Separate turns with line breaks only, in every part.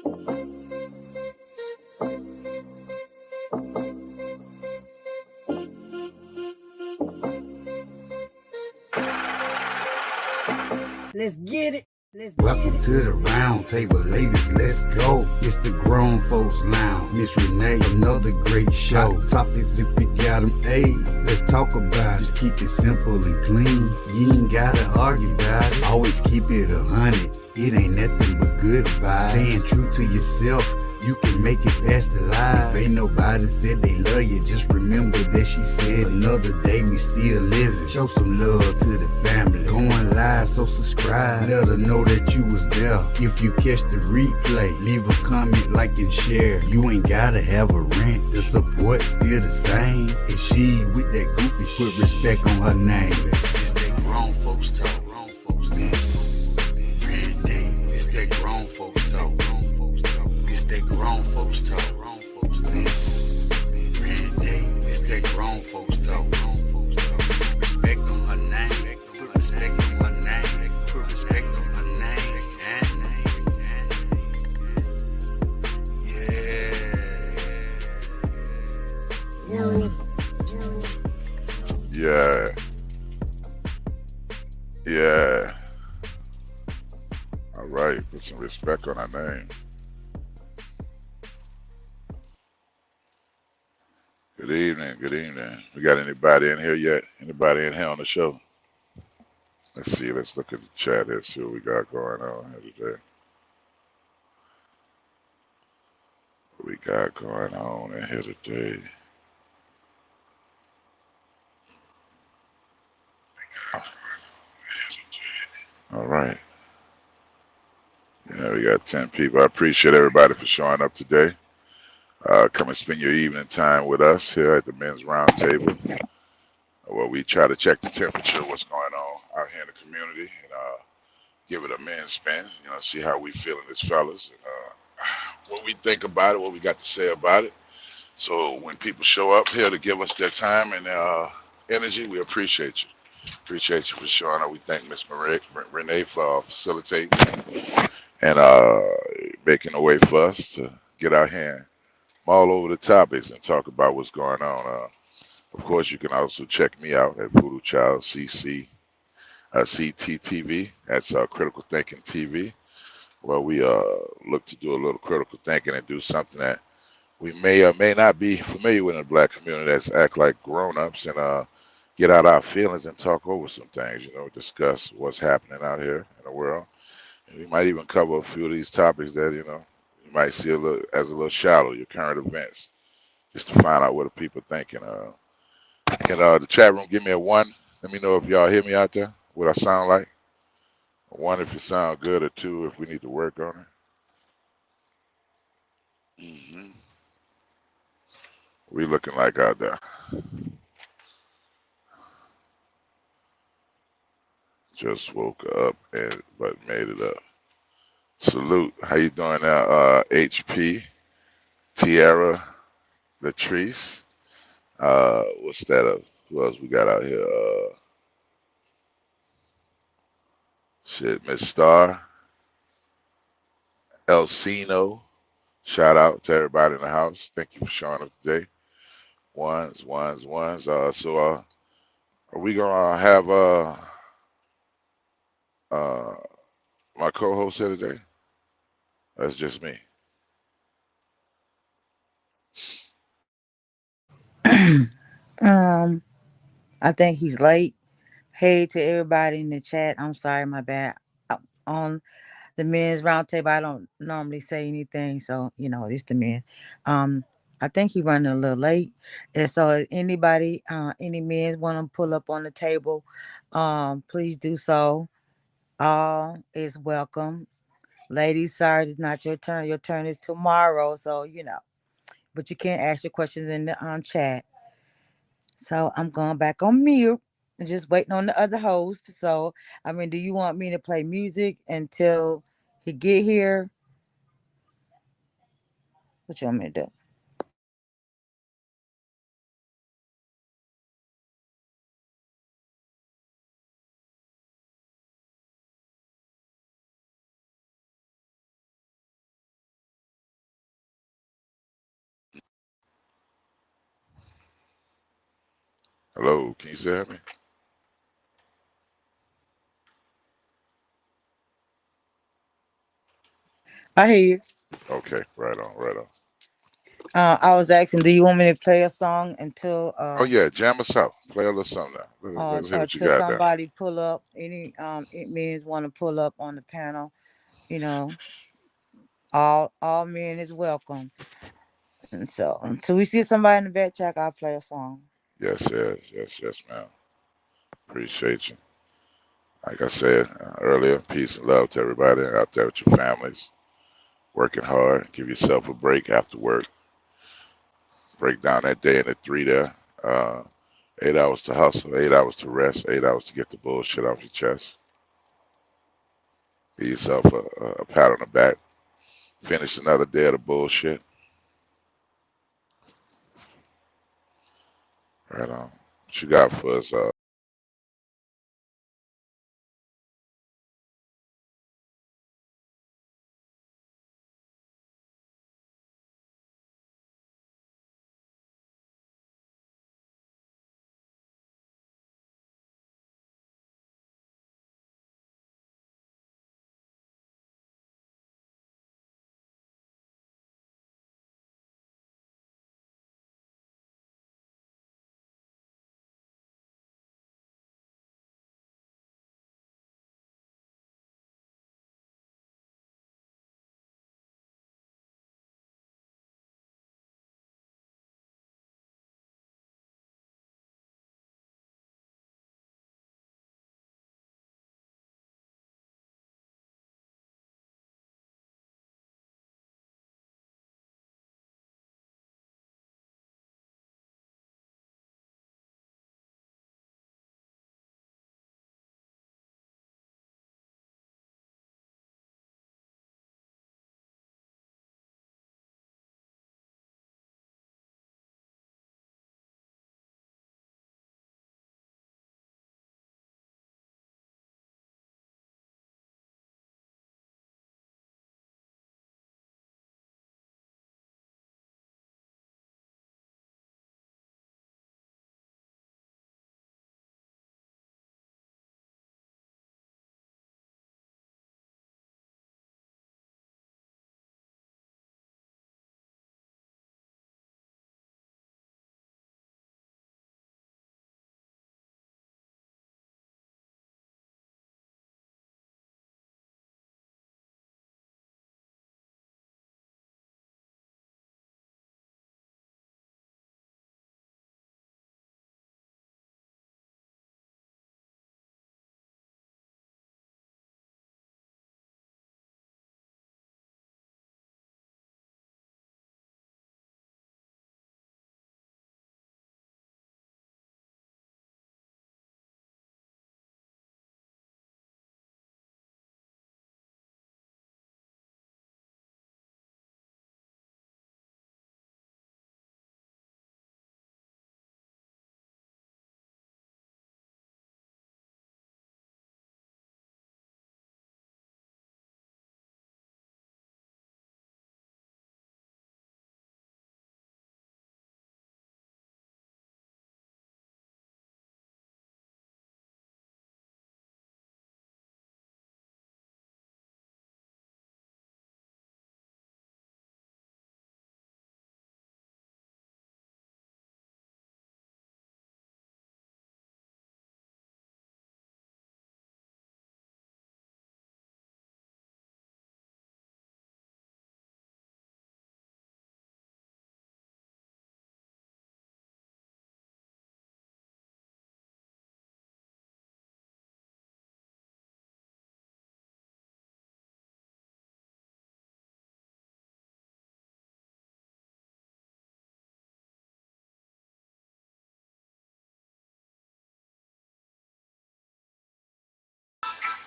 Let's get it.
Welcome to the round table, ladies, let's go. It's the Grown Folks Lounge. Miss Renee, another great show. Hot topics if you got them, hey, let's talk about it. Just keep it simple and clean. You ain't gotta argue about it. Always keep it 100. It ain't nothing but good vibes. Staying true to yourself, you can make it past the live. If ain't nobody said they love you, just remember that she said another day we still living. Show some love to the family. Going live, so subscribe. Let her know that you was there. If you catch the replay, leave a comment, like and share. You ain't gotta have a rent, the support still the same. And she with that goofy shit, put respect on her name. It's that grown folks talk. This it's that grown folks talk. It's that grown folks talk. This it's that grown folks talk. Respect on her name. Put respect on her name. Put respect on her name.
Yeah. Yeah. All right. Put some respect on her name. Good evening. Good evening. We got anybody in here yet? Anybody in here on the show? Let's see. Let's look at the chat here. See what we got going on here today. What we got going on in here today? All right. Yeah, we got 10 people. I appreciate everybody for showing up today. Come and spend your evening time with us here at the Men's Roundtable, where we try to check the temperature of what's going on out here in the community and give it a men's spin, see how we feeling as fellas, and what we think about it, what we got to say about it. So when people show up here to give us their time and energy, we appreciate you. Appreciate you for showing up. We thank Miss Renee for facilitating and making a way for us to get out here and all over the topics and talk about what's going on. Of course, you can also check me out at Voodoo Child CC, CTTV. That's Critical Thinking TV, where we look to do a little critical thinking and do something that we may or may not be familiar with in the black community. That's act like grown-ups and get out our feelings and talk over some things. Discuss what's happening out here in the world. And we might even cover a few of these topics that you might see a little shallow, your current events, just to find out what the people thinking. Can the chat room give me a 1? Let me know if y'all hear me out there, what I sound like. A 1 if you sound good, or 2 if we need to work on it. We looking like out there. Just woke up but made it up. Salute. How you doing now? HP, Tierra, Latrice. What's that? Who else we got out here? Miss Star, Elsino. Shout out to everybody in the house. Thank you for showing up today. Ones. So are we gonna have my co-host here today? That's just me.
I think he's late. Hey to everybody in the chat. I'm sorry, my bad. On the men's roundtable, I don't normally say anything, so it's the men. I think he's running a little late, and so if anybody, any men want to pull up on the table, please do so. All is welcome. Ladies, sorry, it's not your turn. Your turn is tomorrow, so but you can't ask your questions in the chat. So I'm going back on mute and just waiting on the other host. So do you want me to play music until he get here? What you want me to do?
Hello, can you still hear me?
I hear you.
Okay, right on, right on.
I was asking, do you want me to play a song until
Oh yeah, jam us out. Play a little something now. Let's hear what you
till
got there.
somebody pull up? Any it means want to pull up on the panel. You know, all men is welcome. And so until we see somebody in the back check, I'll play a song.
Yes, ma'am. Appreciate you. Like I said earlier, peace and love to everybody out there with your families. Working hard. Give yourself a break after work. Break down that day into three there. 8 hours to hustle, 8 hours to rest, 8 hours to get the bullshit off your chest. Give yourself a pat on the back. Finish another day of the bullshit. Right on. What you got for us?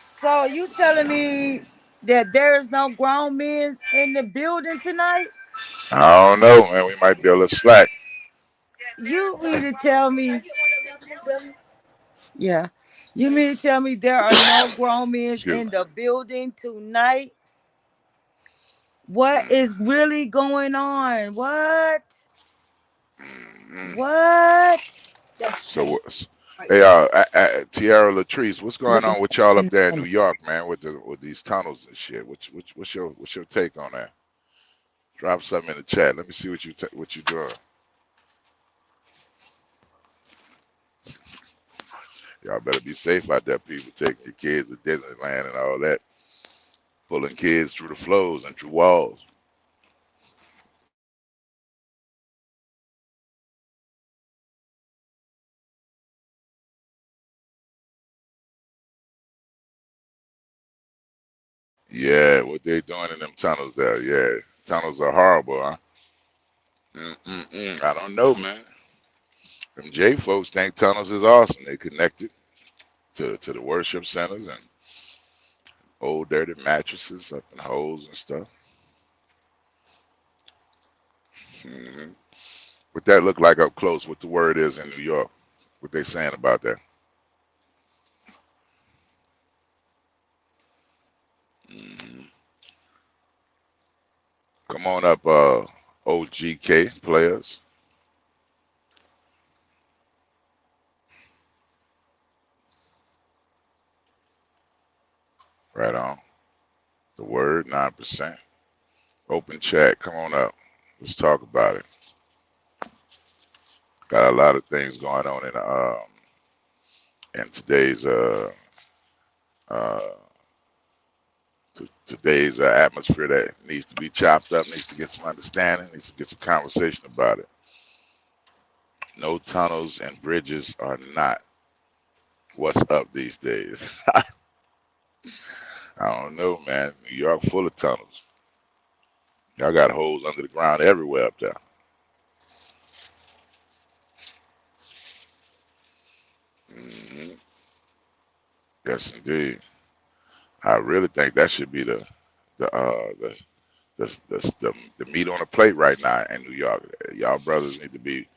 So you telling me that there is no grown men in the building tonight?
I don't know, man. We might be able to slack.
You mean to tell me? Yeah. You mean to tell me there are no grown men
Excuse me.
in the building tonight? What is really going on? What?
Mm-hmm.
What?
So, hey, Tiara Latrice, what's going
Looking
on with y'all up
in
there
a
in New
minute.
York, man, with these tunnels and shit? What's your take on that? Drop something in the chat. Let me see what you doing. Y'all better be safe out there, people taking your kids to Disneyland and all that, pulling kids through the floors and through walls. Yeah, what they doing in them tunnels there? Yeah, tunnels are horrible, huh? I don't know, man. Them J folks think tunnels is awesome. They connected to the worship centers and old dirty mattresses up in holes and stuff. hmm What that look like up close? What the word is in New York? What they saying about that? hmm Come on up, OGK players. Right on. The word 9%. Open chat. Come on up. Let's talk about it. Got a lot of things going on in today's uh today's atmosphere that needs to be chopped up, needs to get some understanding, needs to get some conversation about it. No tunnels and bridges are not what's up these days. I don't know, man. New York full of tunnels. Y'all got holes under the ground everywhere up there. hmm Yes, indeed. I really think that should be the uh the the meat on the plate right now in New York. Y'all brothers need to be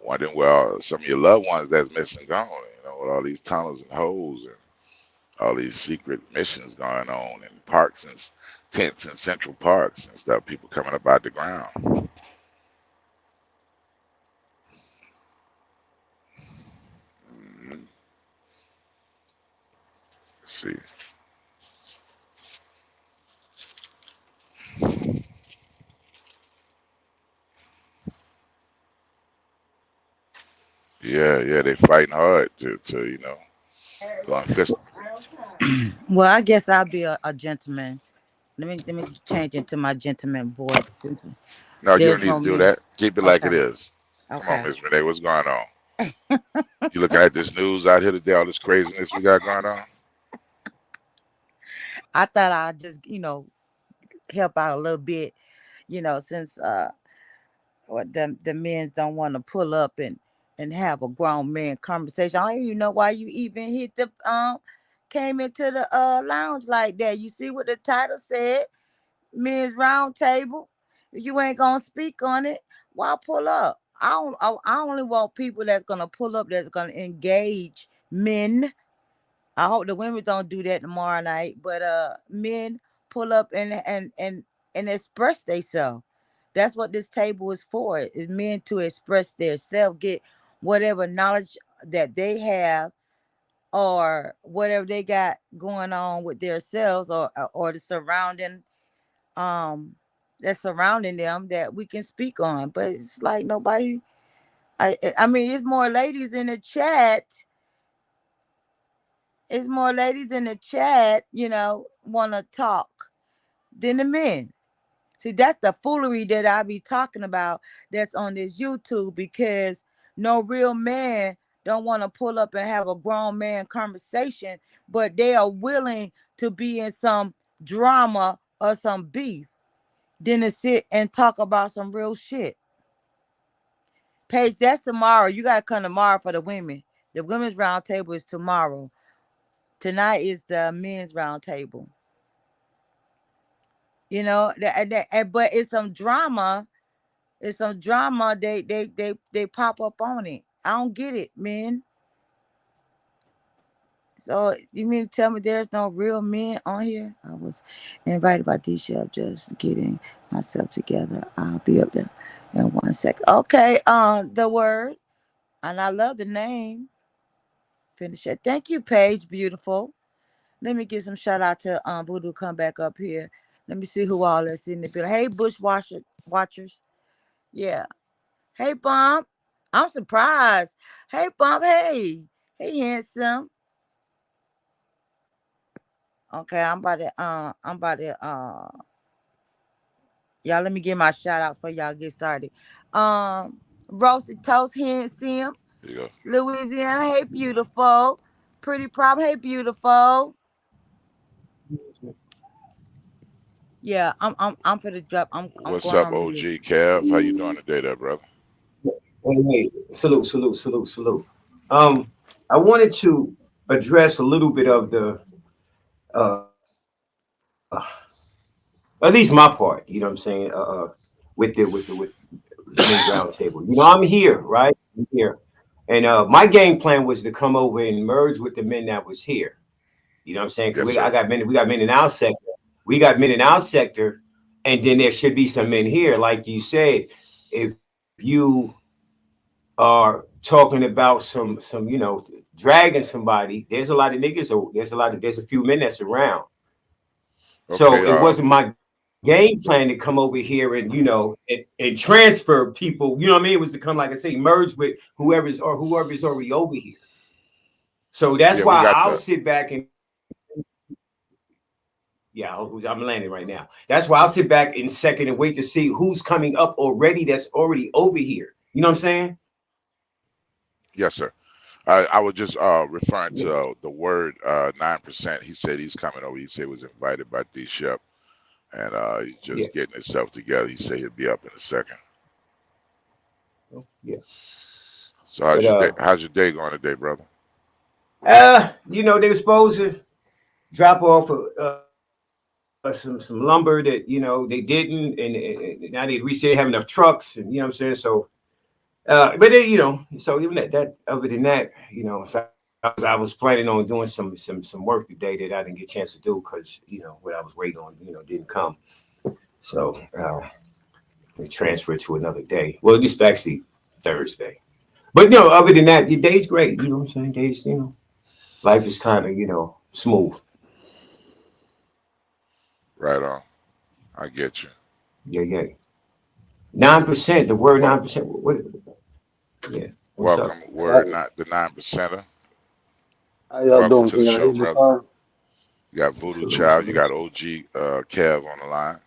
wondering where some of your loved ones that's missing gone. You know, with all these tunnels and holes and all these secret missions going on in parks and tents and central parks and stuff. People coming up out the ground. hmm See, yeah, they fighting hard to go and fist.
Well, I guess I'll be a gentleman. Let me change into my gentleman voice since
No, you don't
there's
need
no
to do
men.
that. Keep it like
Okay,
it is. Come on,
okay.
Miss Renee, what's going on? You looking at this news out here today? All this craziness we got going on?
I thought I'd just help out a little bit. Since what the men don't want to pull up and have a grown man conversation. I don't even know why you even hit the came into the lounge like that. You see what the title said? Men's round table. If you ain't gonna speak on it, why pull up? I only want people that's gonna pull up, that's gonna engage men. I hope the women don't do that tomorrow night, but men pull up and express themselves. That's what this table is for. Is men to express themselves, get whatever knowledge that they have or whatever they got going on with themselves or the surrounding um that's surrounding them that we can speak on. But it's like nobody. I mean, it's more ladies in the chat. It's more ladies in the chat, want to talk than the men. See, that's the foolery that I be talking about that's on this YouTube because no real man don't want to pull up and have a grown man conversation, but they are willing to be in some drama or some beef than to sit and talk about some real shit. Paige, that's tomorrow. You gotta come tomorrow for the women. The women's round table is tomorrow. Tonight is the men's round table. But it's some drama. It's some drama. They pop up on it. I don't get it, man. So you mean to tell me there's no real men on here? I was invited by D Chef, just getting myself together. I'll be up there in 1 second. Okay, the word. And I love the name. Finish it. Thank you, Paige. Beautiful. Let me get some shout out to Voodoo come back up here. Let me see who all is in the building. Hey, watchers. Yeah. Hey, Bump. I'm surprised. Hey, Bump. Hey. Hey, handsome. Okay, y'all let me get my shout outs for y'all get started. Roasted Toast Handsome.
You go.
Louisiana. Hey, beautiful. Pretty Prop. Hey, beautiful. Yeah, I'm for the drop. I'm
What's
going
up,
on mute.
OG Kev? How you doing today, there, brother?
Hey, salute, salute, salute, salute. Um, I wanted to address a little bit of the, uh, at least my part. You know what I'm saying? With the men's roundtable. You know, I'm here, right? I'm here, and my game plan was to come over and merge with the men that was here. You know what I'm saying? Because
Yes,
I
sir.
got men, we got men in our sector. We got men in our sector, and then there should be some men here. Like you said, if you are talking about some dragging somebody, there's a lot of niggas, or there's a few men that's around. So
Okay.
it wasn't my game plan to come over here and and transfer people. You know what I mean? It was to come, like I say, merge with whoever's already over here. So that's
Yeah, we
why
got
I'll
the.
sit back and yeah, I'm landing right now. That's why I'll sit back in second and wait to see who's coming up already that's already over here. You know what I'm saying?
Yes, sir. I was just referring
Yeah.
to the word 9%. He said he's coming over. He said he was invited by D Shep, and he's just
Yeah.
getting himself together. He said he'll be up in a second.
Yeah.
So
But
how's your day going today, brother?
they were supposed to drop off some lumber that they didn't, and now they reached they have enough trucks, and you know what I'm saying. So, but they, so even that other than that, so I was planning on doing some work today that I didn't get a chance to do because what I was waiting on didn't come. So we transferred to another day. Well, just actually Thursday. But other than that, the day's great. You know what I'm saying? Days, life is kind of smooth.
Right on. I get you.
Yeah, yeah. 9%. The word
Well,
9%. What? Yeah. What's up?
welcome.
Hey, how,
Word not the 9%er.
how y'all
Welcome
doing?
to
Can
the
y'all
show,
hear me
brother.
fine?
You got Voodoo
Salute,
Child. You
salute.
got OG Kev on the line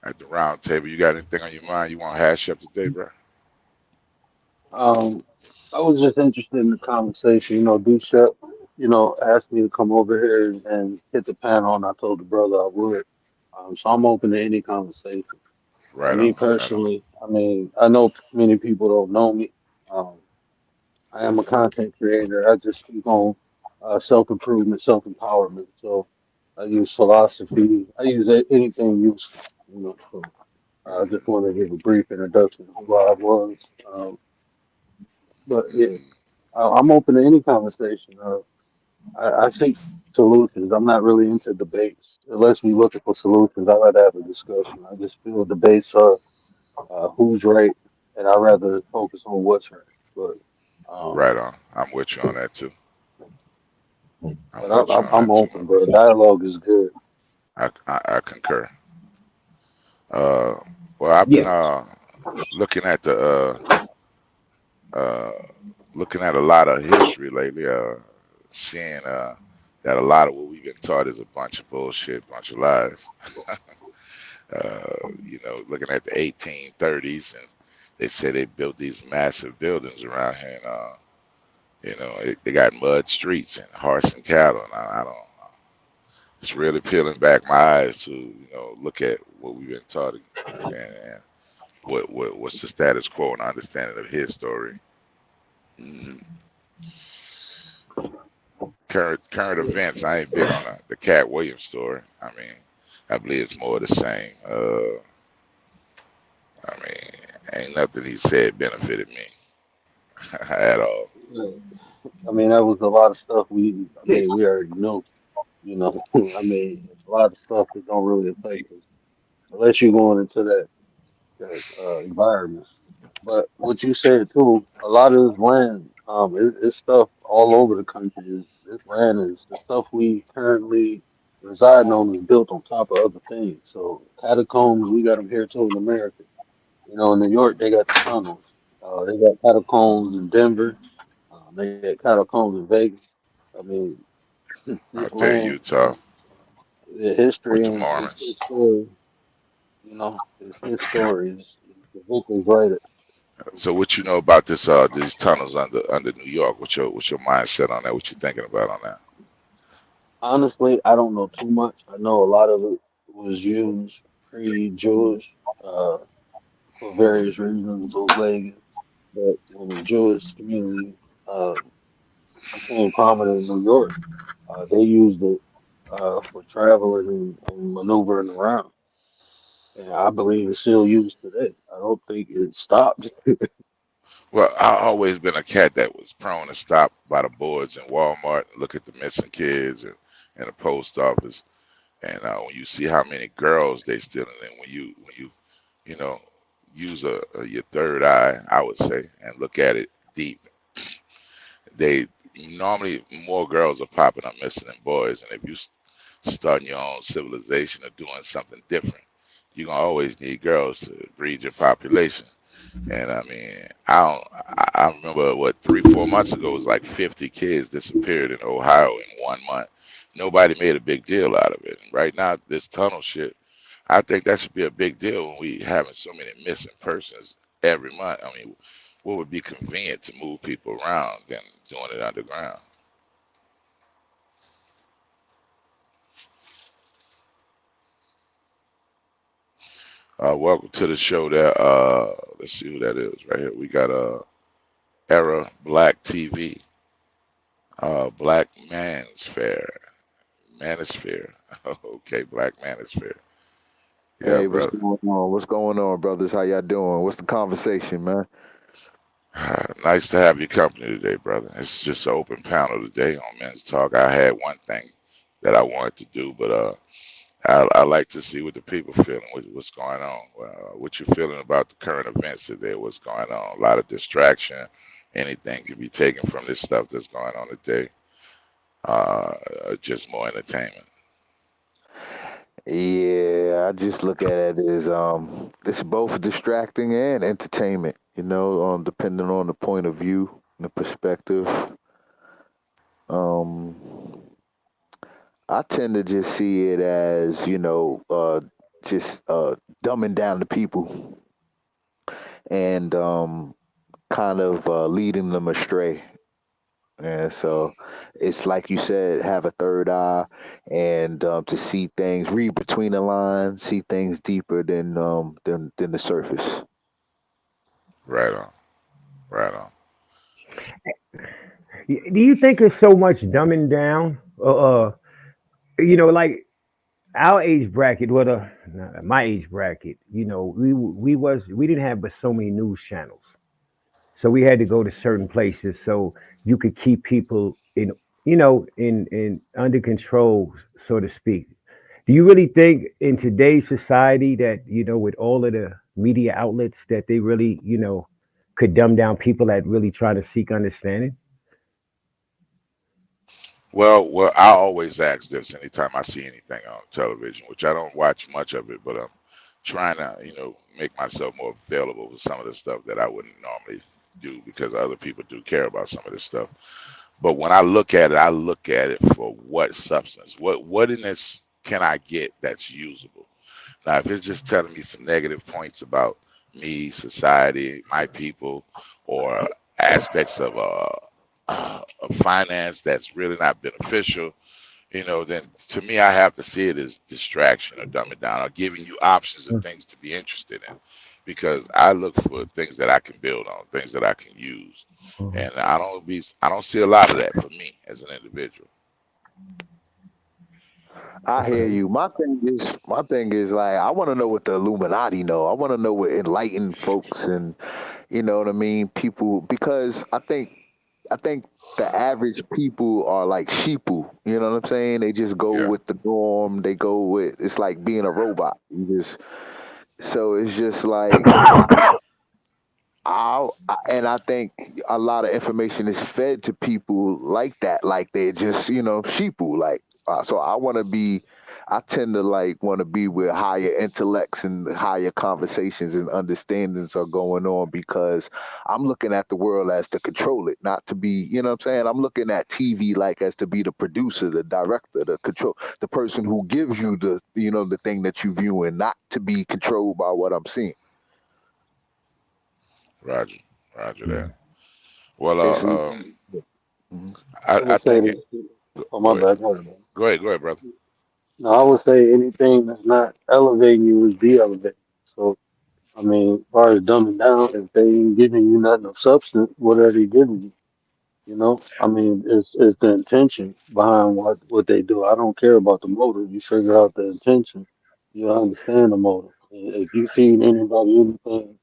at the round table. You got anything on your mind you want to hash up today, bro?
Um, I was just interested in the conversation. You know, Dushep, asked me to come over here and hit the panel, and I told the brother I would. So I'm open to any conversation.
Right
Me
on. Right on.
personally, I mean, I know many people don't know me. Um, I am a content creator. I just speak on self-improvement, self-empowerment. So I use philosophy. I use anything useful. So I just want to give a brief introduction of who I was. Um, but yeah,
Mm,
I'm open to any conversation. I seek solutions. I'm not really into debates. Unless we looking for solutions, I rather have a discussion. I just feel debates are who's right, and I rather focus on what's right. But um,
right on. I'm with you on that too. I'm
but
with you on
I'm
that too, my
open, bro.
brother.
Dialogue is good.
I concur. Uh, well, I've been
Yeah.
looking at the uh, looking at a lot of history lately. Seeing that a lot of what we've been taught is a bunch of bullshit, bunch of lies. Looking at the 1830s, and they say they built these massive buildings around here, and they got mud streets and horse and cattle, and I don't. It's really peeling back my eyes to look at what we've been taught, and what's the status quo and understanding of his story. Mhm. Current events. I ain't big on the Cat Williams story. I mean, I believe it's more of the same. I mean, ain't nothing he said benefited me at all.
Yeah. I mean, that was a lot of stuff
Yeah.
we already knew. I mean, a lot of stuff that don't really affect us unless you're going into that environment. But what you said too, a lot of this land, it's stuff all over the country. This land is the stuff we currently reside on is built on top of other things. So catacombs, we got them here too in America. You know, in New York, they got the tunnels. They got catacombs in Denver. They got catacombs in Vegas. I mean, this
out there in
land,
Utah
the history
with the
and it's
Mormons.
his story. You know, it's his story. It's the book was right.
So what you know about these tunnels under New York? What's your mindset on that? What you thinking about on that?
Honestly, I don't know too much. I know a lot of it was used pre-Jewish uh, for various reasons, bootlegging. But when the Jewish community uh, became prominent in New York, they used it for travelers and maneuvering around. And I believe it's still used today. I don't think it stopped.
Well, I always been a cat that was prone to stop by the boards in Walmart and look at the missing kids and the post office. And when you see how many girls they stealing, and when you you know use your third eye, I would say, and look at it deep, they normally more girls are popping up missing than boys. And if you starting your own civilization or doing something different, you're gonna always need girls to breed your population. And I mean, I remember what 3 4 months ago it was like 50 kids disappeared in Ohio in 1 month. Nobody made a big deal out of it. And right now, this tunnel shit, I think that should be a big deal when we having so many missing persons every month. I mean, what would be convenient to move people around than doing it underground? Welcome to the show. There, let's see who that is right here. We got Era Black TV, Black Manosphere, Manosphere. Okay, Black Manosphere. Yeah,
Hey, what's
brother.
going on? What's going on, brothers? How y'all doing? What's the conversation, man?
Nice to have your company today, brother. It's just an open panel today on Men's Talk. I had one thing that I wanted to do, but I like to see what the people feeling, what's going on, what you're feeling about the current events today, what's going on. A lot of distraction. Anything can be taken from this stuff that's going on today. Just more entertainment.
Yeah, I just look at it as it's both distracting and entertainment, depending on the point of view and the perspective. Um I tend to just see it as, just dumbing down the people and kind of leading them astray. And so it's like you said, have a third eye and to see things, read between the lines, see things deeper than the surface.
Right on. Right on.
Do you think it's so much dumbing down? Like our age bracket, my age bracket, we didn't have but so many news channels, so we had to go to certain places so you could keep people in under control, so to speak. Do you really think in today's society that with all of the media outlets that they really could dumb down people that really try to seek understanding?
Well, I always ask this anytime I see anything on television, which I don't watch much of it, but I'm trying to, make myself more available with some of the stuff that I wouldn't normally do because other people do care about some of this stuff. But when I look at it for what substance, what in this can I get that's usable? Now, if it's just telling me some negative points about me, society, my people, or aspects of finance that's really not beneficial, then to me, I have to see it as distraction or dumb it down or giving you options of things to be interested in. Because I look for things that I can build on, things that I can use, and I don't see a lot of that for me as an individual.
I hear you. My thing is like I want to know what the Illuminati know. I want to know what enlightened folks and what I mean, people, because I think the average people are like sheeple. You know what I'm saying? They just go
Yeah,
with the norm. They go with it's like being a robot. You just so it's just like And I think a lot of information is fed to people like that, like they're just sheeple. Like so, I tend to like want to be where higher intellects and higher conversations and understandings are going on because I'm looking at the world as to control it, not to be. You know what I'm saying? I'm looking at TV like as to be the producer, the director, the control, the person who gives you the thing that you view, and not to be controlled by what I'm seeing.
Roger, Roger that.
Mm.
Well,
Basically,
Mhm.
I
I
would say
think
that. Oh my
go ahead,
bad. Go ahead, man.
go ahead, brother.
No, I would say anything that's not elevating you is de-elevating. So, I mean, as far as dumbing down, if they ain't giving you nothing of substance, what are they giving you? You know, I mean, it's the intention behind what they do. I don't care about the motive. You figure out the intention, you understand the motive. And if you feed anybody anything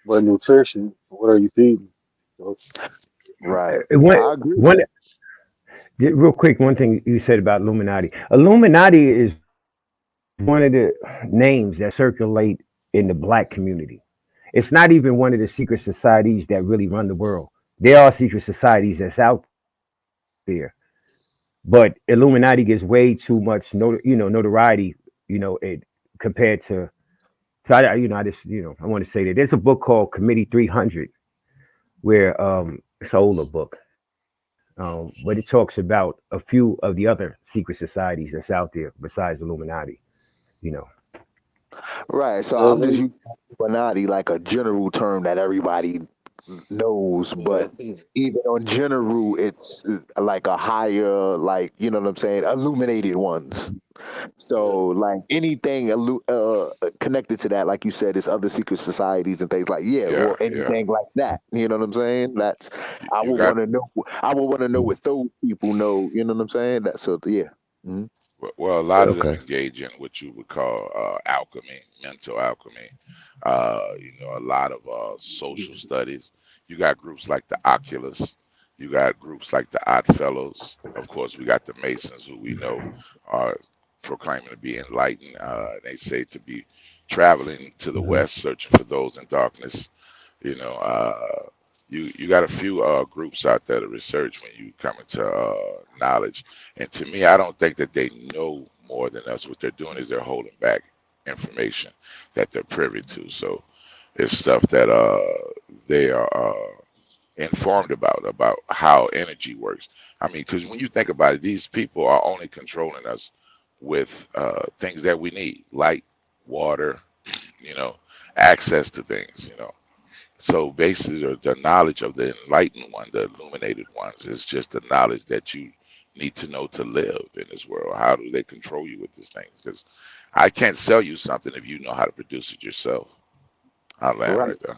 but nutrition, what are you feeding? So,
Right.
One,
I agree.
one, real quick, one thing you said about Illuminati. Illuminati is one of the names that circulate in the black community. It's not even one of the secret societies that really run the world. There are secret societies that's out there, but Illuminati gets way too much, notoriety, it compared to. So I just, I want to say that there's a book called Committee 300, where it's an older book, but it talks about a few of the other secret societies that's out there besides Illuminati. You know,
Right. So I'm just
uh,
using Illuminati like a general term that everybody knows, but even on general, it's like a higher, like what I'm saying, illuminated ones.
yeah,
So like anything connected to that, like you said, is other secret societies and things like
Yeah,
or
yeah.
anything like that. You know what I'm saying? That's I
You
would
got
want to know. I would want to know what those people know. You know what I'm saying? That so yeah. Mhm.
well, a lot of them
Okay.
engage in what you would call alchemy, mental alchemy. A lot of social studies. You got groups like the Oculus. You got groups like the Odd Fellows. Of course, we got the Masons, who we know are proclaiming to be enlightened. They say to be traveling to the
hmm
west, searching for those in darkness. You know, you got a few groups out there to research when you come into knowledge. And to me, I don't think that they know more than us. What they're doing is they're holding back information that they're privy to. So it's stuff that they are informed about how energy works. I mean, because when you think about it, these people are only controlling us with things that we need, light, water, you know, access to things, so basically, the knowledge of the enlightened one, the illuminated ones, is just the knowledge that you need to know to live in this world. How do they control you with this thing? Because I can't sell you something if you know how to produce it yourself. I land
Right.
right there.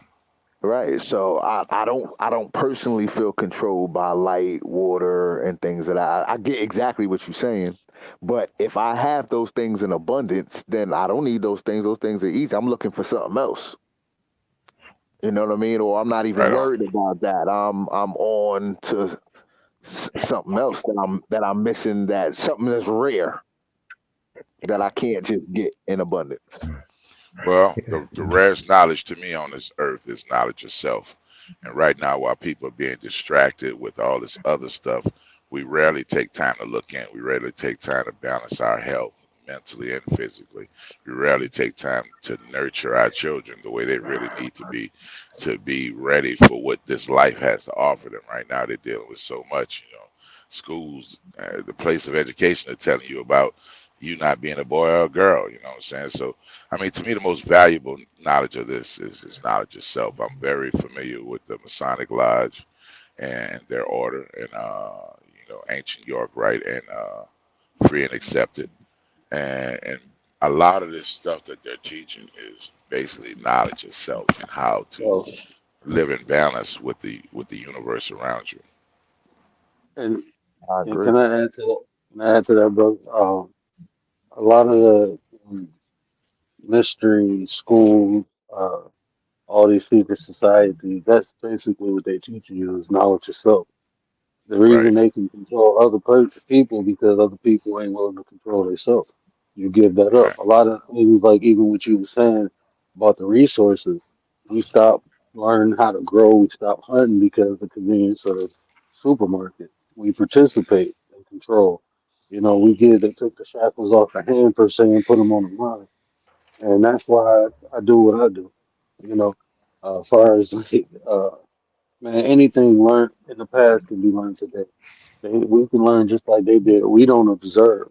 Right. So I don't personally feel controlled by light, water, and things that I get exactly what you're saying. But if I have those things in abundance, then I don't need those things. Those things are easy. I'm looking for something else. You know what I mean? Or I'm not even
Right on.
worried about that. I'm on to something else that I'm missing. That something that's rare that I can't just get in abundance.
Well, the rarest knowledge to me on this earth is knowledge of self. And right now, while people are being distracted with all this other stuff, we rarely take time to look in. We rarely take time to balance our health mentally and physically. We rarely take time to nurture our children the way they really need to be ready for what this life has to offer them. Right now, they're dealing with so much, schools, the place of education are telling you about you not being a boy or a girl, you know what I'm saying? So I mean, to me, the most valuable knowledge of this is knowledge of self. I'm very familiar with the Masonic Lodge and their order, and ancient York Rite and free and accepted, and a lot of this stuff that they're teaching is basically knowledge of self and how to
so,
live in balance with the universe around you.
and
I
and
agree.
can I add to that? Can I add to that, brother? A lot of the mystery schools, all these secret societies, that's basically what they teach you is knowledge of self. The
Right,
reason they can control other people because other people ain't willing to control themselves. You give that up.
right,
A lot of things, like even what you were saying about the resources, we stop. learn how to grow. We stop hunting because of the convenience of the supermarket. We participate and control. You know, they took the shackles off the hand per se and put them on the mind. And that's why I do what I do. You know, as far as like, man, anything learned in the past can be learned today. We can learn just like they did. We don't observe.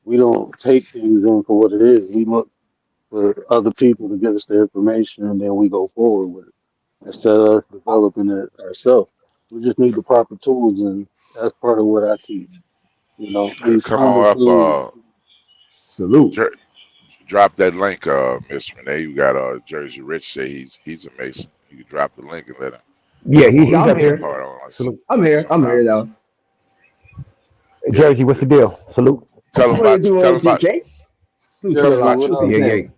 We don't take things in for what it is. We look for other people to give us the information, and then we go forward with it instead of us developing it ourselves. We just need the proper tools, and that's part of what I teach. You know, these
Come
common
on up,
tools.
Salute.
Jer- drop that link, Miss Renee. You got Jersey Rich say he's a Mason. You can drop the link and let him
Yeah,
come on
Yeah,
up
I'm
and
here.
impart on us
salute.
I'm here.
some
I'm here
knowledge.
now.
Yeah,
Jersey, what's the deal? Salute.
tell them
What you
about
doing,
tell them about
GK? Salute to
tell them
the
Jersey,
about
what
your
what's
up,
his
Yeah,
man?
yeah.
name?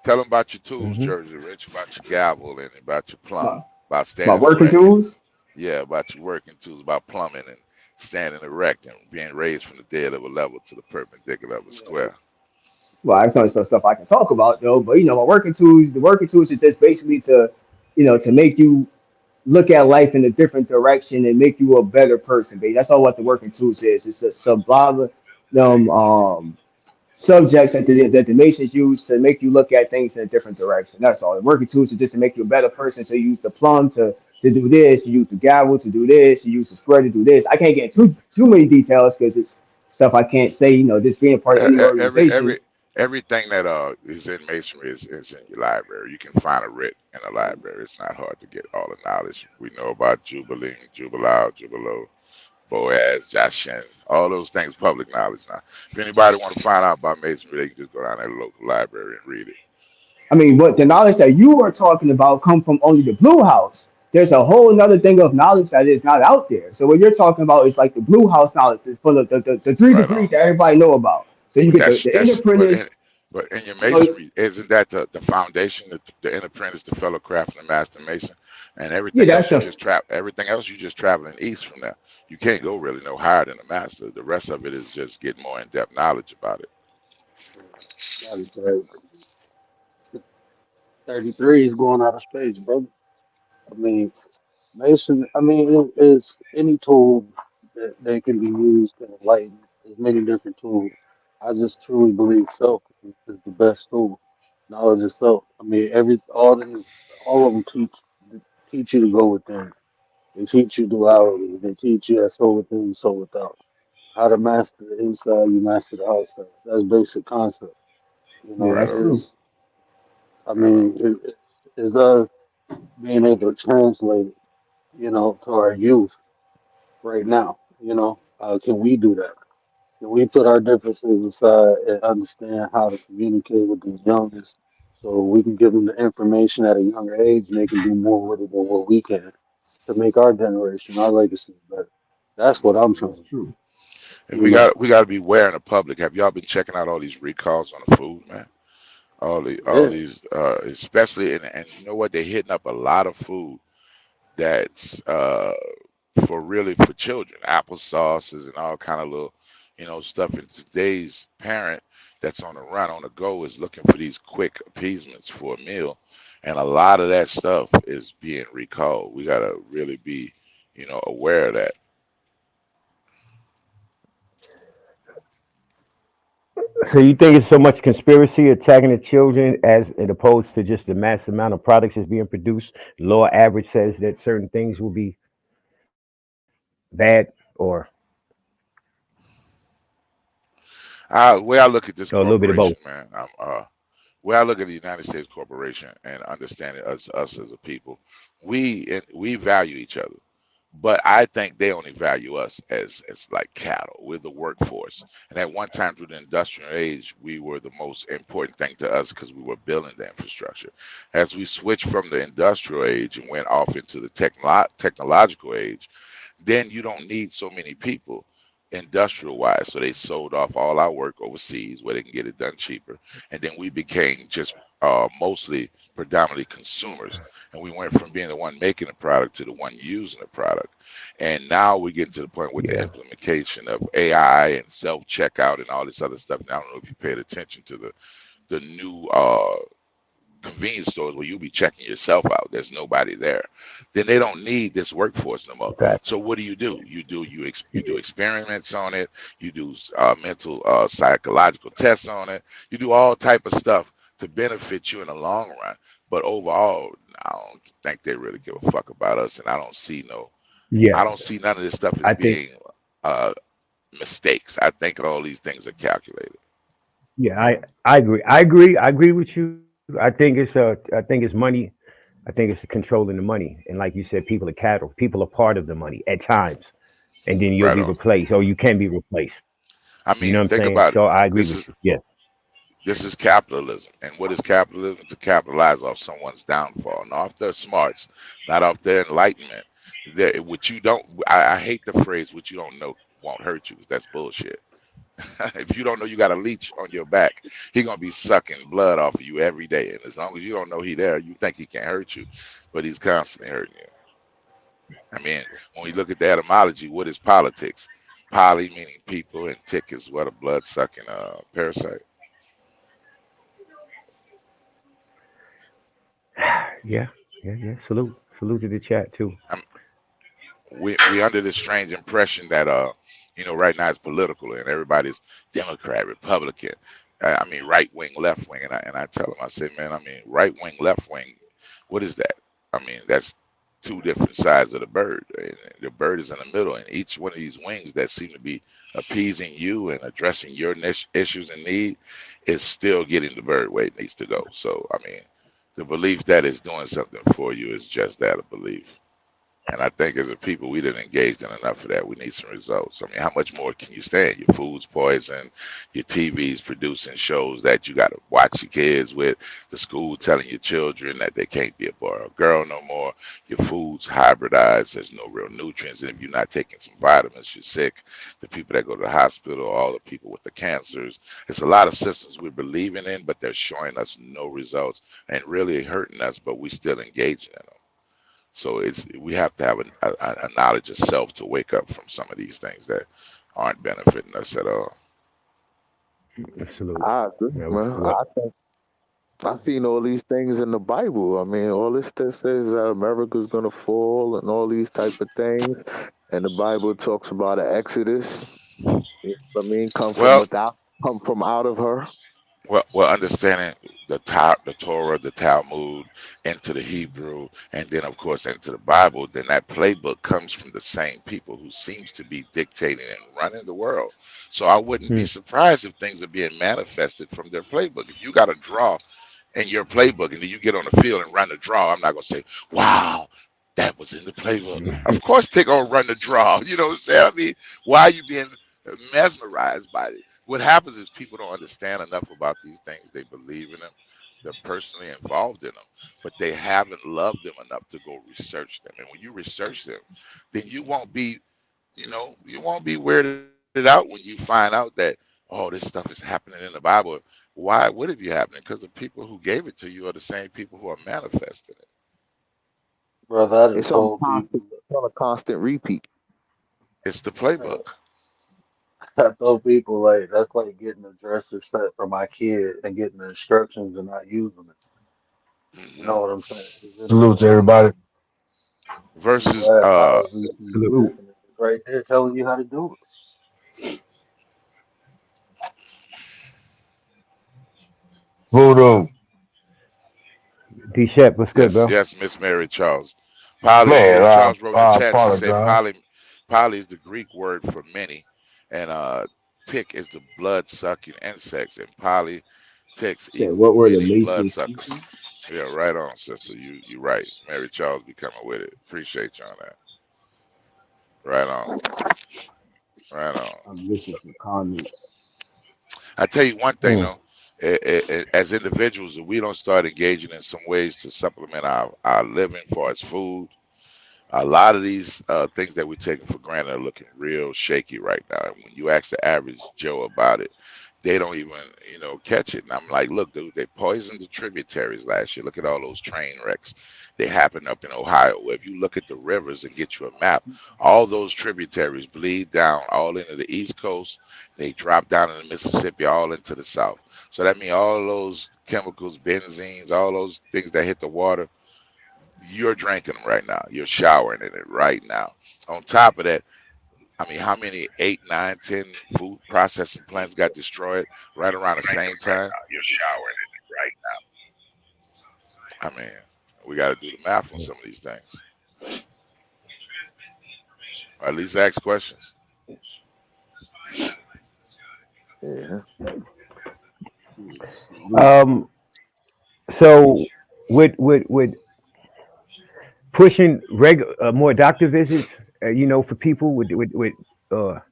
tell them about your tools,
Hmm.
Jersey Rich, about your gavel and about your
My,
plumbing, about
my
standing
working
erect.
tools.
Yeah, about your working tools, about plumbing and standing erect and being raised from the dead of a level to the perpendicular of a square.
Well, that's only some stuff I can talk about though. But my working tools, the working tools is just basically to, to make you look at life in a different direction and make you a better person. Babe. That's all what the working tools is. It's a sublime subjects that the nations use to make you look at things in a different direction. That's all. The working tools are just to make you a better person. So you use the plumb to do this, you use the gavel to do this, you use the square to do this. I can't get too many details because it's stuff I can't say, just being part of
E-
any
e- Every
organization.
every everything that is in masonry is in your library. You can find a writ in a library. It's not hard to get all the knowledge we know about Jubilee, Jubilau, Jubilo, Boaz, Jachin, all those things, public knowledge now. If anybody want to find out about masonry, they can just go down to the local library and read it.
I mean, what the knowledge that you are talking about come from only the blue house. There's a whole other thing of knowledge that is not out there. So what you're talking about is like the blue house knowledge is full of the three
Right on.
degrees that everybody know about. So you
But
get
that's
the
that's
inner apprentice.
but in your
No,
masonry, isn't that the foundation, the inner apprentice, the fellow craft, and the master mason, and
yeah,
everything else
that's
you
a
just trap everything else you just traveling east from there. You can't go really no higher than the master. The rest of it is just getting more in depth knowledge about it.
That is right. 33 is going out of space, brother. I mean, Mason, I mean, it is any tool that can be used to enlighten. There's many different tools. I just truly believe self is the best tool. Knowledge of self. I mean, all of them teach you to go within. They teach you duality. They teach you that soul within, soul without. How to master the inside, you master the outside. That's basic concept. You
yeah,
know,
Right
that's
on,
true.
is I
right on.
mean, it's us being able to translate it, to our youth right now. Can we do that? Can we put our differences aside and understand how to communicate with the youngest so we can give them the information at a younger age and they can do more with it than what we can to make our generation, our legacy better? That's what I'm trying
That's
to do,
true.
And
you know?
we got to be aware in the public. Have y'all been checking out all these recalls on the food, man? All
Yeah,
these, especially and you know what? They're hitting up a lot of food that's for really for children, applesauces and all kind of little, stuff. And today's parent that's on the run, on the go, is looking for these quick appeasements for a meal, and a lot of that stuff is being recalled. We gotta really be, aware of that.
So you think it's so much conspiracy attacking the children as opposed to just the mass amount of products that's being produced? Lower average says that certain things will be bad
Way I look at this
or a little bit of both.
corporation, man, way I look at the United States corporation and understanding us as a people, we value each other. But I think they only value us as like cattle. We're the workforce. And at one time through the industrial age, we were the most important thing to us because we were building the infrastructure. As we switched from the industrial age and went off into the technological age, then you don't need so many people industrial wise. So they sold off all our work overseas where they can get it done cheaper. And then we became just mostly predominantly consumers. And we went from being the one making the product to the one using the product. And now we're getting to the point with the
Yeah.
implementation of AI and self checkout and all this other stuff. Now, I don't know if you paid attention to the new convenience stores where you'll be checking yourself out. There's nobody there. Then they don't need this workforce no more.
Fact.
So what do? You do experiments on it. You do mental psychological tests on it. You do all type of stuff to benefit you in the long run. But overall, I don't think they really give a fuck about us, and I don't see
Yeah,
none of this stuff
I
as
think.
being mistakes. I think all these things are calculated.
Yeah, I agree. I agree with you. I think it's money. I think it's controlling the money. And like you said, people are cattle. People are part of the money at times. And then you'll
Right
be
on.
replaced or you can be replaced.
I
You know
mean,
what I'm
think
saying?
about it.
So I agree
This is
with you. Yeah.
this is capitalism. And what is capitalism? To capitalize off someone's downfall, not off their smarts, not off their enlightenment. What you don't, I hate the phrase, what you don't know won't hurt you. That's bullshit. If you don't know you got a leech on your back, he gonna be sucking blood off of you every day. And as long as you don't know he there, you think he can't hurt you, but he's constantly hurting you. I mean, when we look at the etymology, what is politics? Poly meaning people, and tick is what, a blood sucking parasite.
Yeah. Yeah. Salute. Salute to the chat too.
We under this strange impression that right now it's political and everybody's Democrat, Republican. I mean, right wing, left wing, and I tell them, I say, man, I mean, right wing, left wing, what is that? I mean, that's two different sides of the bird. And the bird is in the middle, and each one of these wings that seem to be appeasing you and addressing your issues and need is still getting the bird where it needs to go. So, I mean, the belief that it's doing something for you is just that, a belief. And I think as a people, we didn't engage in enough of that. We need some results. I mean, how much more can you stand? Your food's poison, your TV's producing shows that you got to watch your kids with, the school telling your children that they can't be a boy or a girl no more, your food's hybridized, there's no real nutrients, and if you're not taking some vitamins, you're sick. The people that go to the hospital, all the people with the cancers, it's a lot of systems we're believing in, but they're showing us no results and really hurting us, but we still engaging in them. So we have to have a knowledge of self to wake up from some of these things that aren't benefiting us at all.
Absolutely.
I agree,
Yeah,
man.
what-
I think I've seen all these things in the Bible. I mean, all this stuff says that America's gonna fall and all these type of things, and the Bible talks about an Exodus. You know what I mean,
Well,
come from out of her.
well, understanding the Torah, the Talmud, into the Hebrew, and then of course into the Bible, then that playbook comes from the same people who seems to be dictating and running the world. So I wouldn't be surprised if things are being manifested from their playbook. If you got a draw in your playbook and then you get on the field and run the draw, I'm not gonna say, wow, that was in the playbook. Of course they're gonna run the draw. You know what I'm saying? I mean, why are you being mesmerized by it? What happens is people don't understand enough about these things. They believe in them. They're personally involved in them, but they haven't loved them enough to go research them. And when you research them, then you won't be weirded out when you find out that, oh, this stuff is happening in the Bible. Why would it be happening? Because the people who gave it to you are the same people who are manifesting it.
Brother, I done
It's on
told people,
a constant repeat.
It's the playbook.
I told people like that's like getting a dresser set for my kid and getting the instructions and not using it. You know what I'm saying?
Salute to everybody.
Versus,
Right there telling you how to do it.
Voodoo.
D Shep, what's good, bro?
yes, Miss Mary Charles. Polly,
Man,
Charles wrote in
I
the chat. She said
apologize.
poly is the Greek word for many, and tick is the blood sucking insects, and poly ticks
Said,
equal
what were the
many blood
Mason
suckers.
species?
Yeah, right on, sister. You right. Mary Charles be coming with it. Appreciate you on that. Right on. Right on.
I'm listening to comments.
I tell you one thing though, as individuals, if we don't start engaging in some ways to supplement our living for as food, a lot of these things that we're taking for granted are looking real shaky right now. And when you ask the average Joe about it, they don't even, catch it. And I'm like, look, dude, they poisoned the tributaries last year. Look at all those train wrecks. They happened up in Ohio. Where if you look at the rivers and get you a map, all those tributaries bleed down all into the East Coast. They drop down in the Mississippi, all into the South. So that means all those chemicals, benzenes, all those things that hit the water. You're drinking them right now. You're showering in it right now. On top of that, I mean, how many 8, 9, 10 food processing plants got destroyed right around the same time? You're showering in it right now. I mean, we got to do the math on some of these things. Or at least ask questions.
Yeah.
So with pushing more doctor visits, for people to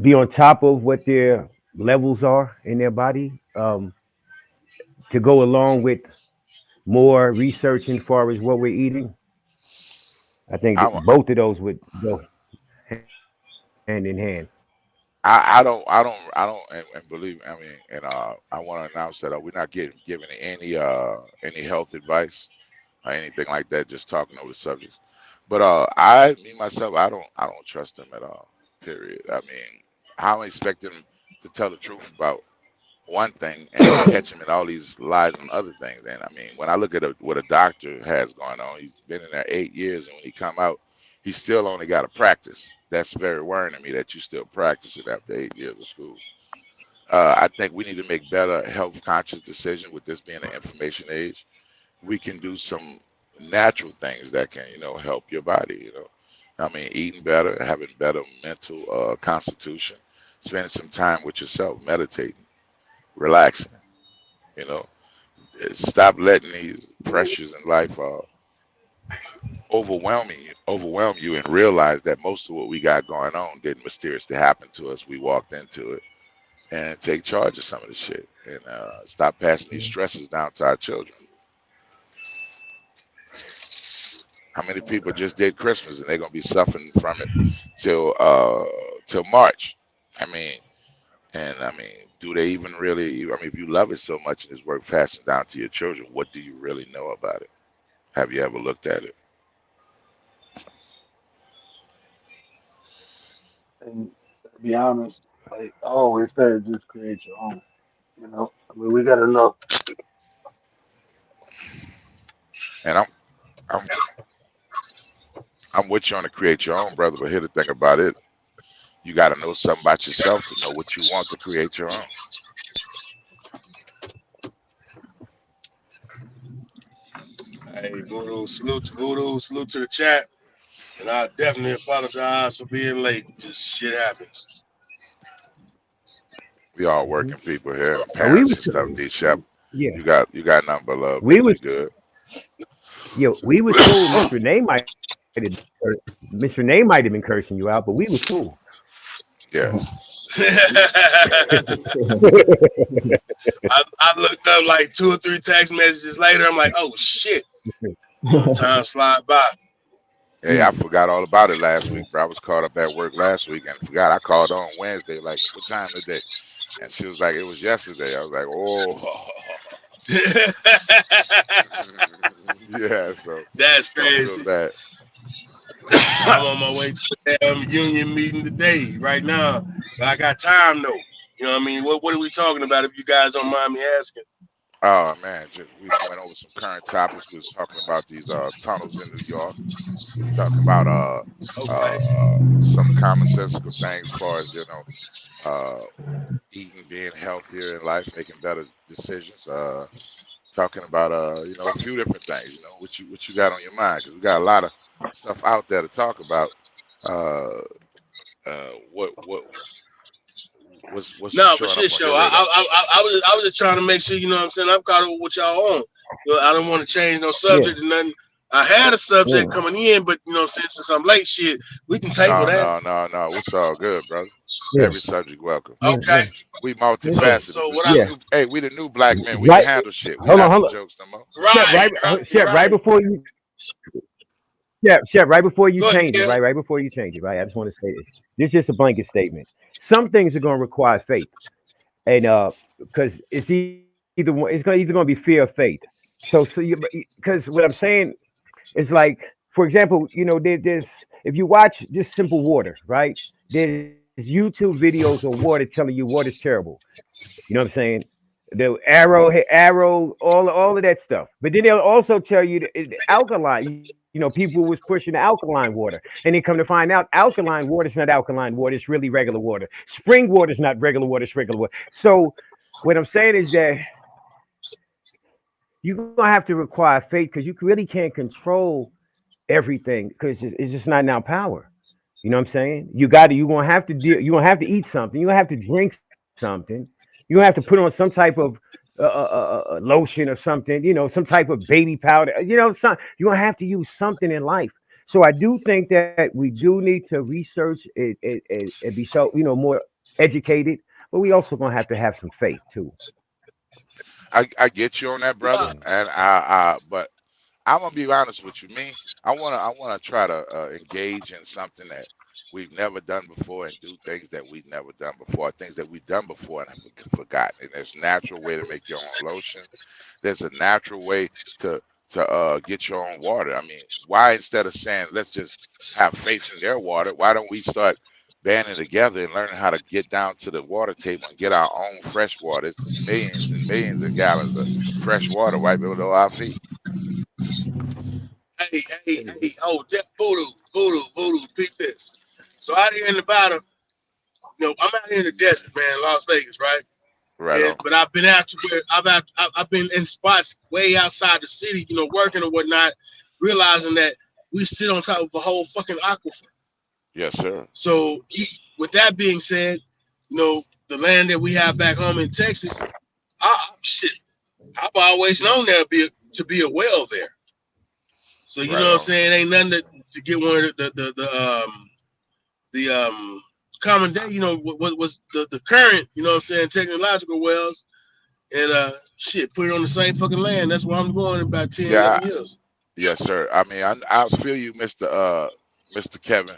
be on top of what their levels are in their body, to go along with more research as far as what we're eating. I think that
I,
both of those would go hand in hand.
I don't, and believe me, I mean, and I want to announce that we're not giving any health advice or anything like that. Just talking over the subjects. But me myself, I don't trust them at all. Period. I mean, how am I expecting them to tell the truth about one thing and catch him in all these lies and other things? And I mean, when I look at what a doctor has going on, he's been in there 8 years, and when he come out, he still only got to practice. That's very worrying to me that you still practice it after 8 years of school. I think we need to make better health conscious decisions with this being an information age. We can do some natural things that can, help your body, I mean, eating better, having better mental constitution, spending some time with yourself, meditating, relaxing, stop letting these pressures in life overwhelm you, and realize that most of what we got going on didn't mysteriously happen to us. We walked into it, and take charge of some of the shit, and stop passing these stresses down to our children. How many people just did Christmas and they're gonna be suffering from it till March? I mean, do they even really? I mean, if you love it so much and it's worth passing down to your children, what do you really know about it? Have you ever looked at it?
And to be honest, like I always say, just create your own. I mean, we got enough.
And I'm I'm with you on to create your own, brother. But here the thing about it, you got to know something about yourself to know what you want to create your own.
Hey, Voodoo, salute to Voodoo, salute to the chat. And I definitely apologize for being late. Just shit happens.
We all working people here,
We
parents
was
and stuff. D Shep,
yeah.
you got nothing but love.
We
Really
was
good.
we was cool. Mr. Renee might have been cursing you out, but we was cool.
Yeah.
I looked up like 2 or 3 text messages later. I'm like, oh shit. Time slide by.
Hey, I forgot all about it last week, bro. I was caught up at work last week and forgot. I called on Wednesday, like, what time today? And she was like, it was yesterday. I was like, oh. Yeah, so
That's
don't feel
crazy.
bad.
I'm on my way to the damn union meeting today, right now. But I got time though. You know what I mean? What are we talking about if you guys don't mind me asking?
Oh man, we went over some current topics. We was talking about these tunnels in New York. Talking about some commonsensical things as far as eating, being healthier in life, making better decisions. Talking about a few different things. What you got on your mind? Because we got a lot of stuff out there to talk about. What's
No, for
showing
shit
up on
show.
your radar?
I was just trying to make sure, you know what I'm saying, I'm caught up with what y'all on. I don't want to change no subject and nothing. I had a subject coming in, but since I'm late, shit, we can table that.
No. It's all good, brother.
Yeah.
Every subject welcome.
Okay.
We multifaceted.
So what
Hey, we the new black men. We
Right.
can handle shit. We
Hold
not
on.
the jokes no more.
Shep, right before you. Shep, right before you
Go ahead,
change it,
Ken.
right before you change it, right? I just want to say this. This is just a blanket statement. Some things are going to require faith, and because it's either going to be fear or faith. So because what I'm saying is like, for example, there's if you watch just simple water, right? There's YouTube videos of water telling you water's terrible. You know what I'm saying? the arrow, all of that stuff. But then they'll also tell you the alkaline. You know, people was pushing the alkaline water, and they come to find out alkaline water is not alkaline water; it's really regular water. Spring water is not regular water; it's regular water. So, what I'm saying is that you're gonna have to require faith because you really can't control everything because it's just not in our power. You know what I'm saying? You're gonna have to deal. You're gonna have to eat something. You're gonna have to drink something. You're gonna have to put on some type of lotion or something. You know, some type of baby powder. You know, you're gonna have to use something in life. So I do think that we do need to research and be so more educated, but we also gonna have to have some faith too.
I get you on that, brother, and but I'm gonna be honest with you. I wanna try to engage in something that we've never done before and do things that we've never done before, things that we've done before and have forgotten. And there's a natural way to make your own lotion. There's a natural way to get your own water. I mean, why instead of saying let's just have faith in their water, why don't we start banding together and learning how to get down to the water table and get our own fresh water? There's millions and millions of gallons of fresh water right below our feet.
Hey, oh, that voodoo, peep this. So out here in Nevada, I'm out here in the desert, man, Las Vegas, right?
Right.
But I've been out to where I've been in spots way outside the city, working or whatnot, realizing that we sit on top of a whole fucking aquifer.
Yes, sir.
So with that being said, the land that we have back home in Texas, I've always known there to be a well there. So you know what I'm saying? Ain't nothing to get one of the common day, what was the current, technological wells, and put it on the same fucking land. That's where I'm going in about 10, 11 years.
Yes, sir. I mean, I feel you, Mr. Kevin,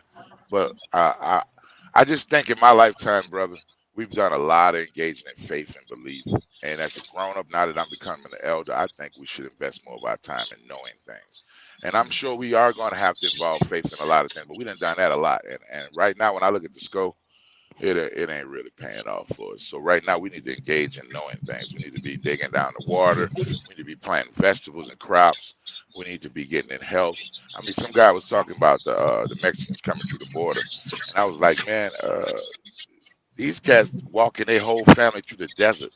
but I just think in my lifetime, brother, we've done a lot of engaging in faith and belief. And as a grown up, now that I'm becoming an elder, I think we should invest more of our time in knowing things. And I'm sure we are going to have to involve faith in a lot of things, but we done done that a lot. And right now, when I look at the scope, it ain't really paying off for us. So right now, we need to engage in knowing things. We need to be digging down the water. We need to be planting vegetables and crops. We need to be getting in health. I mean, some guy was talking about the Mexicans coming through the border, and I was like, man, these cats walking their whole family through the desert.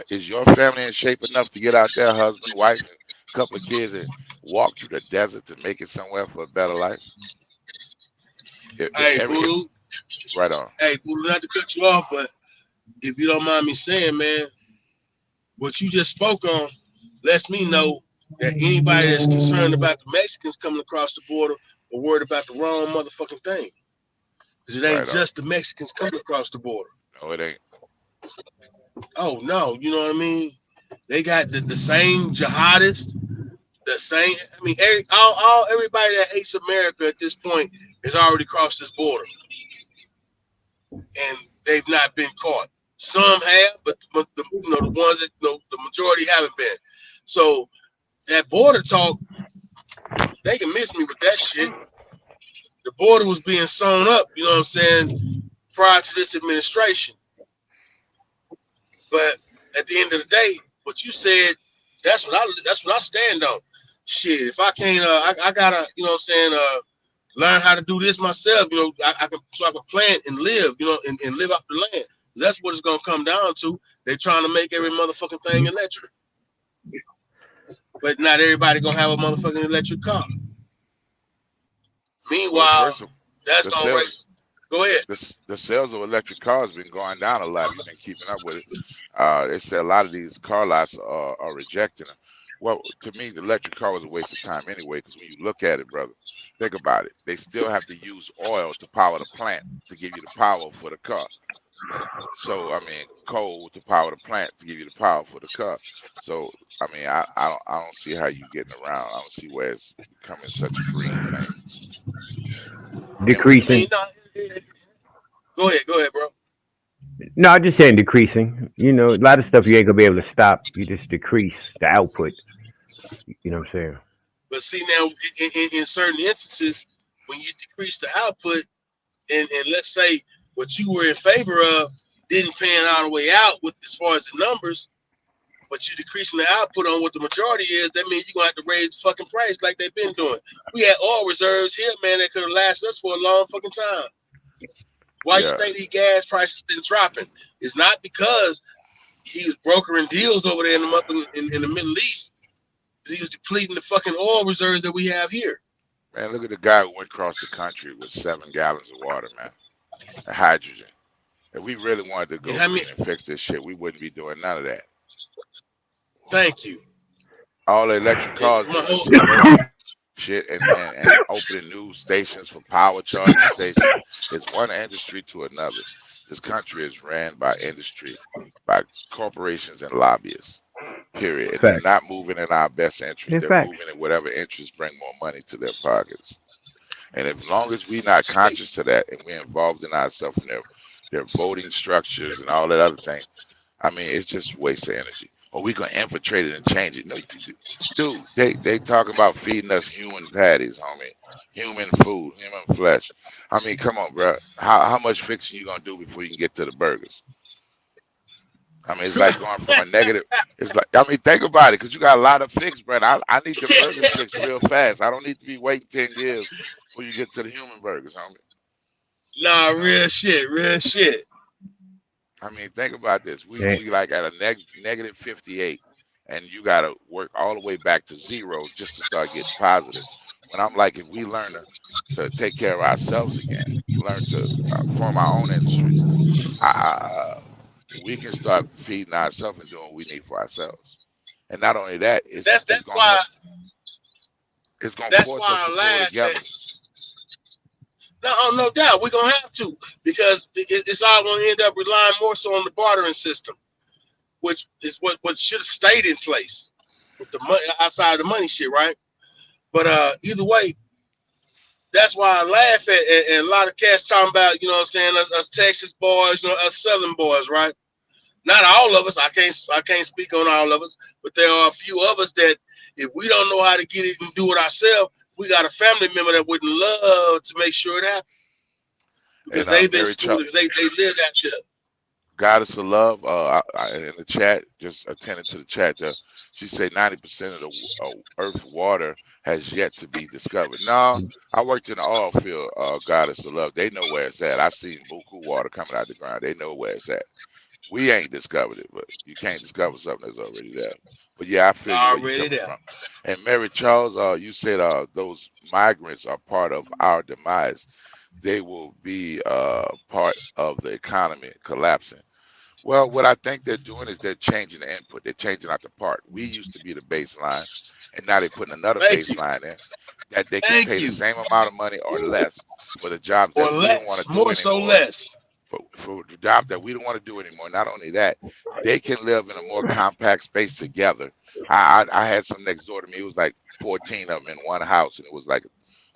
Is your family in shape enough to get out there, husband, wife, and a couple of kids, and walk through the desert to make it somewhere for a better life?
Voodoo.
Right on.
Hey, Voodoo, not to cut you off, but if you don't mind me saying, man, what you just spoke on lets me know that anybody that's concerned about the Mexicans coming across the border are worried about the wrong motherfucking thing. Because it ain't just the Mexicans coming across the border.
No, it ain't.
Oh, no. You know what I mean? They got the same jihadists, the same. I mean, everybody that hates America at this point has already crossed this border. And they've not been caught. Some have, but the ones that the majority haven't been. So that border talk, they can miss me with that shit. The border was being sewn up, you know what I'm saying, prior to this administration. But at the end of the day, what you said, that's what I stand on. Shit, if I can't, I gotta, you know what I'm saying, learn how to do this myself, I can plant and live, and live off the land. That's what it's gonna come down to. They're trying to make every motherfucking thing electric, but not everybody gonna have a motherfucking electric car. Meanwhile, that's gonna raise. Go ahead.
The sales of electric cars been going down a lot. You've been keeping up with it. They say a lot of these car lots are rejecting them. Well, to me, the electric car was a waste of time anyway, because when you look at it, brother, think about it. They still have to use oil to power the plant to give you the power for the car. So, I mean, coal to power the plant to give you the power for the car. So, I mean, I don't see how you getting around. I don't see where it's becoming such a green thing.
Decreasing.
Go ahead, bro.
No, I'm just saying decreasing. A lot of stuff you ain't gonna be able to stop. You just decrease the output. You know what I'm saying?
But see now, in certain instances, when you decrease the output, and let's say what you were in favor of didn't pan all the way out with as far as the numbers, but you're decreasing the output on what the majority is, that means you're gonna have to raise the fucking price like they've been doing. We had oil reserves here, man, that could have lasted us for a long fucking time. Why you think these gas prices been dropping? It's not because he was brokering deals over there in the Middle East. He was depleting the fucking oil reserves that we have here.
Man, look at the guy who went across the country with 7 gallons of water, man. Hydrogen. If we really wanted to go green and fix this shit, we wouldn't be doing none of that.
Thank you.
All the electric cars shit and opening new stations for power charging stations. It's one industry to another. This country is ran by industry, by corporations and lobbyists. Period. And they're not moving in our best interest. They're moving in whatever interests bring more money to their pockets. And as long as we're not conscious of that and we're involved in ourselves in their voting structures and all that other thing, I mean, it's just waste of energy. Or we're gonna infiltrate it and change it. No, dude, they talk about feeding us human patties, homie. Human food, human flesh. I mean, come on, bro. How much fixing you gonna do before you can get to the burgers? I mean, it's like going from a negative. It's like, I mean, think about it, because you got a lot of fix, bro. I need the burgers fixed real fast. I don't need to be waiting 10 years before you get to the human burgers, homie.
Nah, real shit, real shit.
I mean, think about this. We like at a negative 58, and you got to work all the way back to 0 just to start getting positive. When I'm like, if we learn to take care of ourselves again, learn to form our own industries, we can start feeding ourselves and doing what we need for ourselves. And not only that, it's going to force us to go together.
No doubt, we're gonna have to, because it's all gonna end up relying more so on the bartering system, which is what should have stayed in place with the money outside of the money shit, right? But either way, that's why I laugh at a lot of cats talking about, you know what I'm saying, us Texas boys, you know, us Southern boys, right? Not all of us. I can't speak on all of us, but there are a few of us that if we don't know how to get it and do it ourselves, we got a family member that wouldn't love to make sure it happens, because they've been schooled, because they live that shit.
Goddess of Love, in the chat, just attending to the chat there, she said 90% of the Earth water has yet to be discovered. No, I worked in the oil field, Goddess of Love. They know where it's at. I seen buku water coming out the ground. They know where it's at. We ain't discovered it, but you can't discover something that's already there. But yeah, I feel where you're coming from. And Mary Charles, you said those migrants are part of our demise. They will be part of the economy collapsing. Well, what I think they're doing is they're changing the input. They're changing out the part. We used to be the baseline, and now they're putting another baseline in that they can pay the same amount of money or less for the jobs that we don't want to do anymore.
More so less.
For the job that we don't want to do anymore. Not only that, they can live in a more compact space together. I had some next door to me. It was like 14 of them in one house, and it was like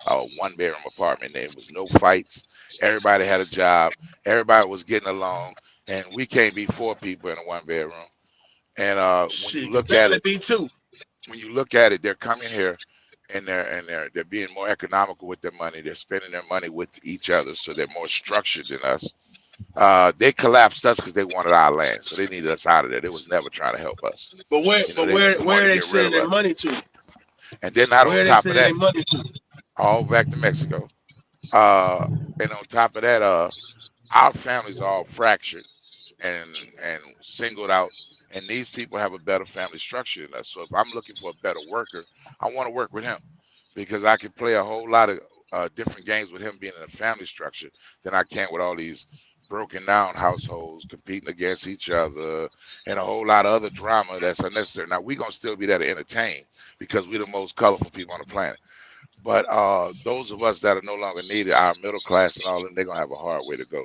a 1-bedroom apartment. There was no fights. Everybody had a job. Everybody was getting along, and we can't be 4 people in a 1-bedroom. And when you look at it, when you look at it, they're coming here, and they're being more economical with their money. They're spending their money with each other, so they're more structured than us. They collapsed us because they wanted our land, so they needed us out of there. They was never trying to help us.
But where are they sending their money to?
And then not on top of that, all back to Mexico. And on top of that, our families are all fractured and singled out, and these people have a better family structure than us. So if I'm looking for a better worker, I want to work with him, because I can play a whole lot of different games with him being in a family structure than I can with all these broken down households competing against each other and a whole lot of other drama that's unnecessary. Now, we're going to still be there to entertain, because we're the most colorful people on the planet. But those of us that are no longer needed, our middle class and all of them, they're going to have a hard way to go,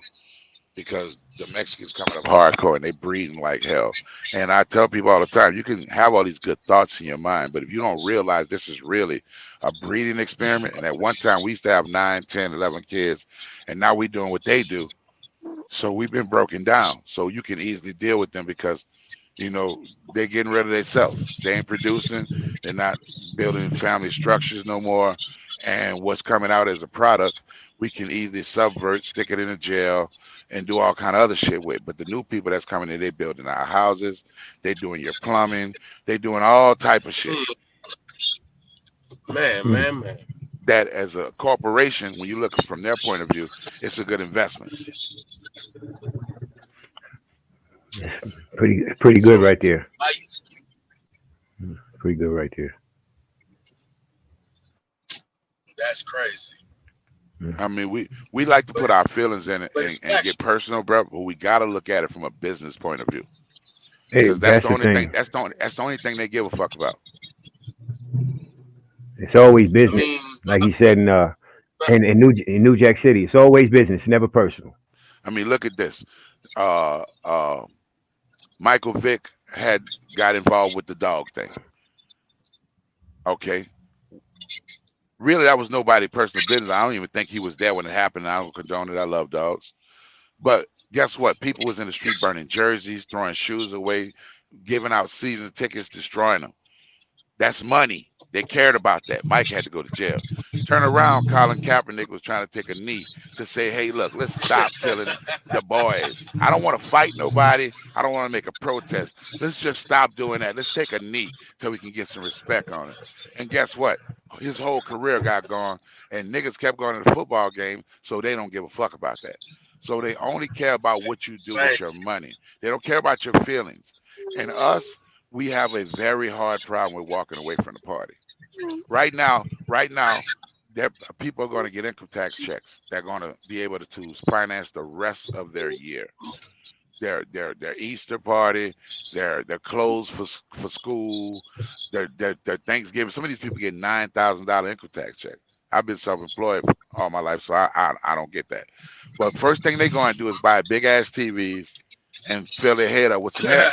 because the Mexicans coming up hardcore and they breeding like hell. And I tell people all the time, you can have all these good thoughts in your mind, but if you don't realize this is really a breeding experiment, and at one time we used to have 9, 10, 11 kids, and now we're doing what they do. So we've been broken down. So you can easily deal with them, because, you know, they're getting rid of themselves. They ain't producing. They're not building family structures no more. And what's coming out as a product, we can easily subvert, stick it in a jail, and do all kind of other shit with. But the new people that's coming in, they building our houses, they doing your plumbing, they doing all type of shit.
Man.
That as a corporation, when you look from their point of view, it's a good investment.
Pretty good right there. Pretty good right there.
That's crazy.
I mean, we like to put our feelings in it and get personal, bro. But we got to look at it from a business point of view.
Hey,
Because that's the only thing. That's the only thing they give a fuck about.
It's always business, like he said in New Jack City. It's always business, never personal.
I mean, look at this. Michael Vick got involved with the dog thing. Okay. Really, that was nobody's personal business. I don't even think he was there when it happened. I don't condone it. I love dogs. But guess what? People was in the street burning jerseys, throwing shoes away, giving out season tickets, destroying them. That's money. They cared about that. Mike had to go to jail. Turn around, Colin Kaepernick was trying to take a knee to say, hey, look, let's stop killing the boys. I don't want to fight nobody. I don't want to make a protest. Let's just stop doing that. Let's take a knee till we can get some respect on it. And guess what? His whole career got gone, and niggas kept going to the football game, so they don't give a fuck about that. So they only care about what you do with your money. They don't care about your feelings. And us, we have a very hard problem with walking away from the party. Right now, people are going to get income tax checks. They're going to be able to finance the rest of their year. Their Easter party, their clothes for school, their Thanksgiving. Some of these people get $9,000 income tax check. I've been self-employed all my life, so I don't get that. But first thing they're going to do is buy big ass TVs and fill their head up with some hair.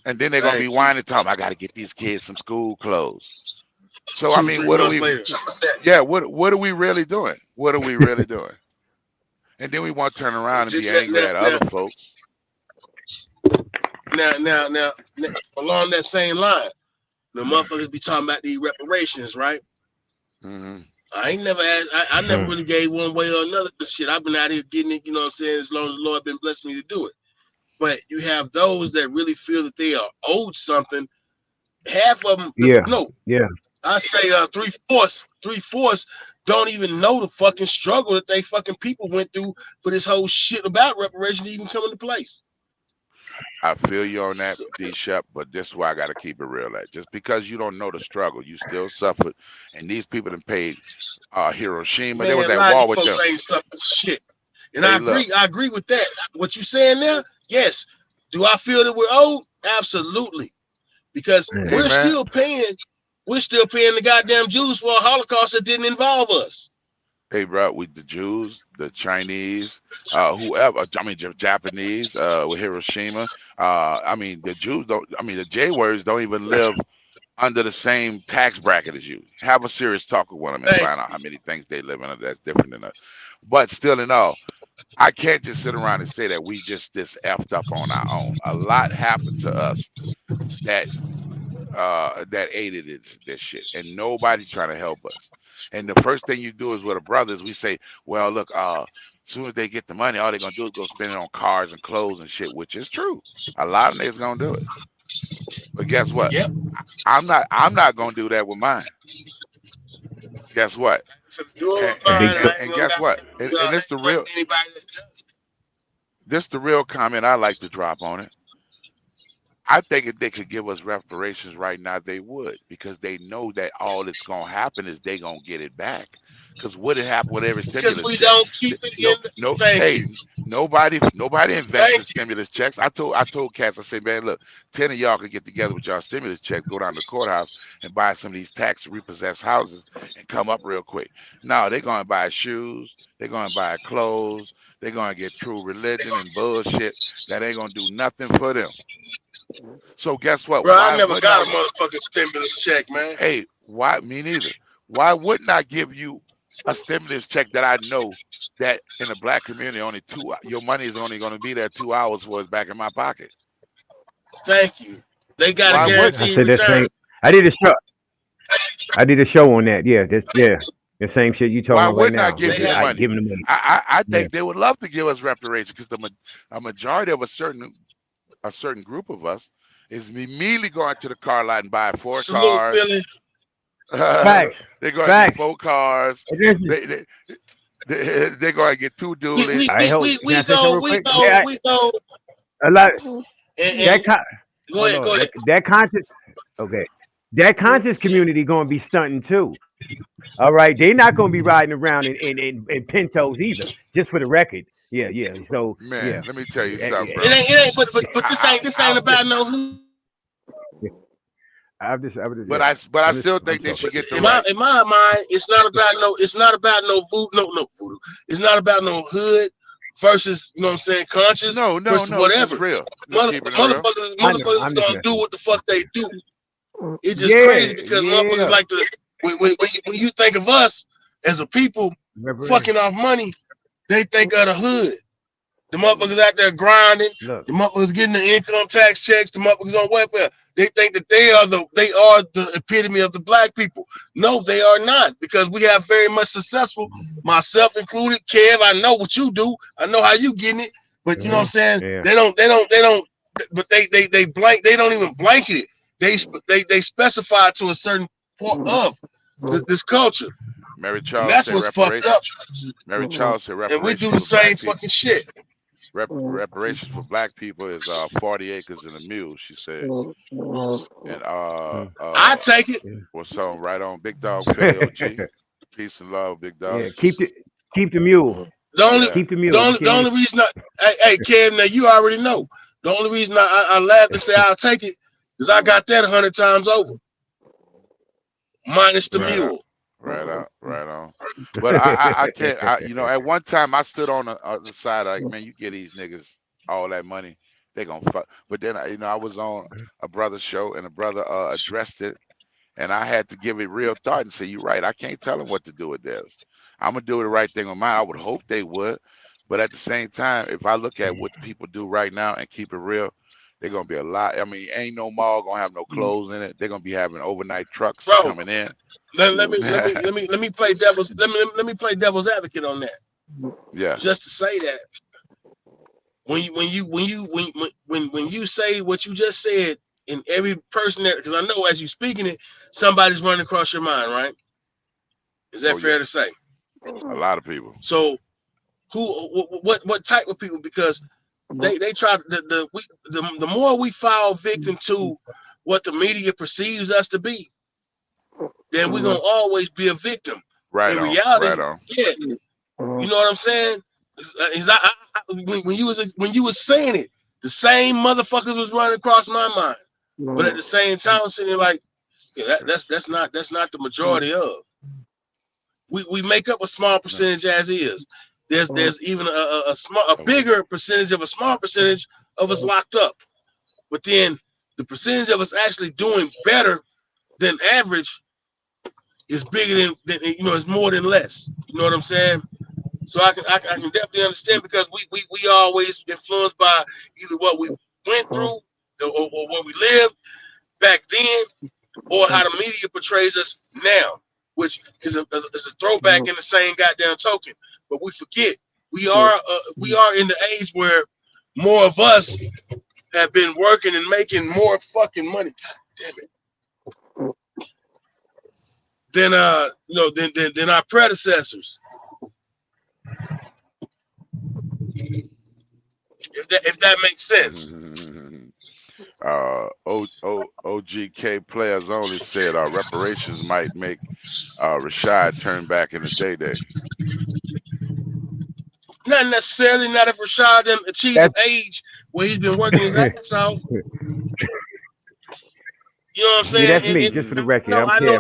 And then they're gonna be whining, talking, I gotta get these kids some school clothes. So I mean, what are we? Yeah, what are we really doing? What are we really doing? And then we want to turn around and be angry at other folks.
Now, along that same line, the motherfuckers be talking about these reparations, right?
Mm-hmm.
I never really gave one way or another to shit. I've been out here getting it, you know what I'm saying, as long as the Lord been blessed me to do it. But you have those that really feel that they are owed something. Half of them, I say three-fourths don't even know the fucking struggle that they fucking people went through for this whole shit about reparations to even come into place.
I feel you on that, D-Shep, but this is why I got to keep it real. At just because you don't know the struggle, you still suffered. And these people that paid Hiroshima, they was at war with them.
Ain't suffering shit. And I agree with that. What you saying there? Yes. Do I feel that we're owed? Absolutely. Because we're still paying the goddamn Jews for a Holocaust that didn't involve us.
Hey, bro, with the Jews, the Chinese, whoever, Japanese, with Hiroshima. The Jews the J-words don't even live under the same tax bracket as you. Have a serious talk with one of them and find out how many things they live under that's different than us. But still in all, I can't just sit around and say that we just this effed up on our own. A lot happened to us that aided this shit, and nobody's trying to help us. And the first thing you do is with the brothers, we say, well, look, as soon as they get the money, all they're gonna do is go spend it on cars and clothes and shit, which is true. A lot of niggas gonna do it. But guess what?
Yep.
I'm not gonna do that with mine. Guess what? And guess what? And it's the real. This the real comment I like to drop on it. I think if they could give us reparations right now, they would, because they know that all that's gonna happen is they gonna get it back. Because what had happened with every stimulus?
Because we don't keep it
nobody invests in stimulus checks. I told cats, I said, man, look, 10 of y'all could get together with y'all stimulus checks, go down to the courthouse and buy some of these tax repossessed houses and come up real quick. No, they're gonna buy shoes, they're gonna buy clothes, they're gonna get true religion and bullshit that ain't gonna do nothing for them. So guess what?
Bro, I never got a motherfucking stimulus check, man.
Hey, why? Me neither. Why wouldn't I give you a stimulus check that I know that in the black community your money is only going to be there 2 hours for it's back in my pocket?
Thank you. They got a guaranteed return.
I did a show on that. Yeah, The same shit you
Why
talking about right
wouldn't I
now.
give
They
them
have
money?
Giving them money.
I
Yeah.
think they would love to give us reparations because a majority of a certain group of us is immediately going to the car lot and buy 4
salute,
cars.
Philly.
Facts.
They're going to get
Facts.
4 cars.
And listen,
They're going to get 2
We
dualies.
we
all right,
we
hold.
we,
Can
we
I say something
go
real
we
quick?
go
Yeah,
we go
a lot.
and
That
go
hold
ahead,
on.
go ahead.
That conscious. Okay. That conscious community gonna be stunting too. All right, they're not gonna be riding around in Pintos either. Just for the record. Yeah, yeah. So
Man,
yeah,
let me tell you something,
It
bro.
ain't but this
I,
ain't
I,
about no hood.
I just
but
yeah.
I still think they
I'm
should
sorry.
get the
In
right.
my mind, it's not about no voodoo. It's not about no hood versus, you know what I'm saying, conscious
No,
versus
just
whatever.
real. Just keeping it real.
Motherfuckers is
I'm just
gonna do
messing.
what the fuck they do. It's just
Yeah,
crazy because motherfuckers
yeah.
like to when you think of us as a people fucking off money, they think of the hood. The motherfuckers out there grinding,
Look,
the motherfuckers getting the income tax checks, the motherfuckers on welfare. They think that they are the epitome of the black people. No, they are not, because we have very much successful, myself included. Kev, I know what you do. I know how you getting it, but you know what I'm saying?
yeah.
They don't, but they blank, they don't even blanket it. They specify to a certain part of this culture.
Mary
And
Charles
that's
said
what's fucked up.
Mary Charles said
And we
reparations
do the
for black
same
people.
fucking shit.
Reparations for black people is 40 acres and a mule, she said. And
I take it.
what's on right on, Big Dog Philly OG. Peace and love, Big Dog.
Yeah, keep the mule.
The only
Keep the mule.
the only reason hey Kev, now you already know. The only reason I laugh and say I'll take it is I got that 100 times over. Minus the mule.
Right on. But I can't. At one time I stood on the side like, man, you give these niggas all that money, they gonna fuck. But then I was on a brother's show and a brother addressed it, and I had to give it real thought and say, you're right. I can't tell them what to do with theirs. I'm gonna do the right thing on mine. I would hope they would, but at the same time, if I look at what people do right now and keep it real, they're gonna be a lot. I mean, ain't no mall gonna have no clothes in it. They're gonna be having overnight trucks coming in.
Let me play devil's advocate on that.
Yeah.
Just to say that when you say what you just said, in every person that, because I know as you speaking it, somebody's running across your mind, right? Is that fair to say?
A lot of people.
So what type of people? Because they try the more we fall victim to what the media perceives us to be, then we're gonna always be a victim.
Right.
In reality,
right on.
yeah. You know what I'm saying? When you was saying it, the same motherfuckers was running across my mind. But at the same time, I'm sitting there like, yeah, that's not the majority of. We make up a small percentage as is. There's even a bigger percentage of a small percentage of us locked up. But then the percentage of us actually doing better than average is bigger than is more than less. You know what I'm saying? So I can definitely understand, because we always influenced by either what we went through or what we lived back then, or how the media portrays us now, which is a throwback in the same goddamn token. But we forget we are in the age where more of us have been working and making more fucking money. God damn it. Than our predecessors. If that makes sense.
OGK Players Only said reparations might make Rashad turn back in the day.
Not necessarily, not if Rashad done achieved an age where he's been working his ass off. You know what I'm saying?
Yeah, that's me, just for the record.
No, I know.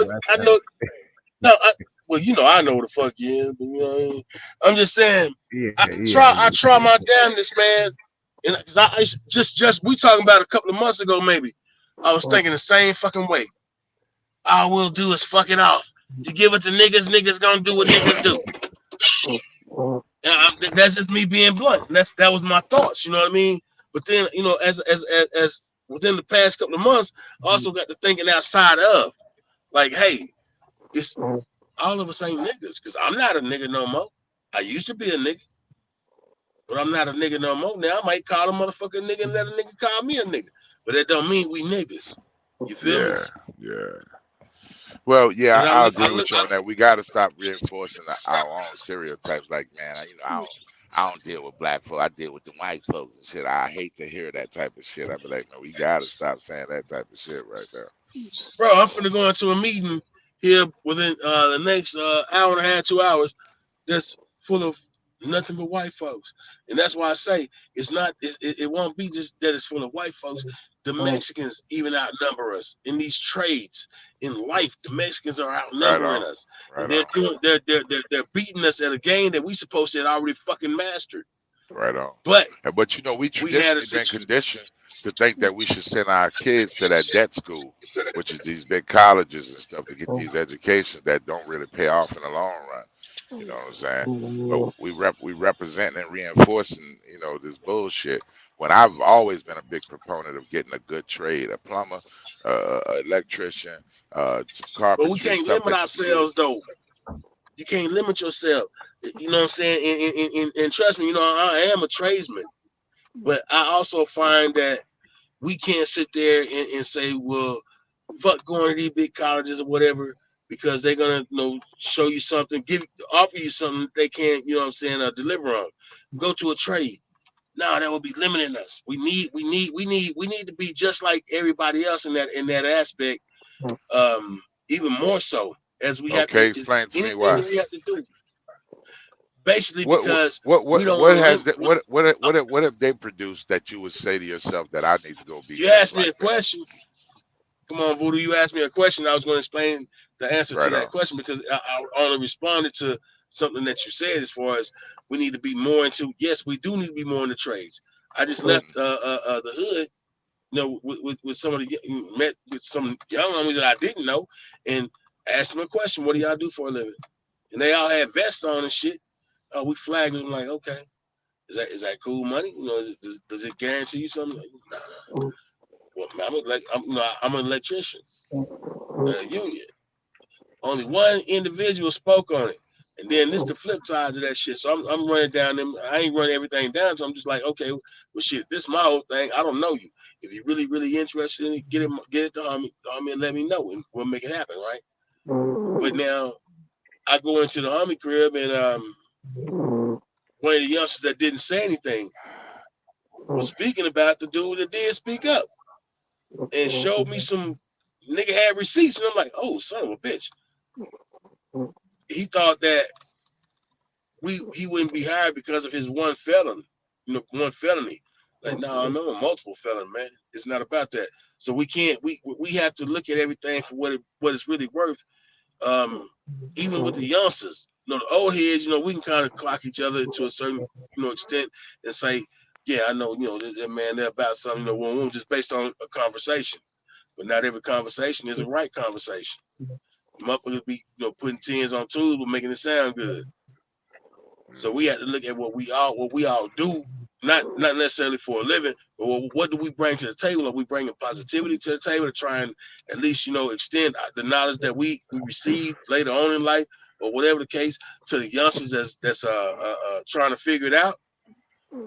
No, well, I know what the fuck you is, but you know what I mean? I'm just saying. I try my damnedest, man. And because I just we talking about a couple of months ago, maybe I was thinking the same fucking way. All we'll do is fuck it off. You give it to niggas gonna do what niggas do. That's just me being blunt. And that was my thoughts. You know what I mean? But then as within the past couple of months, I also got to thinking outside of, like, hey, all of us ain't niggas, because I'm not a nigga no more. I used to be a nigga, but I'm not a nigga no more. Now I might call a motherfucker nigga and let a nigga call me a nigga. But that don't mean we niggas. You feel me?
Yeah. Well, yeah,
And
I agree with you on that. We got to stop reinforcing our own stereotypes. Like, man, I don't deal with black folk. I deal with the white folks and shit. I hate to hear that type of shit. I be like, no, we got to stop saying that type of shit right there.
Bro, I'm finna go into a meeting here within the next hour and a half, 2 hours. That's full of nothing but white folks, and that's why I say it's not. It won't be just that it's full of white folks. The Mexicans even outnumber us in these trades. In life, the Mexicans are outnumbering us. And they're beating us at a game that we supposed to have already fucking mastered.
Right on.
But
you know, we traditionally been conditioned to think that we should send our kids to that debt school, which is these big colleges and stuff, to get these educations that don't really pay off in the long run. You know what I'm saying? But we represent and reinforcing, you know, this bullshit. When I've always been a big proponent of getting a good trade, a plumber, electrician, carpentry.
But we can't limit ourselves though. You can't limit yourself. You know what I'm saying? And trust me, you know, I am a tradesman. But I also find that we can't sit there and say, well, fuck going to these big colleges or whatever, because they're gonna, you know, show you something, offer you something they can't, you know what I'm saying, deliver on. Go to a trade. No, that would be limiting us. We need to be just like everybody else in that aspect. Even more so as we have to.
Okay, explain to me why.
We have to do. Basically, because
what have they produced that you would say to yourself that I need to go be?
You asked me a question. Come on, Voodoo. You asked me a question. I was going to explain the answer to that question, because I only responded to something that you said as far as we need to be more into. Yes, we do need to be more in the trades. I just left the hood, you know, with some of the met with some young homies that I didn't know, and asked them a question: what do y'all do for a living? And they all had vests on and shit. We flagged them like, okay, is that cool money? You know, does it guarantee you something? Like, nah. Well, I'm an electrician, union. Only one individual spoke on it, and then this the flip side to that shit. So I'm running down them. I ain't running everything down. So I'm just like, okay, well, shit, this is my whole thing. I don't know you. If you're really interested in it, get it to homie and let me know, and we'll make it happen, right? But now I go into the homie crib, and one of the youngsters that didn't say anything was speaking about the dude that did speak up, and showed me some nigga had receipts, and I'm like, oh, son of a bitch. He thought that he wouldn't be hired because of his one felony. Like, no, I'm a multiple felon, man. It's not about that. So we can't. We have to look at everything for what it's really worth. Even with the youngsters, you know, the old heads, you know, we can kind of clock each other to a certain, you know, extent and say, yeah, I know, you know, that man, they're about something, you know, just based on a conversation. But not every conversation is a right conversation. Motherfuckers be, you know, putting tens on twos, but making it sound good. So we have to look at what we all do, not necessarily for a living, but what do we bring to the table? Are we bringing positivity to the table to try and at least, you know, extend the knowledge that we receive later on in life, or whatever the case, to the youngsters that's trying to figure it out,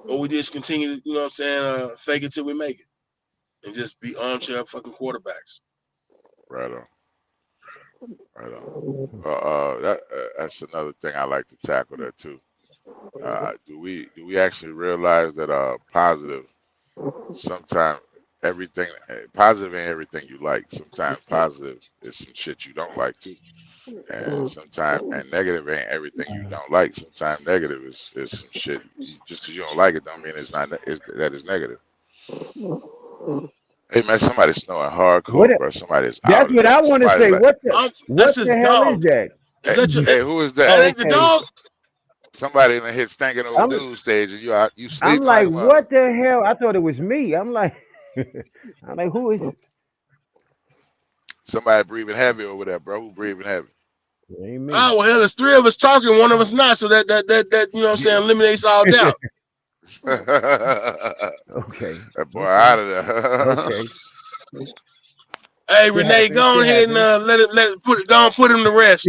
or we just continue to, you know what I'm saying, fake it till we make it, and just be armchair fucking quarterbacks.
Right on. That's another thing I like to tackle there too. Do we actually realize that positive, sometimes everything positive ain't everything you like. Sometimes positive is some shit you don't like too, and sometimes and negative ain't everything you don't like. Sometimes negative is some shit. Just because you don't like it don't mean that is negative. Hey man, somebody's snoring hardcore, bro. Somebody's
that's
out.
What I want to say.
Like,
what the hell is that?
Hey, who is that?
That ain't the dog.
Somebody in the hit stinking old news stage, and you sleep.
I'm like, what the hell? I thought it was me. I'm like, who is it?
Somebody breathing heavy over there, bro. Who breathing heavy?
Amen.
Oh, well, hell, there's three of us talking, one of us not, so that you know what I'm saying, eliminates all doubt.
Okay.
That boy out of there.
Okay.
Hey, Renee, go ahead and let it put him to rest.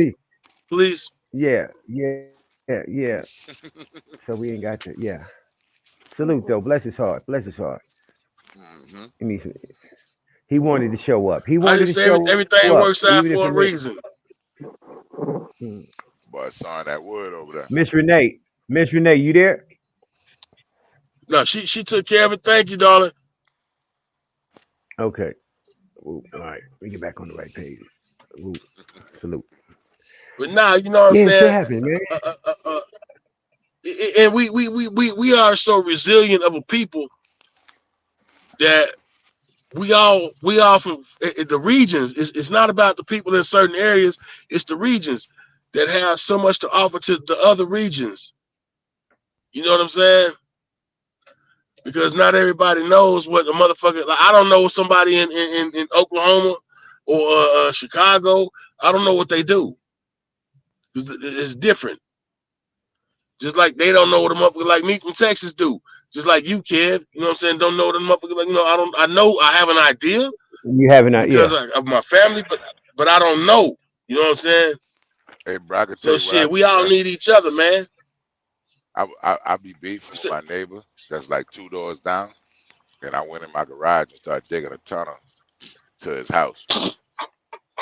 please.
Yeah. So we ain't got to. Yeah. Salute though. Bless his heart. Bless his heart.
Hmm.
He wanted to show up. He
I
wanted to
just say
show
everything
up,
works out
even if
for
it
a
meant.
reason.
Boy, sawing that wood over there.
Miss Renee, you there?
No, she took care of it. Thank you, darling.
Okay. Ooh, all right. We get back on the right page. Ooh, salute.
But now, you know what I'm
Yeah, shit
saying?
happened, man.
And we are so resilient of a people that we all from the regions. It's not about the people in certain areas. It's the regions that have so much to offer to the other regions. You know what I'm saying? Because not everybody knows what a motherfucker. Like, I don't know somebody in Oklahoma or Chicago. I don't know what they do. It's different. Just like they don't know what a motherfucker like me from Texas do. Just like you, Kev. You know what I'm saying? Don't know what a motherfucker like, I know I have an idea
You have an idea.
because of my family, but I don't know. You know what I'm saying?
Hey, bro, I can tell
So
you what I
shit, we
do,
all
bro.
need each other, man.
I be beefing with my neighbor that's like 2 doors down, and I went in my garage and started digging a tunnel to his house.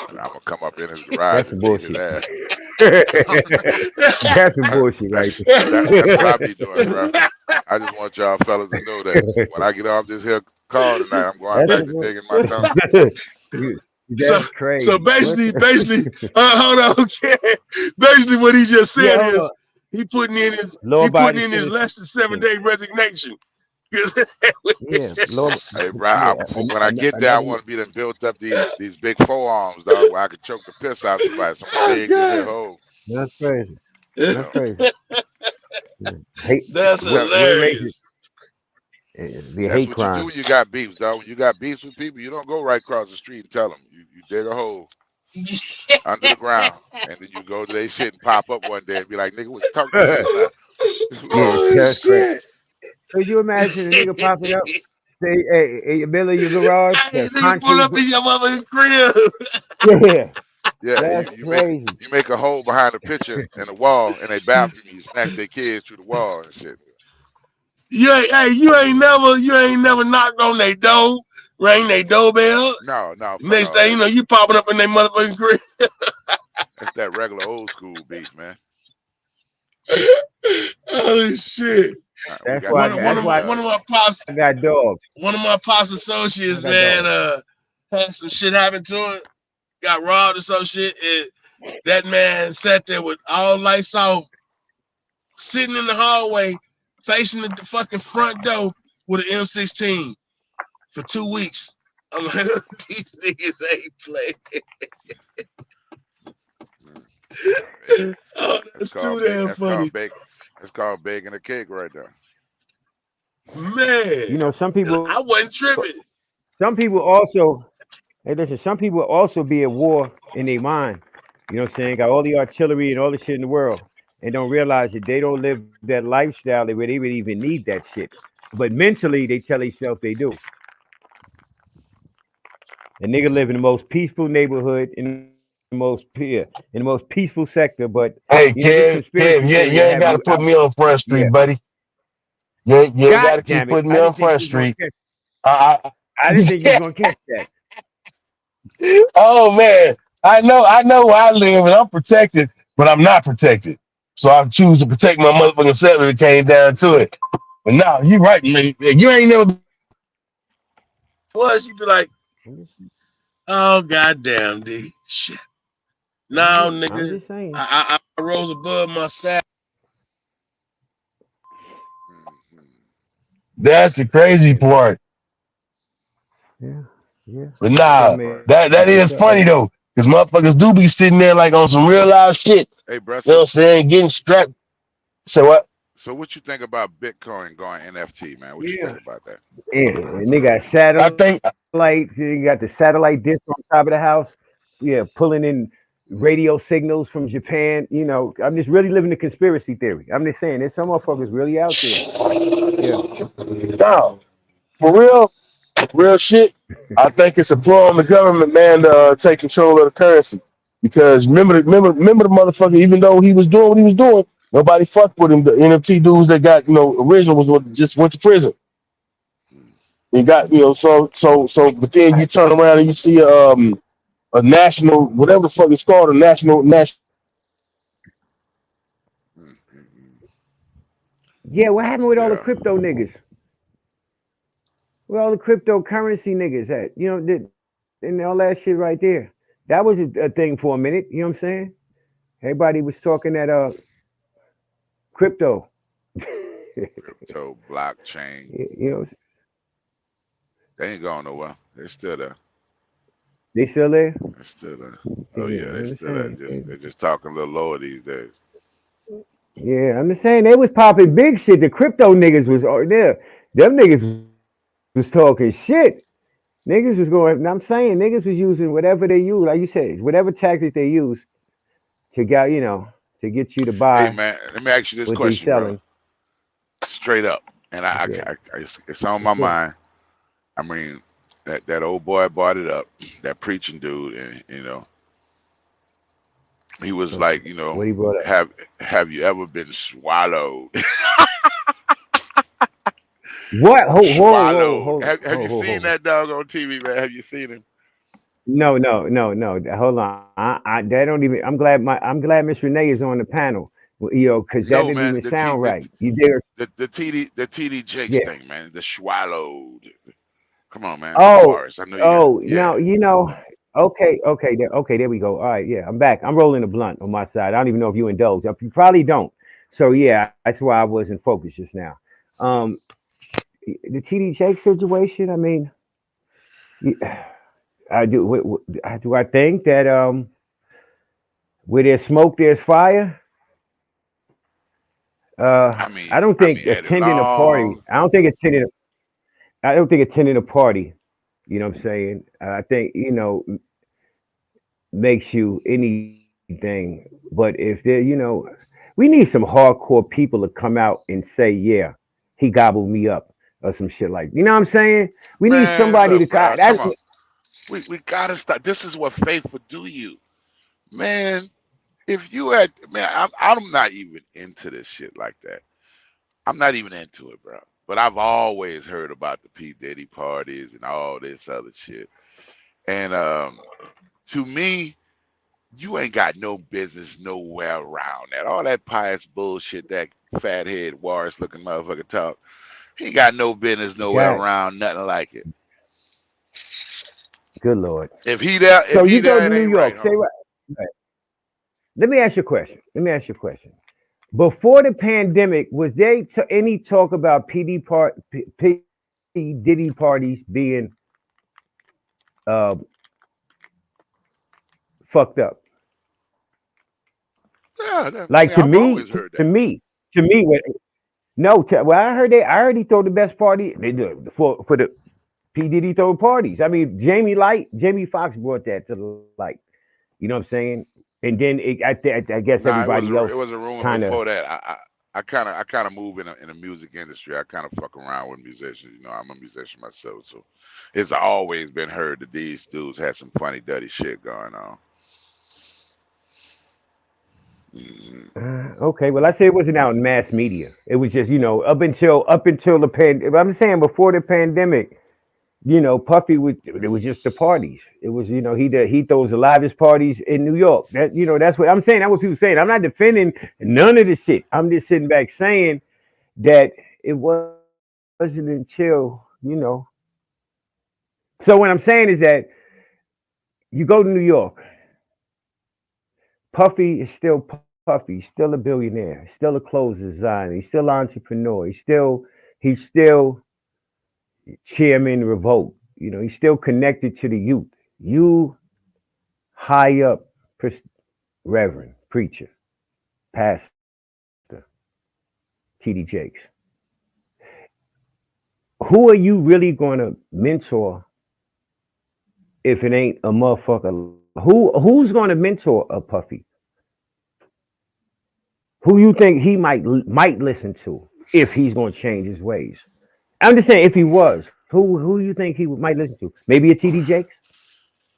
And I'm gonna come up in his garage
That's some
and beat his
bullshit.
ass.
That's some bullshit right
That's what I be doing, bro. I just want y'all fellas to know that when I get off this here call tonight, I'm going
That's
back to digging my tunnel.
So
That's crazy.
so basically, hold on, okay. Basically, what he just
Yeah,
said
hold
is
on.
he putting in his
Law-abiding
less than 7
citizen.
day resignation.
Yeah, Lord.
Hey, bro,
Yeah,
when I get there, I want to be done built up these big forearms, dog, where I can choke the piss out somebody. Some big in their hole.
that's crazy.
You
That's
know?
crazy. Yeah. Hate,
That's
I'm telling you,
we're racist.
hilarious.
The
that's
hate
what you do
crime.
when you got beefs, dog. When you got beefs with people, you don't go right across the street and tell them. You dig a hole under the ground, and then you go to their shit and pop up one day and be like, nigga, what, talk that shit now.
Yeah,
Oh
that's crazy.
shit!
Could you imagine a nigga popping up, say, hey, in the middle of your garage,
Hey,
the
nigga, pull up
concrete?
in your motherfucking crib.
Yeah,
Yeah,
that's
you
crazy.
make a hole behind the picture in the wall in a bathroom. You snatch their kids through the wall and shit.
You ain't never knocked on their door, rang their doorbell.
No, fuck
Next
all
thing you
that.
know, you popping up in their motherfucking crib.
That's that regular old school beef, man.
Oh shit!
We
That's
got
why.
the
One
That's
of
why
my pops
I got dogs.
associates,
I got
man,
dogs.
had some shit happen to him. Got robbed or some shit, and that man sat there with all lights off, sitting in the hallway, facing the fucking front door with an M16 for 2 weeks. I'm like, these niggas ain't playing. Oh, that's too damn funny,
That's called baking a cake right there.
man.
You know, some people.
I wasn't tripping.
Some people also. Hey, listen. Some people also be at war in their mind. You know what I'm saying? Got all the artillery and all the shit in the world, and don't realize that they don't live that lifestyle where they would even need that shit. But mentally, they tell themselves they do. A nigga live in the most peaceful neighborhood in the most peaceful sector, but
Hey,
you know this
Kev,
conspiracy
you
theory will
ain't
have
got to
you
put
out.
me on Front Street,
Yeah.
buddy. You ain't got to
God
keep
damn it!
putting me
I
on
didn't think
Front
you was gonna
Street.
catch.
I,
I didn't think you was gonna catch that.
oh man, I know where I live and I'm protected, but I'm not protected. So I choose to protect my motherfucking self if it came down to it. But no, you right, man. You ain't never.
Was you be like, oh goddamn, D shit. Now,
I'm
nigga,
just saying.
I rose above my staff.
Mm-hmm.
That's the crazy part.
Yeah.
But
So,
nah,
man,
that is funny though, because motherfuckers do be sitting there like on some real live shit.
Hey, bro,
You know what I'm saying? Getting strapped. So what?
so what you think about Bitcoin going NFT, man? What you think about that?
Yeah, and they got
I think
satellites. You got the satellite dish on top of the house. Yeah, pulling in radio signals from Japan. You know, I'm just really living the conspiracy theory. I'm just saying, there's some motherfuckers really out there. Yeah.
no, for real shit. I think it's a ploy on the government, man, to take control of the currency. Because remember the motherfucker, even though he was doing what he was doing, nobody fucked with him. The NFT dudes that got, original was what just went to prison. And got, but then you turn around and you see a national, whatever the fuck it's called, a national.
Yeah, what happened with all the
Yeah.
crypto niggas? Where all the cryptocurrency niggas at? And all that shit right there. That was a thing for a minute. You know what I'm saying? Everybody was talking that crypto.
Crypto, blockchain.
You know,
They ain't going nowhere. They're still there.
they still there?
They're still there. Oh yeah,
Yeah,
they're
I'm
still there.
saying.
They're just talking a little lower these days.
Yeah, I'm just saying they was popping big shit. The crypto niggas was there. Them niggas was talking shit. Niggas was going. I'm saying niggas was using whatever they use, like you said, whatever tactic they used to get to get you to
Hey
buy
man, let me ask you this
what they
question, bro.
selling.
Straight up, and
Yeah.
it's on my
Sure.
mind. I mean, that old boy brought it up, that preaching dude, and he was like,
What he brought up.
have you ever been swallowed?
What?
Swallowed.
Hold
Have you seen that dog on TV, man? Have you seen him?
No. Hold on. I that don't even. I'm glad Miss Renee is on the panel. Because that
No,
didn't
man.
even sound right. You dare?
The TD Jakes
Yeah.
thing, man. The swallowed. Come on, man.
Oh,
Forrest, I know you got. Yeah.
now Okay, there we go. All right, yeah, I'm back. I'm rolling a blunt on my side. I don't even know if you indulge. You probably don't. So yeah, that's why I wasn't focused just now. The TD Jake situation. I mean, I do. Do I think that where there's smoke, there's fire? I don't think
had it
attending a party.
long.
I don't think attending a party. You know what I'm saying? I think makes you anything. But if they're, we need some hardcore people to come out and say, yeah, he gobbled me up or some shit like, you know what I'm saying? We need
Man,
somebody
look,
to
bro,
that's
come on. We gotta stop. This is what faith will do you, man. If you had, man, I'm not even into this shit like that. I'm not even into it, bro. But I've always heard about the P Diddy parties and all this other shit. And to me, you ain't got no business nowhere around that. All that pious bullshit, that fathead Warris looking motherfucker talk. He ain't got no business nowhere
God,
around nothing like it.
good Lord.
If he there,
So
if he
you go
there,
to
it
New
ain't
York,
right,
say
homie.
right. Let me ask you a question. Before the pandemic, was there any talk about P Diddy parties being fucked up?
Yeah, I
Like
mean, I've always heard that.
to me, well, I heard he throw the best party they do for the P Diddy throw parties. I mean, Jamie Foxx brought that to the light. You know what I'm saying? And then I guess
Nah,
everybody else
it was a rumor
kind of.
before that. I kind of move in the music industry. I kind of fuck around with musicians. I'm a musician myself, so it's always been heard that these dudes had some funny, dirty shit going on.
Okay, well, I say it wasn't out in mass media. It was just up until the I'm saying before the pandemic. Puffy it was just the parties. It was, he throws the livest parties in New York. That's what I'm saying. That's what people saying. I'm not defending none of the shit. I'm just sitting back saying that it wasn't until, So what I'm saying is that you go to New York, Puffy is still Puffy. He's still a billionaire. He's still a clothes designer. He's still an entrepreneur. He's still Chairman Revolt. He's still connected to the youth. You high up reverend, preacher, pastor, TD Jakes. Who are you really going to mentor if it ain't a motherfucker? Who's going to mentor a Puffy? Who you think he might listen to if he's going to change his ways? I'm just saying, if he was, who you think he might listen to? Maybe a TD Jakes?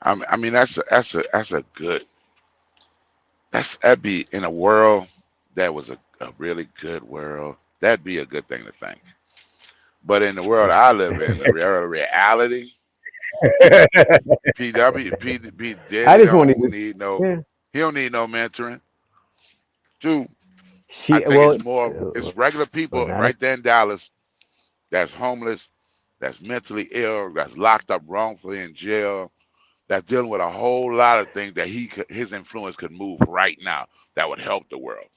I mean, that's a good that'd be in a world that was a really good world. That'd be a good thing to think. But in the world I live in, the reality, P
I
Diddy
just wanted
don't
to,
need no,
yeah.
he don't need no mentoring. Two, I
She
think
well,
it's regular people
not a,
right there in Dallas that's homeless, that's mentally ill, that's locked up wrongfully in jail, that's dealing with a whole lot of things that his influence could move right now that would help the world.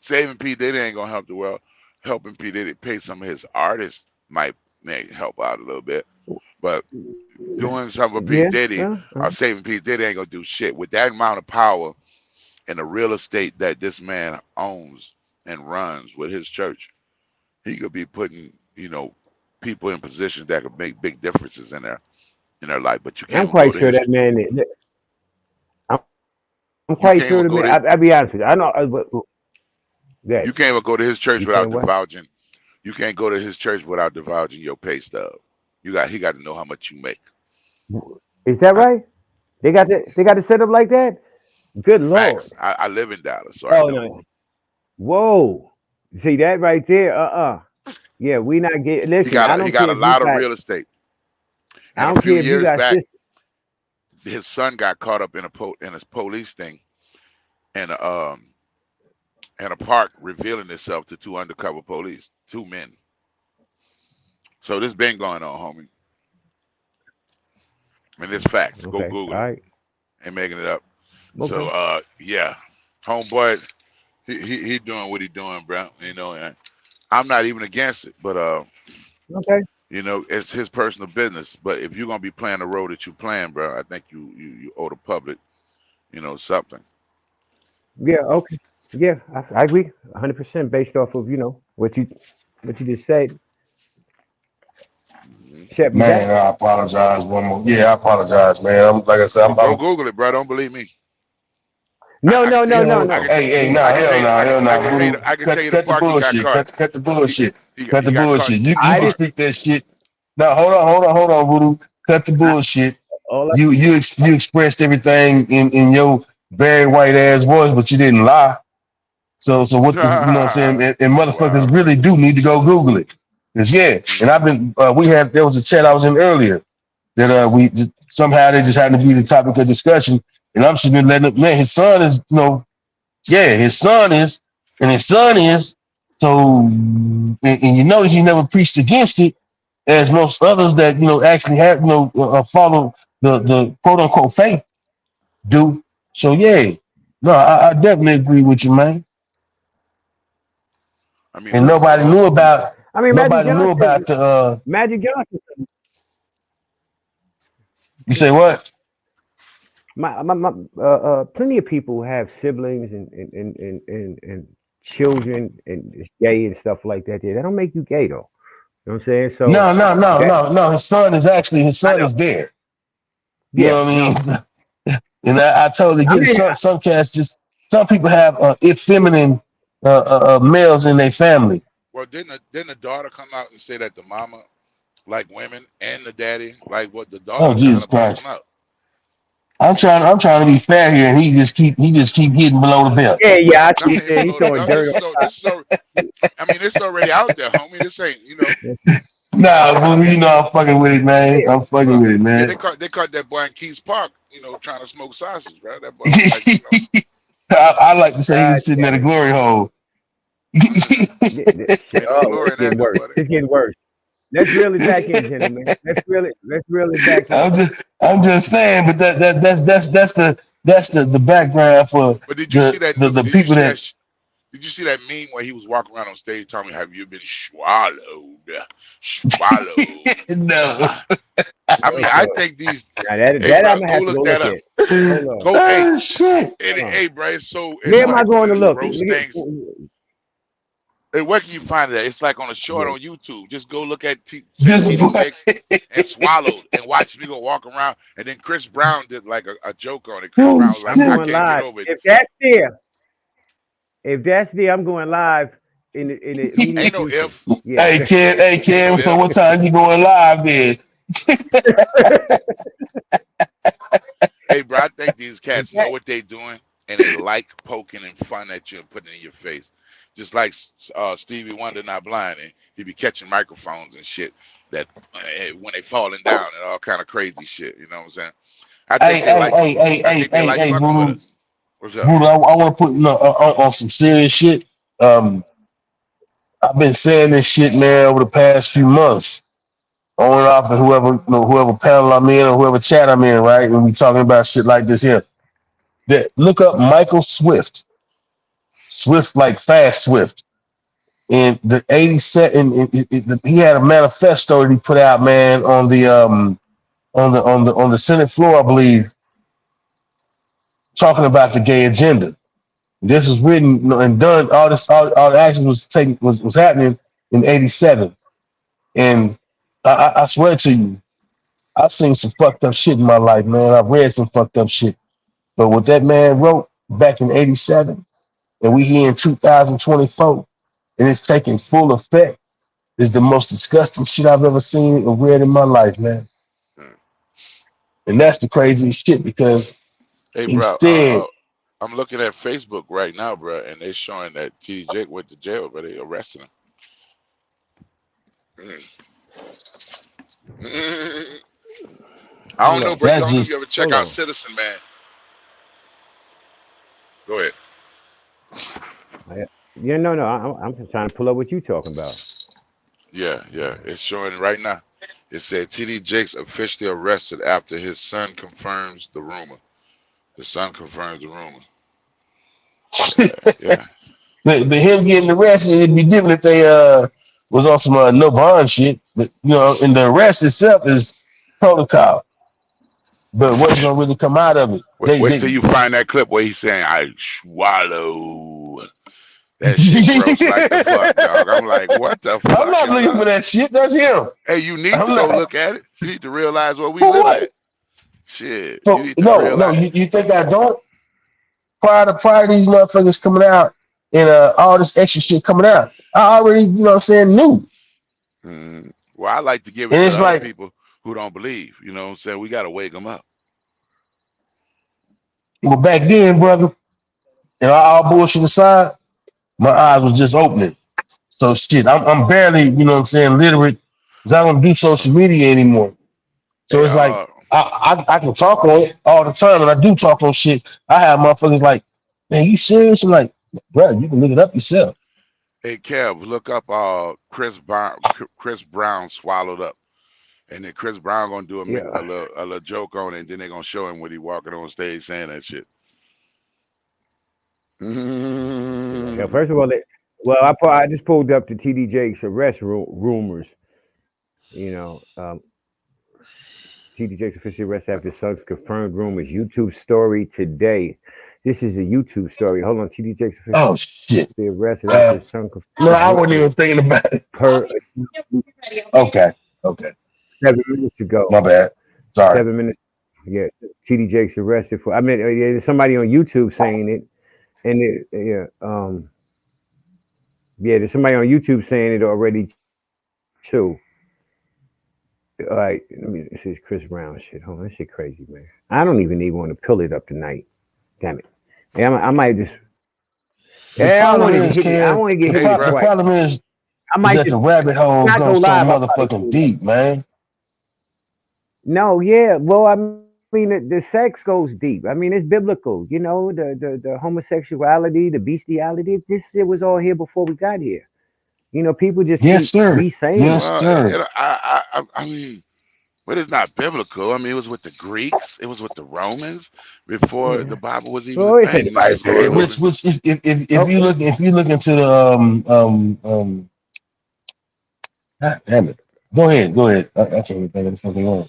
Saving P Diddy ain't gonna help the world. Helping P Diddy pay some of his artists may help out a little bit, but doing something for P
yeah.
Diddy or saving P Diddy ain't gonna do shit. With that amount of power and the real estate that this man owns and runs with his church, he could be putting people in positions that could make big differences in their life. But you can't
I'm
even go
quite
to
sure
his
that man. I'm, I'm
you
quite
can't
sure
even
the
go
man.
to
I'll be honest with you. I know. That
you can't even go to his church
you
without
can't what?
divulging. You can't go to his church without divulging your pay stub. He got to know how much you make.
Is that
I,
right? They got it set up like that. Good
facts.
lord.
I live in Dallas, so I
Oh
know.
no. Whoa. See that right there? Yeah, we not get. Listen, I
He
don't
got
care
a
if you
lot of
got.
real estate.
I
And a
don't
few
care if you
years
got
back,
sister.
his son got caught up in a police thing and in a park revealing itself to two undercover police, two men. So this been going on, homie. I mean, it's facts. Go
Okay. All
Google it.
right.
Ain't making it up. So
Okay.
yeah, homeboy, he doing what he doing, bro. And I'm not even against it, but
Okay.
it's his personal business. But if you're gonna be playing the role that you playing, bro, I think you owe the public, something.
Yeah. Okay. Yeah. I agree. 100% based off of what you just said.
Hmm.
Shep, you
Man,
back?
I apologize one more. Yeah, I apologize, man. Like I said,
Well, go Google it, bro. Don't believe me.
No.
I can
No.
tell
No.
you.
No.
yo,
I
No.
can.
hey, hey,
Yeah.
nah,
I can tell
hell
you.
no, hell no, bro.
I can tell you the
Cut the
park he got
bullshit.
caught.
Cut the
He
bullshit. Cut
he
the
got caught
bullshit.
in
You
Eagle
I
can
just
Park.
speak that shit. No, hold on, Voodoo. Cut the bullshit.
all.
You expressed everything in your very white ass voice, but you didn't lie. So what the you know what I'm saying? And motherfuckers
Wow.
really do need to go Google it. Cause yeah, and I've been there was a chat I was in earlier that we just, somehow they just happened to be the topic of discussion, and I'm sitting there letting it, man, his son is his son is, and his son is so, and you notice he never preached against it, as most others that actually have follow the quote unquote faith do. So yeah, no, I definitely agree with you, man.
I mean,
And
look at the law.
I mean,
nobody knew about the.
Magic Johnson.
You say what?
My plenty of people have siblings and children and it's gay and stuff like that. That don't make you gay though. You know what I'm saying? So that
No. His
I
son
know.
is there. You
Yeah.
know what
No.
I mean? And I totally
I
get it.
mean,
Some cats some people have effeminate males in their family.
Well, didn't the daughter come out and say that the mama like women and the daddy like what the daughter
Oh
was kind
Jesus
of bashing
Christ!
out.
I'm trying to be fair here, and he just keep hitting below the belt.
yeah. I
Not
see.
hitting
Yeah, he
below the
throwing
belt.
dirt
This is so. I mean, it's already out there, homie. This ain't
Nah,
I
well,
mean,
I'm fucking with it, man. I'm fucking
look,
with it,
yeah,
man.
they caught that boy in Keys Park, trying to smoke sausage, bro. That boy was like,
I like to say he
God
was sitting
damn
at a
it.
glory hole.
Shit.
ain't no
Oh,
glory
it's
in that
getting
though,
worse.
buddy.
It's getting worse. Let's reel it back in, gentlemen. Let's reel it back in.
I'm just saying, but that's the background for
But did you see that?
the
Did you
people
see that?
that
Did you see that meme where he was walking around on stage telling me, "Have you been swallowed? Swallowed?"
no.
I mean, I think these.
Now
Hey,
that
bro,
I'm gonna
go
have to
look
go
that
look
up.
at. Hold on.
Go, hey,
Oh shit.
Hold on.
hey, bro. It's
Where am I
like one
going
of
to
them
look?
roast things. Hey, where can you find it at? It's like on a short on YouTube. Just go look at
This
TD
boy.
Jakes and Swallowed and watch me go walk around. And then Chris Brown did like a joke on it. Chris
Oh,
Brown was like,
I'm
I
shit.
going
can't get
live.
over it.
If that's there, I'm going live in the immediate
Ain't no
future.
if.
Yeah.
Hey
Ain't
Kim,
no
so
if.
what time you going live then?
Hey, bro, I think these
If
cats know
that,
what they doing and they like poking and fun at you and putting it in your face. Just like Stevie Wonder Not Blind, and he be catching microphones and shit that when they falling down and all kind of crazy shit. You know what I'm saying? I think they like fucking with us. What's up?
Voodoo, I want to put on some serious shit. I've been saying this shit, man, over the past few months, on and off, and whoever panel I'm in or whoever chat I'm in, right? When we talking about shit like this here, that look up Michael Swift, like Fast Swift, in the '87. He had a manifesto that he put out, man, on the Senate floor, I believe, talking about the gay agenda. This was written and done. All the action was happening in '87, and I swear to you, I've seen some fucked up shit in my life, man. I've read some fucked up shit, but what that man wrote back in '87, and we here in 2024, and it's taking full effect, is the most disgusting shit I've ever seen or read in my life, man. And that's the craziest shit because
Hey, bro,
instead.
I'm looking at Facebook right now, bro, and they're showing that TD Jake went to jail, but they arrested him. I don't know, bro. I don't know if you ever check out Citizen Man. Go ahead.
Yeah, no. I'm just trying to pull up what you talking about.
Yeah. It's showing right now. It said TD Jakes officially arrested after his son confirms the rumor. The son confirms the rumor. Yeah.
But him getting arrested, it'd be different if they was on some no bond shit. But and the arrest itself is protocol. But what's gonna really come out of it?
Wait till you find that clip where he's saying, "I swallow." That shit gross like the fuck, dog. I'm like, what the fuck?
I'm not looking for that shit. That's him.
Hey, you need to go look at it. You need to realize what we live at. Shit.
No, you think I don't? Prior to these motherfuckers coming out and all this extra shit coming out, I already, knew.
Well, I like to give it to other people who don't believe. You know what I'm saying? We got to wake them up.
Well, back then, brother, and all bullshit aside, my eyes was just opening. So shit, I'm barely, literate, because I don't do social media anymore. So it's like, I can talk on it all the time, and I do talk on shit. I have motherfuckers like, man, you serious? I'm like, bro, you can look it up yourself.
Hey, Kev, look up Chris Brown swallowed up. And then Chris Brown gonna do a little joke on it, and then they're gonna show him when he walking on stage saying that shit.
Yeah, first of all, I just pulled up the TD Jakes arrest rumors. TD Jakes officially arrested after son's confirmed rumors. YouTube story today. This is a YouTube story. Hold on, TD Jakes officially arrested after son confirmed.
No, I wasn't even thinking about it. Okay.
7 minutes ago.
My bad. Sorry.
7 minutes. Yeah, TD Jakes arrested for. I mean, there's somebody on YouTube saying it, and there's somebody on YouTube saying it already too. All right, this is Chris Brown shit. Hold on, this shit crazy, man. I don't even want to pull it up tonight. Damn it. Yeah, I might just. I want to get hit.
The problem is, that the rabbit hole goes so motherfucking deep, man.
No, yeah. Well, I mean, the sex goes deep. I mean, it's biblical. The homosexuality, the bestiality. This shit was all here before we got here. People just
be saying
sir. I mean, but it's not biblical. I mean, it was with the Greeks. It was with the Romans before the Bible was even.
Which if you look into the damn it. Go ahead. I can't even think of something on.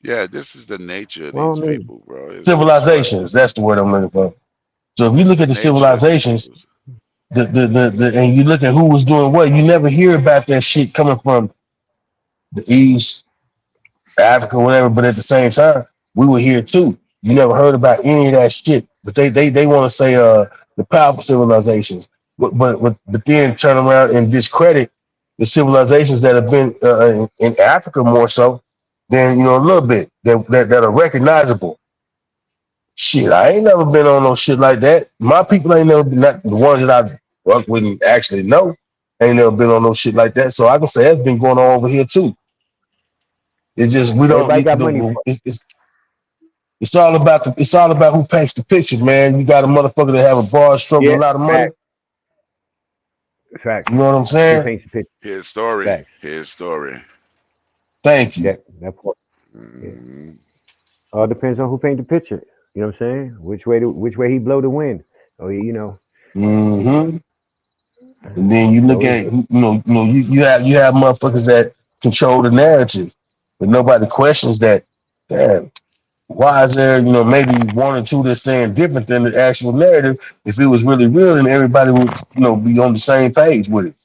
Yeah, this is the nature of these people, bro.
Civilizations. That's the word I'm looking for. So if you look at the civilizations, and you look at who was doing what, you never hear about that shit coming from the East, Africa, whatever. But at the same time, we were here too. You never heard about any of that shit. But they want to say the powerful civilizations, but then turn around and discredit the civilizations that have been in Africa more so than a little bit that are recognizable. Shit, I ain't never been on no shit like that. My people ain't never been, not the ones that I work with and actually know, ain't never been on no shit like that. So I can say that's been going on over here too. It's just we don't.
Everybody got money for
It's all about it's all about who paints the picture, man. You got a motherfucker that have a broad stroke and
yeah,
a lot of money.
facts.
You know what I'm
Who
saying?
paints the picture?
His story.
Facts.
His story.
Thank you.
That part. Yeah.
Mhm.
All depends on who paint the picture. You know what I'm saying? Which way he blow the wind. Oh, you know.
Mm-hmm. And then you look
So
at you have motherfuckers that control the narrative, but nobody questions that. Damn, why is there maybe one or two that's saying different than the actual narrative? If it was really real, and everybody would be on the same page with it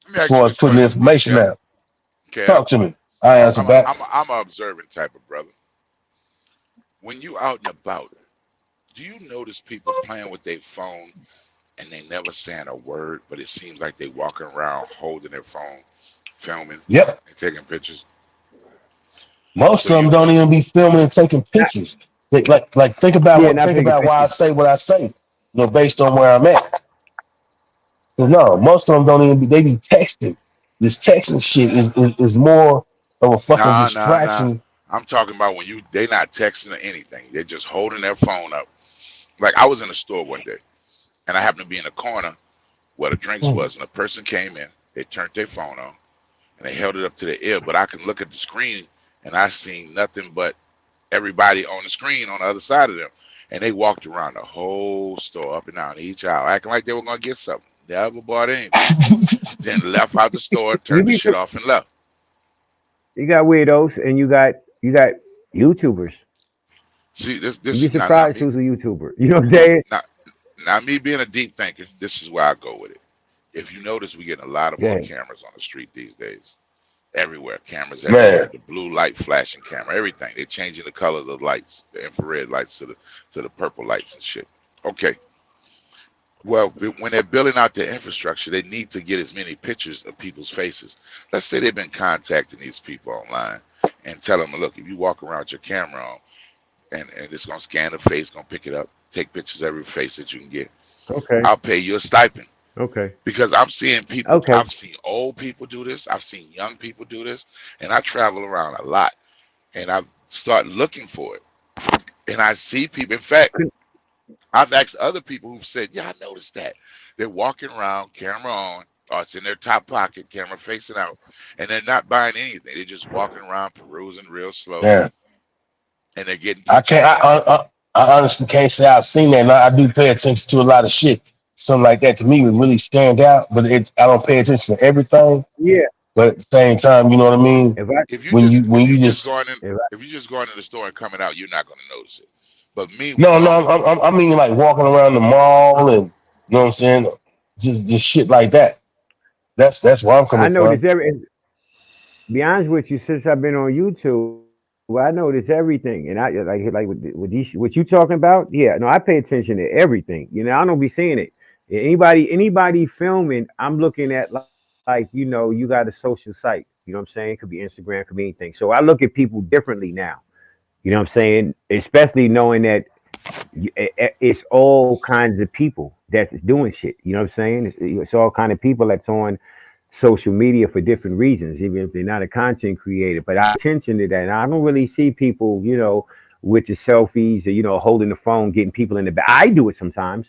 Let me
as
ask you
far as
this
putting the
question,
information
Kev.
out.
Kev,
Talk to me. I answer back.
I'm an observant type of brother. When you out and about, do you notice people playing with their phone and they never saying a word, but it seems like they walking around holding their phone, filming
Yep.
and taking pictures?
Most
So
of them
you,
don't even be filming and taking pictures. They, like think
yeah, not taking
about why I
pictures.
say what I say, based on where I'm at. But no, most of them don't even be. They be texting. This texting shit is more of a fucking
nah.
distraction.
I'm talking about when they not texting or anything. They're just holding their phone up. Like I was in a store one day and I happened to be in a corner where the drinks
Mm.
was, and a person came in, they turned their phone on and they held it up to their ear, but I can look at the screen and I seen nothing but everybody on the screen on the other side of them. And they walked around the whole store up and down each aisle, acting like they were gonna get something. Never bought anything. Then left out the store,
You
turned the
be
shit off and left.
you got weirdos and you got YouTubers.
See,
You be
this now
surprised
me
who's a YouTuber. You know what I'm saying?
now, now me being a deep thinker, this is where I go with it. If you notice, we getting a lot of more
Yeah.
cameras on the street these days. Everywhere, cameras everywhere.
Man,
The blue light flashing camera, everything. They're changing the color of the lights, the infrared lights to the purple lights and shit. Okay. Well, when they're building out their infrastructure, they need to get as many pictures of people's faces. Let's say they've been contacting these people online and tell them, look, if you walk around with your camera on and it's gonna scan the face, gonna pick it up, take pictures of every face that you can get.
Okay.
I'll pay you a stipend.
Okay.
Because I'm seeing people,
Okay.
I've seen old people do this, I've seen young people do this, and I travel around a lot, and I start looking for it, and I see people. In fact, I've asked other people who've said, "Yeah, I noticed that they're walking around, camera on, or it's in their top pocket, camera facing out, and they're not buying anything. They're just walking around, perusing real slow,
yeah.
and they're getting
I
pictures."
can't. I honestly can't say I've seen that. And I do pay attention to a lot of shit. Something like that to me would really stand out. But I don't pay attention to everything.
Yeah.
But at the same time, you know what I mean.
If I
If you
When
just
you
if you just
just
going in
if I,
if you just going in the store and coming out, you're not going to notice it. But me,
no,
normally,
I mean like walking around the mall and you know what I'm saying, just shit like that. That's where I'm
I
coming from.
notice be honest with you, since I've been on YouTube, I notice everything, and I like with these what you talking about. Yeah, no, I pay attention to everything. You know, I don't be seeing it. Anybody filming, I'm looking at like you got a social site. You know what I'm saying? It could be Instagram, could be anything. So I look at people differently now. You know what I'm saying? Especially knowing that it's all kinds of people that's doing shit. You know what I'm saying? It's all kind of people that's on social media for different reasons, even if they're not a content creator. But I pay attention to that, and I don't really see people, with the selfies or holding the phone, getting people in the back. I do it sometimes,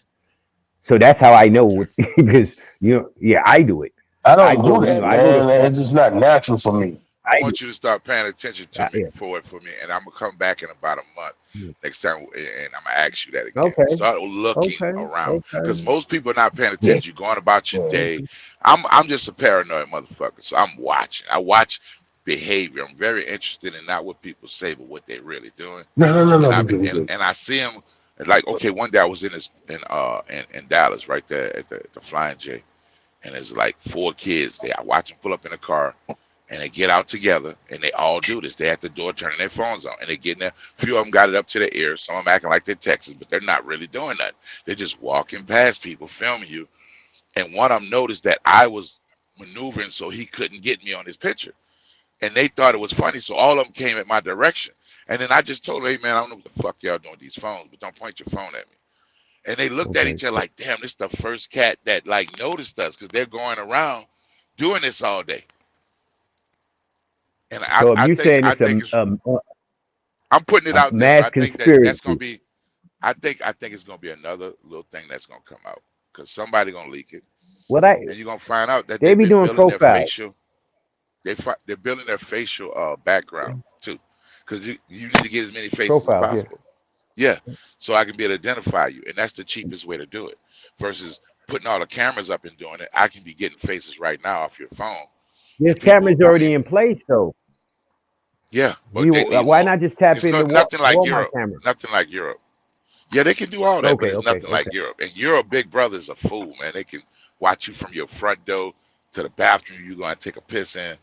so that's how I know
okay.
because yeah, I do it.
I
I
don't
go,
do that,
I go to
man. It's just not natural for me.
I
I do.
want you to start paying attention to me
Yeah.
for me, and I'm gonna come back in about a month
Yeah.
next time, and I'm gonna ask you that again.
Okay.
Start looking
Okay.
around, because
Okay.
most people are not paying
Yeah.
attention. You're going about your
Yeah.
day. I'm just a paranoid motherfucker, so I'm watching. I watch behavior. I'm very interested in not what people say, but what they're really doing.
No.
And
We good.
I see them. Like, okay, one day I was in Dallas, right there at the Flying J, and there's like 4 kids there. I watch them pull up in a car, and they get out together, and they all do this. They at the door turning their phones on, and they get in there. A few of them got it up to their ears. Some of them acting like they're Texas, but they're not really doing nothing. They're just walking past people, filming you. And one of them noticed that I was maneuvering so he couldn't get me on his picture, and they thought it was funny. So all of them came at my direction, And then I just told her, hey man, I don't know what the fuck y'all doing with these phones, but don't point your phone at me. And they looked at
Okay.
each other like, damn, this is the first cat that like noticed us because they're going around doing this all day. And
So if
I
you
think
saying it's
it's
a
I'm putting it out there. So
mass
I think that's gonna
conspiracy,
be I think it's gonna be another little thing that's gonna come out because somebody gonna leak it,
what I
and you're gonna find out that
they
they've
be
been
doing
building their
profiles.
facial. They're building their facial background too, because you need to get as many faces as
Profiles, yeah.
possible. Yeah, so I can be able to identify you, and that's the cheapest way to do it. Versus putting all the cameras up and doing it, I can be getting faces right now off your phone,
There's
and people.
cameras
I
already
mean,
in place though.
yeah, but
You
they need
why
more.
not just tap
It's
into
nothing like
Walmart
Europe.
cameras?
Nothing like Europe. Yeah, they can do all that, but
Okay,
it's
okay,
nothing
okay.
like Europe. And Europe, Big Brother's a fool, man. They can watch you from your front door to the bathroom you're going to take a piss in,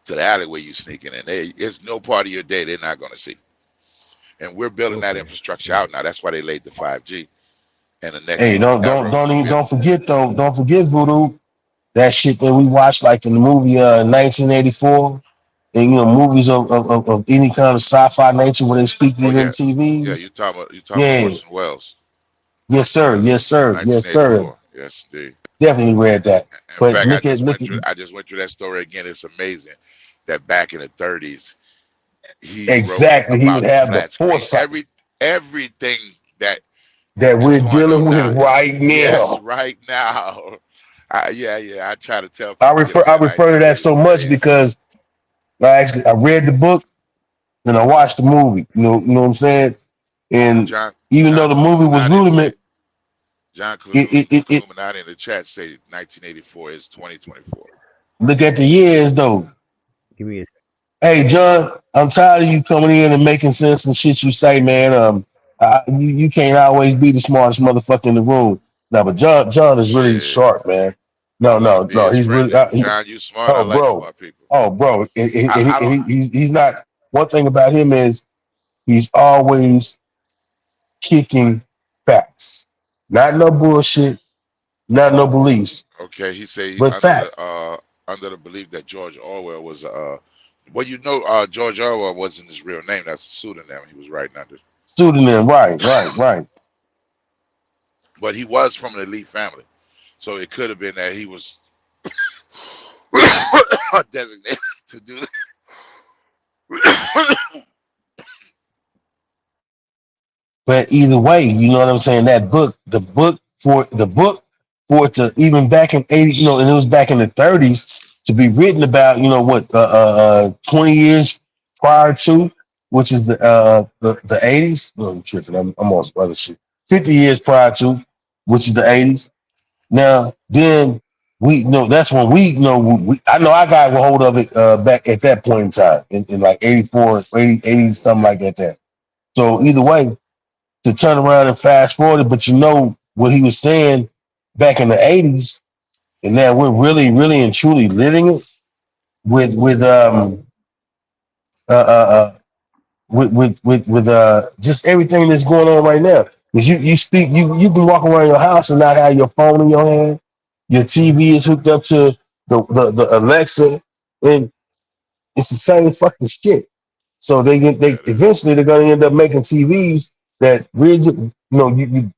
to the alleyway you sneaking in. It's no part of your day they're not going to see. And we're building that
Okay.
infrastructure out now. That's why they laid the 5G. And the next
Hey,
era is going to be
don't forget though. Don't forget Voodoo. That shit that we watched like in the movie 1984, and movies of any kind of sci-fi nature when they speak to
oh
them
yeah, yeah.
TVs.
You talking about
Yeah,
Orson Welles,
yes sir, yes sir, yes sir.
1984. Yes, indeed.
Definitely read that.
In
But
fact,
look at
I just went through that story again. It's amazing that back in the 30s he wrote
exactly. He would
about the
have the
flat screen.
foresight
Everything that
that
is
we're
going
dealing
on
with
now.
right
Yes,
now.
right now. Yeah. I try to tell people get on
I
that
refer to that so
1984.
much
Yeah,
because I read the book and I watched the movie. You know what I'm saying? And even though
John
the movie was
Illuminati
rudimentary,
say John
it
Illuminati in the chat say 1984 is 2024.
look at the years though.
Give me a
Hey John, I'm tired of you coming in and making sense and shit you say, man. You can't always be the smartest motherfucker in the room. No, but John is really
Shit,
sharp, man.
I
No,
want to
no,
be
no.
his
He's
friend.
really
John, you smart. I
oh,
like
bro,
smart people.
oh, bro.
I don't.
He's not. One thing about him is he's always kicking facts, not no bullshit, not no beliefs,
Okay, he say
but facts.
under the belief that George Orwell was well, George Orwell wasn't his real name. That's a pseudonym he was writing under.
Pseudonym, right.
But he was from an elite family, so it could have been that he was designated to do.
But either way, you know what I'm saying. The book for it to even back in 80, and it was back in the 30s to be written about, 20 years prior to, which is the 80s. No, I'm tripping. I'm on some other shit. 50 years prior to, which is the 80s. Now, then we know that's when I know I got a hold of it back at that point in time in like 84, 80 something like that. So either way, to turn around and fast forward, but what he was saying back in the 80s, and now we're really, really and truly living it with uh, uh, just everything that's going on right now. Because you can walk around your house and not have your phone in your hand. Your TV is hooked up to the Alexa, and it's the same fucking shit. So they
Yeah, it is.
eventually they're going to end up making TVs that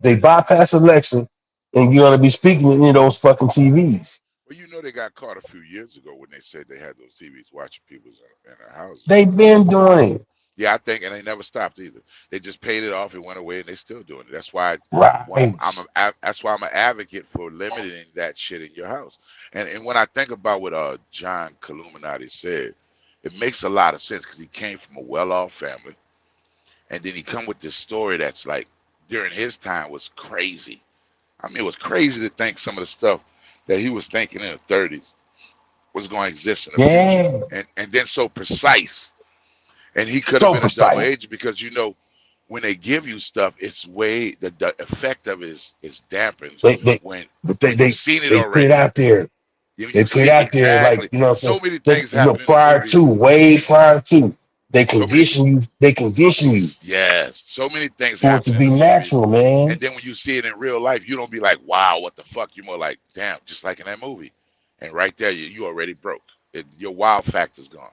they bypass Alexa, and you're going to be speaking in those fucking TVs.
Well, they got caught a few years ago when they said they had those TVs watching people in their houses.
They've been doing it.
Yeah, I think, and they never stopped either. They just paid it off, it went away, and they're still doing it. That's why
Right.
that's why I'm an advocate for limiting that shit in your house. And when I think about what John Illuminati said, it makes a lot of sense because he came from a well-off family, and then he come with this story that's like during his time was crazy. I mean, it was crazy to think some of the stuff that he was thinking in the 30s was going to exist in the future,
Yeah.
and then so precise. And he could have
So
been a double
precise.
agent because when they give you stuff, it's way the effect of it is dampened
They they
when
but
you've seen it
they put it
already.
out there. They
You
put it
see
out there like
exactly so many things happen in the
prior to,
movies.
way prior to. They
So many
condition you. They condition you
yes, so many things
for it to
happen in
be
the movies.
natural, man.
And then when you see it in real life, you don't be like, wow, what the fuck? You're more like, damn, just like in that movie. And right there, you already broke. Your wow factor's gone.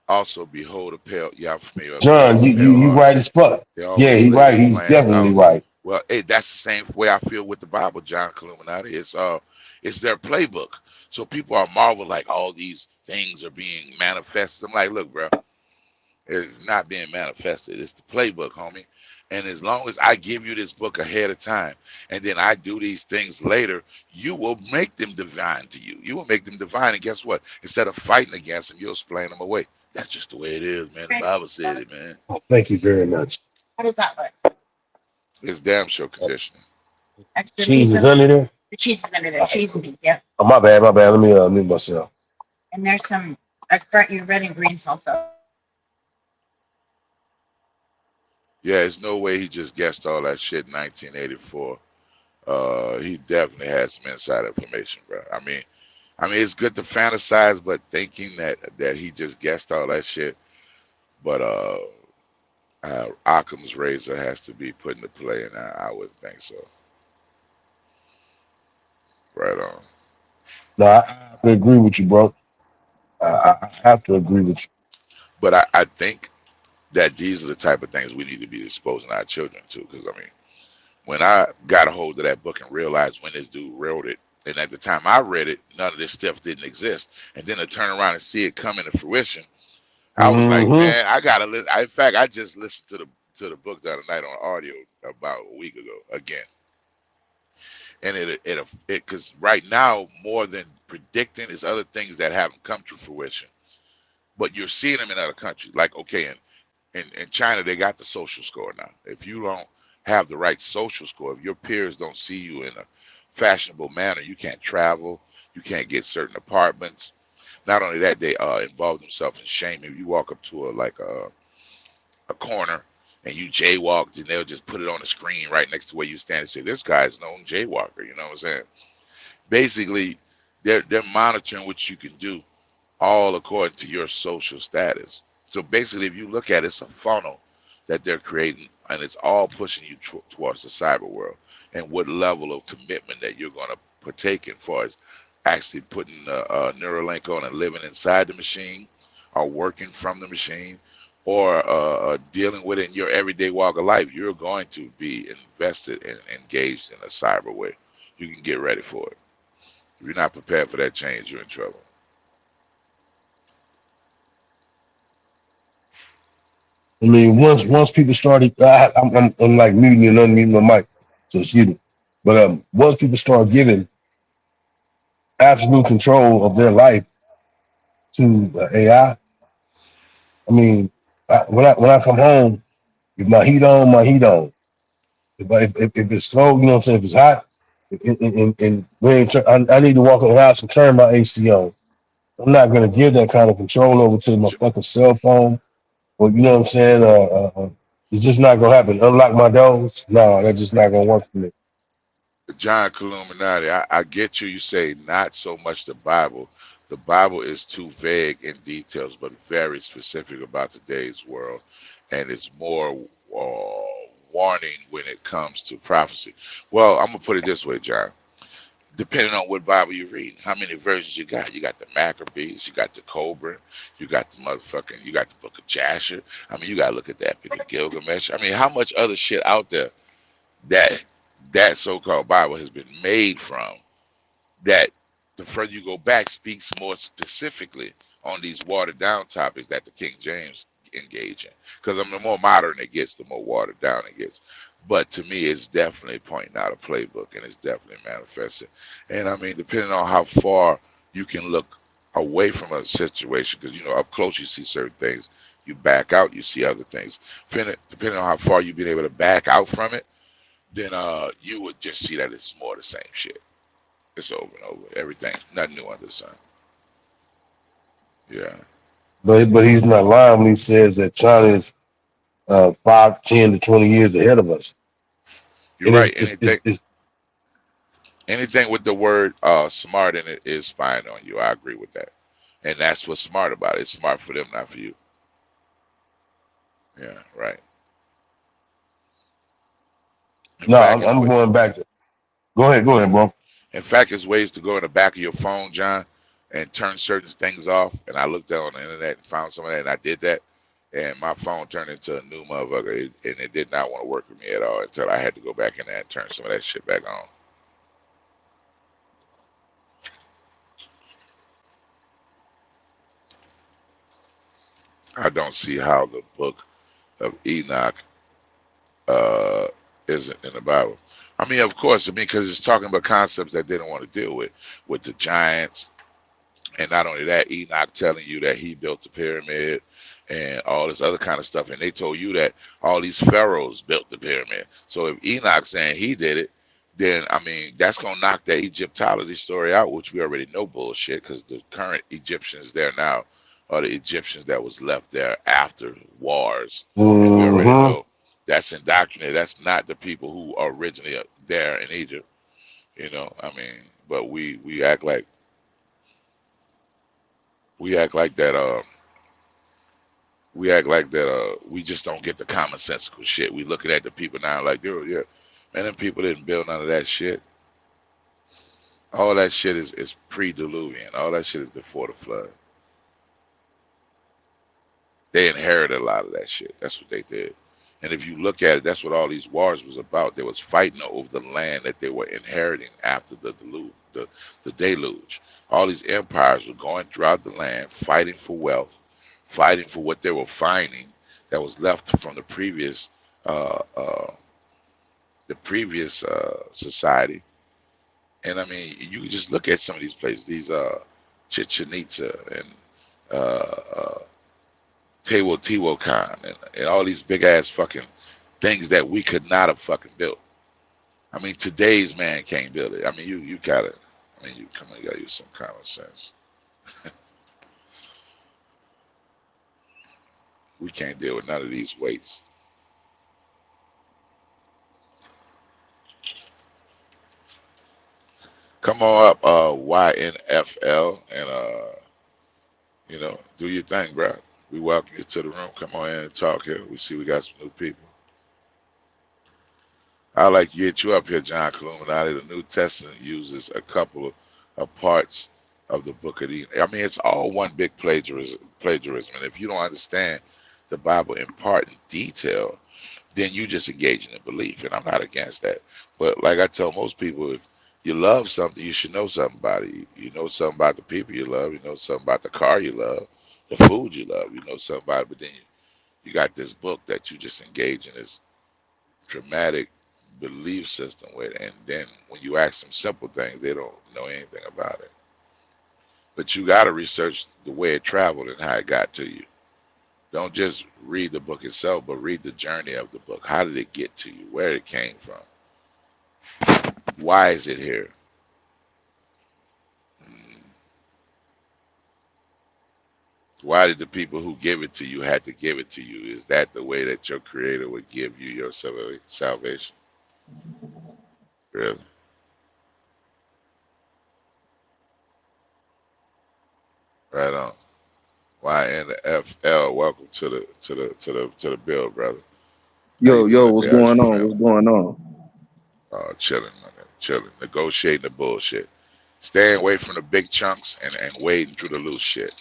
Also, behold a pale. Y'all familiar with
John,
behold a pale
you
heart?
right as fuck.
They
Yeah,
always
he
lay
right.
their
He's
plans
definitely
out.
right.
Well, hey, that's the same way I feel with the Bible, John Illuminati. It's their playbook. So people are marveled like all these things are being manifested. I'm like, look, bro, it's not being manifested. It's the playbook, homie. And as long as I give you this book ahead of time, and then I do these things later, you will make them divine to you. You will make them divine, and guess what? Instead of fighting against them, you'll explain them away. That's just the way it is, man. The Bible said it, man.
Oh, thank you very much.
How does that look?
It's damn sure conditioning.
Extra
Cheese
meat
is
milk?
under there.
The cheese is under there. Cheese and meat, yep.
Oh, my bad, my bad. Let me mute myself.
And there's some your red and green salsa.
Yeah, there's no way he just guessed all that shit in 1984. He definitely has some inside information, bro. I mean, it's good to fantasize, but thinking that he just guessed all that shit. But Occam's razor has to be put into play, and I wouldn't think so. Right on.
No, I have to agree with you, bro. I have to agree with you.
But I think that these are the type of things we need to be exposing our children to. Because, I mean, when I got a hold of that book and realized when this dude wrote it, and at the time I read it, none of this stuff didn't exist. And then to turn around and see it come into fruition, I was like, man, I gotta listen. In fact, I just listened to the book the other night on audio about a week ago again. And it because right now more than predicting is other things that haven't come to fruition, but you're seeing them in other countries. Like, okay, in China they got the social score now. If you don't have the right social score, if your peers don't see you in a fashionable manner, you can't travel, you can't get certain apartments. Not only that, they involve themselves in shame. If you walk up to a corner and you jaywalked, and they'll just put it on the screen right next to where you stand and say, this guy's known jaywalker. You know what I'm saying? Basically, they're monitoring what you can do, all according to your social status. So basically, if you look at it, it's a funnel that they're creating, and it's all pushing you towards the cyber world and what level of commitment that you're going to partake in, far as actually putting a Neuralink on and living inside the machine, or working from the machine, or dealing with it in your everyday walk of life. You're going to be invested and engaged in a cyber way. You can get ready for it. If you're not prepared for that change, you're in trouble.
I mean, once people started, I'm like muting and unmuting my mic, so excuse me. But once people start giving absolute control of their life to AI, I mean, when I come home, if my heat on, my heat on. If it's cold, you know what I'm saying. If it's hot, and we ain't I need to walk in the house and turn my AC on. I'm not gonna give that kind of control over to my fucking cell phone. Well, you know what I'm saying? It's just not gonna happen. Unlock my doors. No, that's just not gonna work for me.
John Illuminati, I get you. You say not so much the Bible. The Bible is too vague in details, but very specific about today's world, and it's more warning when it comes to prophecy. Well, I'm gonna put it this way, John. Depending on what Bible you read, how many versions you got? You got the Maccabees, you got the Cobra, you got the you got the Book of Jasher. I mean, you gotta look at that Epic of Gilgamesh. I mean, how much other shit out there that so-called Bible has been made from, that the further you go back speaks more specifically on these watered down topics that the King James engage in. Because the more modern it gets, the more watered down it gets. But to me, it's definitely pointing out a playbook, and it's definitely manifesting. And I mean, depending on how far you can look away from a situation, because, you know, up close you see certain things, you back out, you see other things. Depending on how far you've been able to back out from it, then you would just see that it's more the same shit. It's over and over. Everything, nothing new under the sun. Yeah.
But he's not lying when he says that China is 5, 10 to 20 years ahead of us.
You're right. Anything with the word smart in it is spying on you. I agree with that. And that's what's smart about it. It's smart for them, not for you. Yeah, right.
No, I'm going back to. Go ahead, bro.
In fact, there's ways to go in the back of your phone, John, and turn certain things off. And I looked on the internet and found some of that, and I did that. And my phone turned into a new motherfucker, and it did not want to work with me at all until I had to go back in there and turn some of that shit back on. I don't see how the book of Enoch isn't in the Bible. I mean, of course, because it's talking about concepts that they don't want to deal with the giants. And not only that, Enoch telling you that he built the pyramid and all this other kind of stuff. And they told you that all these pharaohs built the pyramid. So if Enoch saying he did it, then, I mean, that's going to knock that Egyptology story out, which we already know bullshit, because the current Egyptians there now are the Egyptians that was left there after wars. And we already know that's indoctrinated. That's not the people who are originally there in Egypt. You know, I mean, but we act like that. We just don't get the commonsensical shit. We looking at the people now like, yeah, man, them people didn't build none of that shit. All that shit is pre-Diluvian. All that shit is before the flood. They inherited a lot of that shit. That's what they did. And if you look at it, that's what all these wars was about. They was fighting over the land that they were inheriting after the deluge. All these empires were going throughout the land, fighting for wealth, fighting for what they were finding that was left from the previous society. And I mean, you can just look at some of these places, these Chichen Itza and Teotihuacan and all these big ass fucking things that we could not have fucking built. I mean, today's man can't build it. I mean, you gotta. I mean, you gotta use some common sense. We can't deal with none of these weights. Come on up, YNFL, and do your thing, bro. We welcome you to the room. Come on in and talk here. We see we got some new people. I'd like to get you up here, John Illuminati. The New Testament uses a couple of parts of the book of Enoch. I mean, it's all one big plagiarism. And if you don't understand the Bible in part and detail, then you just engage in a belief. And I'm not against that. But like I tell most people, if you love something, you should know something about it. You know something about the people you love. You know something about the car you love, the food you love. You know something about it. But then you got this book that you just engage in this dramatic belief system with, and then when you ask them simple things, they don't know anything about it. But you got to research the way it traveled and how it got to you. Don't just read the book itself, but read the journey of the book. How did it get to you? Where it came from? Why is it here? Why did the people who give it to you had to give it to you? Is that the way that your creator would give you your salvation? Really? Right on. YNFL, welcome to the build, brother.
Yo, what's going on? What's going on?
Chilling, man. Chilling. Negotiating the bullshit. Staying away from the big chunks and wading through the loose shit.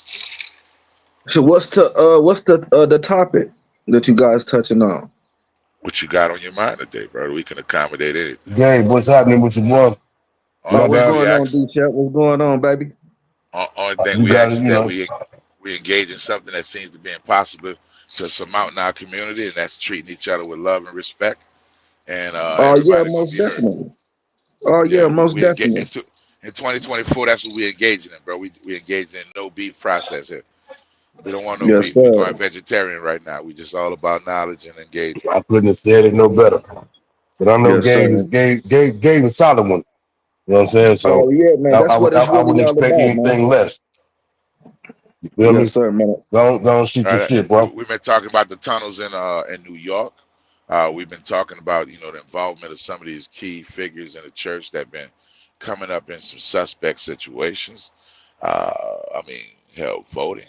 So what's the topic that you guys touching on?
What you got on your mind today, brother? We can accommodate anything.
Gabe, what's happening with your boy?
What's going on, D-Chat? What's going on, baby?
Only thing we ask is that we engage in something that seems to be impossible to surmount in our community, and that's treating each other with love and respect. And
most definitely. Most definitely.
In 2024, that's what we engage in, bro. We engage in no beef process here. We don't want no beef. We're going vegetarian right now. We just all about knowledge and engagement.
I couldn't have said it no better. But I know Gabe is a solid one. You know what I'm saying? So
man, that's
I
really
wouldn't expect anything less. You feel me?
Sir, man.
Don't shoot your shit, bro.
We've been talking about the tunnels in New York. We've been talking about, the involvement of some of these key figures in the church that have been coming up in some suspect situations. Voting.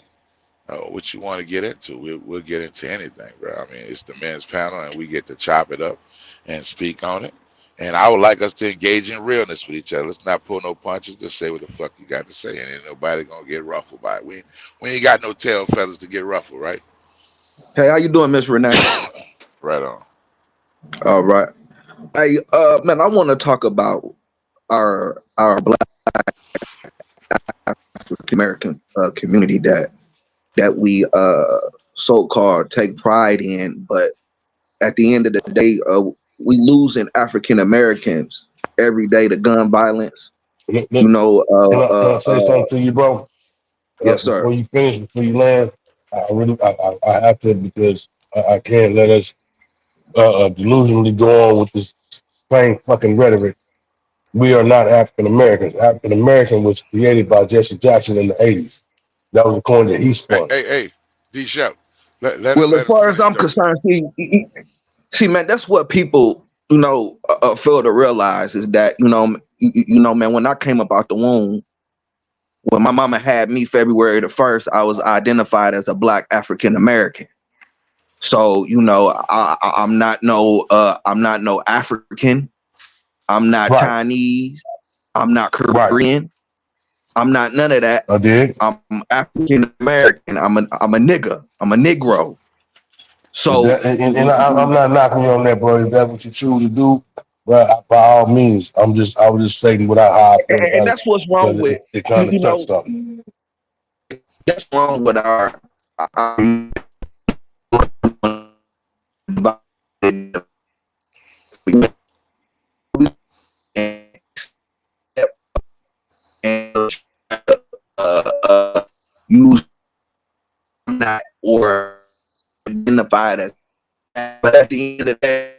What you want to get into, we'll get into anything, bro. I mean, it's the men's panel, and we get to chop it up and speak on it. And I would like us to engage in realness with each other. Let's not pull no punches. Just say what the fuck you got to say, and ain't nobody gonna get ruffled by it. We ain't got no tail feathers to get ruffled, right?
Hey, how you doing, Miss Renee?
Right on.
All right. Hey, man, I want to talk about our Black African American community that we so-called take pride in, but at the end of the day, we losing African Americans every day to gun violence.
Can
You know,
I say something to you, bro?
yes, sir.
Before you finish, before you land, I have to, because I can't let us delusionally go on with this same fucking rhetoric. We are not African Americans. African American was created by Jesse Jackson in the 80s. That was the coin that he spun.
Hey, D Shep.
Well, as far as I'm concerned, see, man, that's what people, you know, fail to realize is that, you know, man, when I came up out the womb, when my mama had me February the 1st, I was identified as a Black African American. So, you know, I'm not no African. I'm not
Right.
Chinese. I'm not Korean.
Right.
I'm not none of that.
I did.
I'm African American. I'm a nigga. I'm a Negro. So,
I'm not knocking you on that, bro. If that's what you choose to do, well, by all means, I was just saying without how I feel about
and that's what's wrong with,
it kind
you
of
know,
touched something.
that's wrong with our use not or identified as, but at the end of the day,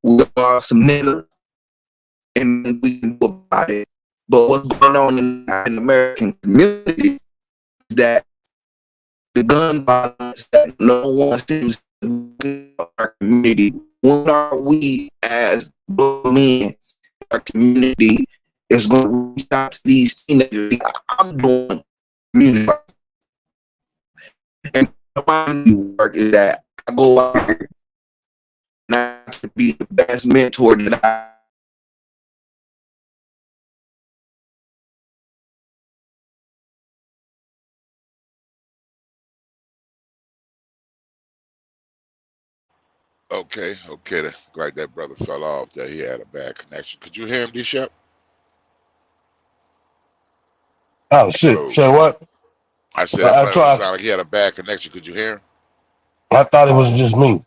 we are some niggas and we can do about it. But what's going on in the American community is that the gun violence that no one seems to do in our community. When are we as black men in our community is going to reach out to these teenagers? I'm doing community work. And my work is that I go out here and I can be the best mentor that I.
Okay. Glad that brother fell off. That he had a bad connection. Could you hear him, D Shep?
Oh shit!
Hello.
Say what?
I said that
I
brother
tried.
sounded like he had a bad connection. Could you hear him?
I thought it was just me.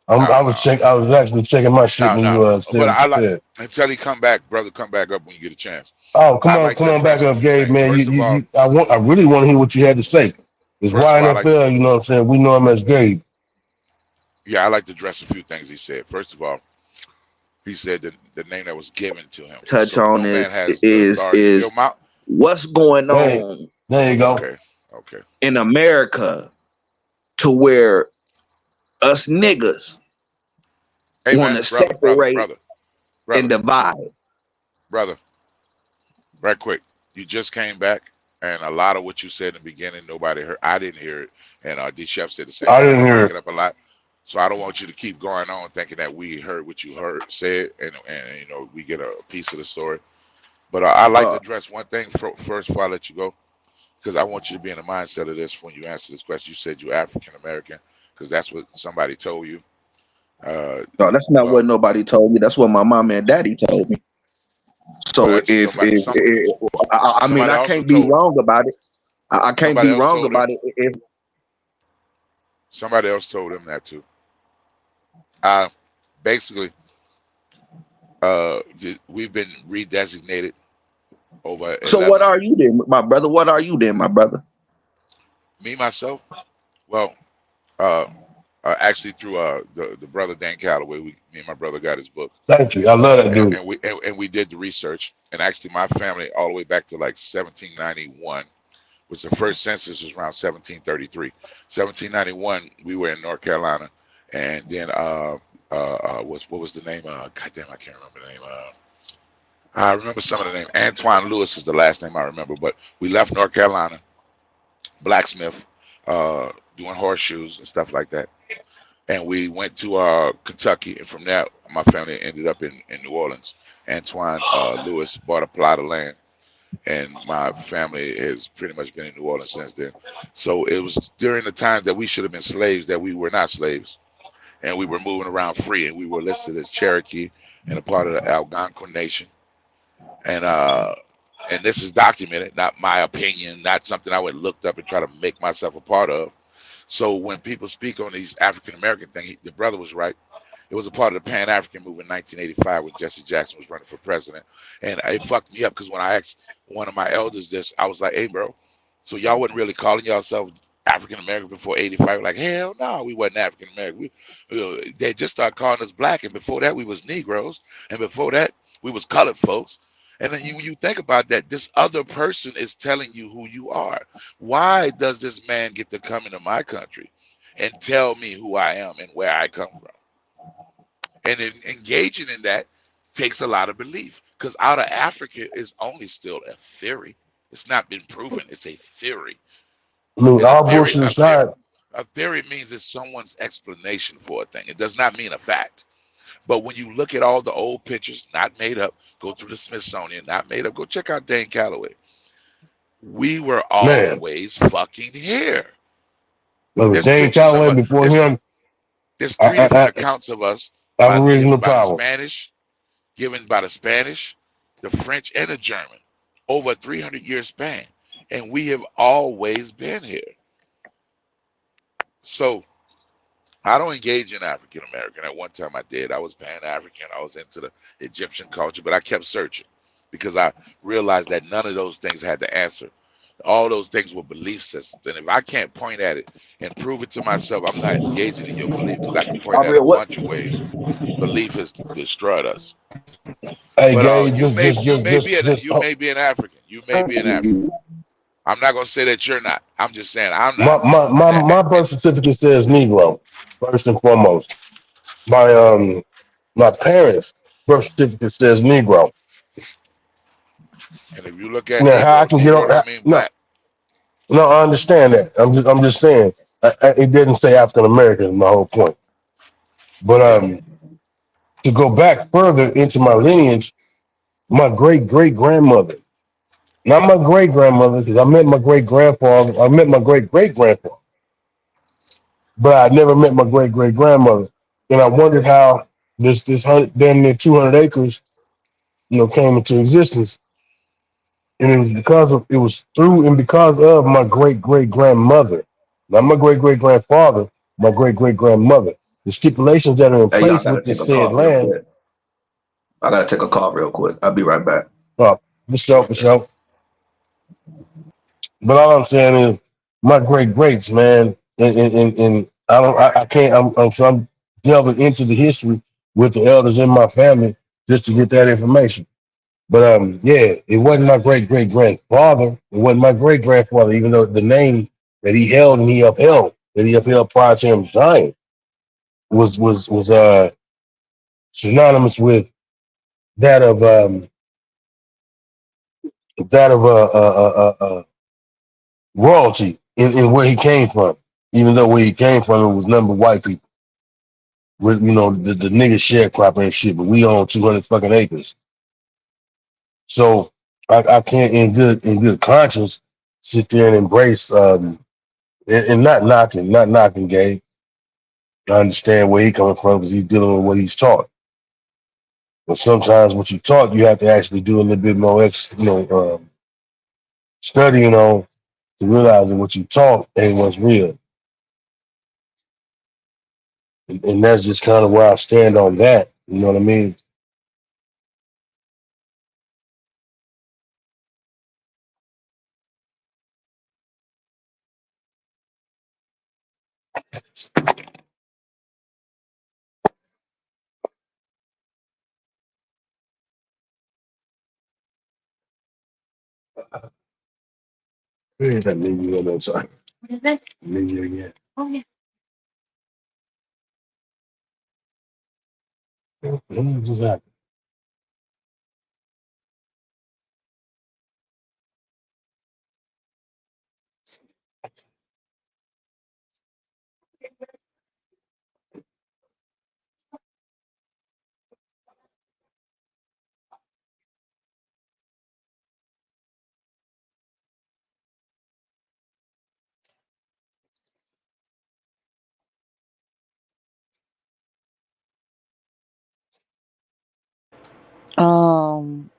I was actually checking my shit when you
But
said
I
what you
like
said.
until he come back, brother. Come back up when you get a chance.
Oh, come
I like to
on back
address a
up,
few
Gabe,
things.
man.
First of all,
I really want to hear what you had to say. It's
first of all, I like
YNFL, you know what I'm saying? We know him as Gabe.
I like to address a few things he said. First of all, he said that the name that was given to him.
Touch
So
on
no man
this
has the authority.
is
Yo, Mount.
what's going on
There you go.
Okay.
in America to where us niggas
Hey,
want
man,
to separate and divide.
Brother, right quick. You just came back, and a lot of what you said in the beginning, nobody heard. I didn't hear it, and D Chef said the same.
I didn't hear
it up a lot. So I don't want you to keep going on thinking that we heard what you said, and you know we get a piece of the story. But I like to address one thing first before I let you go, because I want you to be in the mindset of this when you answer this question. You said you're African American, because that's what somebody told you.
No, that's not what nobody told me. That's what my mom and daddy told me. So I can't be wrong about it. I can't be wrong about it. If
somebody else told him that too. Basically, we've been redesignated over.
So 11. What are you then, my brother? What are you then, my brother?
Me myself, well, actually through the brother Dan Calloway, me and my brother got his book.
Thank you, I love that dude.
And we did the research, and actually my family all the way back to like 1791. Which the first census was around 1733. 1791, we were in North Carolina, and then what was the name? Goddamn, I can't remember the name. I remember some of the name. Antoine Lewis is the last name I remember. But we left North Carolina, blacksmith, doing horseshoes and stuff like that. and we went to Kentucky, and from there, my family ended up in New Orleans. Antoine Lewis bought a plot of land, and my family has pretty much been in New Orleans since then. So it was during the time that we should have been slaves that we were not slaves, and we were moving around free, and we were listed as Cherokee and a part of the Algonquin Nation. And this is documented, not my opinion, not something I would looked up and try to make myself a part of. So when people speak on these African American thing, the brother was right. It was a part of the Pan African movement in 1985 when Jesse Jackson was running for president, and it fucked me up because when I asked one of my elders this, I was like, "Hey, bro, so y'all wasn't really calling yourself African American before '85?" Like, hell no, we wasn't African American. They just started calling us black, and before that we was Negroes, and before that we was colored folks. And then you think about that, this other person is telling you who you are. Why does this man get to come into my country and tell me who I am and where I come from? And engaging in that takes a lot of belief, because out of Africa is only still a theory. It's not been proven. It's a theory.
I mean,
And
all bullshit aside,
a theory means it's someone's explanation for a thing. It does not mean a fact. But when you look at all the old pictures, not made up, go through the Smithsonian, not made up, go check out Dane Calloway. We were
man,
always fucking here. There's
Dane
pictures of
Calloway
us.
before him,
There's three different accounts of us
Aboriginal
given by the
power.
Spanish, the French, and the German over a 300-year span. And we have always been here. So I don't engage in African American. At one time I did. I was Pan-African. I was into the Egyptian culture, but I kept searching because I realized that none of those things had the answer. All those things were belief systems. And if I can't point at it and prove it to myself, I'm not engaging in your belief, because I can point at a
Gabriel, what?
bunch of ways belief has destroyed us.
Hey,
But
Gabe, just
you may be an African. You may be an African. I'm not gonna say that you're not. I'm just saying I'm
my
not.
my birth certificate says Negro first and foremost. My parents' birth certificate says Negro.
And if you look at
Now, how I can get
Negro
on?
don't mean
No,
black.
no, I understand that. I'm just saying it didn't say African American. Is my whole point. But
Yeah.
to go back further into my lineage, my great great grandmother, not my great grandmother, because I met my great grandfather. I met my great great grandfather, but I never met my great great grandmother. And I wondered how this damn near 200 acres, came into existence. And it was through and because of my great great grandmother, not my great great grandfather, my great great grandmother. The stipulations that are in
Hey, y'all
place
gotta
with
take
this
a
said
call real
land.
quick. I gotta take a call real quick. I'll be right back.
For sure, for sure. But all I'm saying is my great greats, man, and I can't. So I'm delving into the history with the elders in my family just to get that information. But yeah, it wasn't my great great grandfather. It wasn't my great grandfather, even though the name that he held and he upheld prior to him dying was synonymous with that of royalty in where he came from. Even though where he came from it was number white people with the nigga sharecropping and shit, but we own 200 fucking acres. So I can't in good conscience sit there and embrace and not knocking Gabe. I understand where he coming from because he's dealing with what he's taught. But sometimes what you taught, you have to actually do a little bit more studying on to realize that what you taught ain't what's real. And that's just kind of where I stand on that. You know what I mean? Where is that nigga on that side?
What is it?
Nigga again.
Oh, yeah.
What just happened?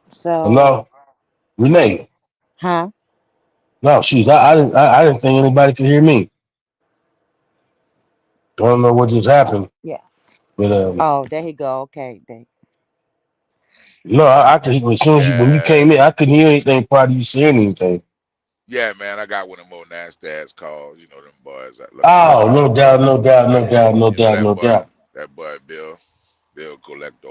So,
Hello, Renee.
huh?
No, shoot, I didn't think anybody could hear me. I don't know what just happened,
Yeah.
but
Oh, there he go. Okay. There.
no, I could hear as soon as when you
Yeah,
came in, I couldn't hear anything prior to you saying anything.
yeah, man. I got one of them more nasty ass calls. You know them boys that look like
Oh, no doubt, no doubt, no doubt, no
you know
doubt, no doubt.
that boy Bill Collector.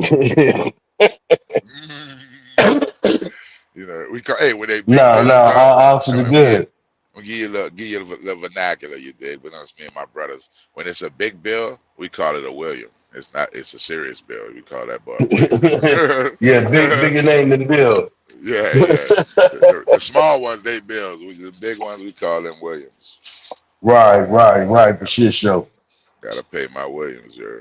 You know, we call hey when they big
No, no,
bills up.
all to the
I'm
good.
gonna give you a little vernacular, you dig? But that's me and my brothers. When it's a big bill, we call it a William. It's not. It's a serious bill. We call that boy William.
Yeah, bigger name than the bill.
Yeah, yeah. The small ones they bills. The big ones we call them Williams.
Right, for shit show.
Gotta pay my Williams, yeah.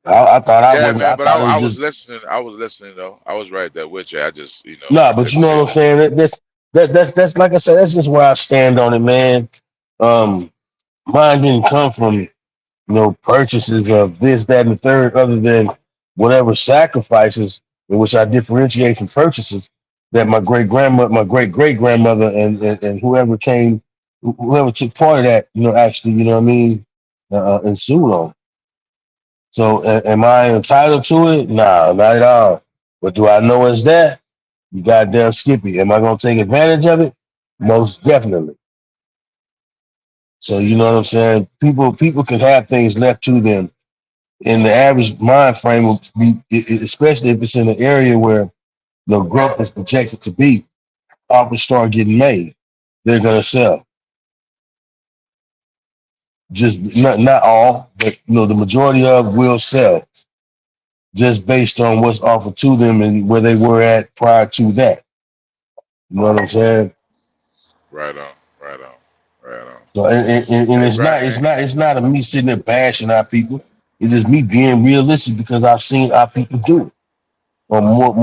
I thought I
Yeah,
wasn't.
man.
I
But
thought it was
I was
just
listening. I was listening though. I was right there with you. I just I
but you
couldn't
know
say
what I'm
nothing.
saying. That's like I said. That's just where I stand on it, man. Um, Mine didn't come from purchases of this, that, and the third, other than whatever sacrifices in which I differentiate from purchases that my great great grandmother, and whoever took part of that, actually, what I mean, ensued on. So, am I entitled to it? Nah, not at all. But do I know it's that? You goddamn Skippy. Am I gonna take advantage of it? Most definitely. So you know what I'm saying? People can have things left to them in the average mind frame will be, especially if it's in an area where the growth is projected to be, offers start getting made. They're gonna sell. Just not all, but the majority of will sell just based on what's offered to them and where they were at prior to that. You know what I'm saying?
Right on. Right on. Right on.
So and
Hey,
it's not
Brian.
a me sitting there bashing our people. It's just me being realistic because I've seen our people do it on more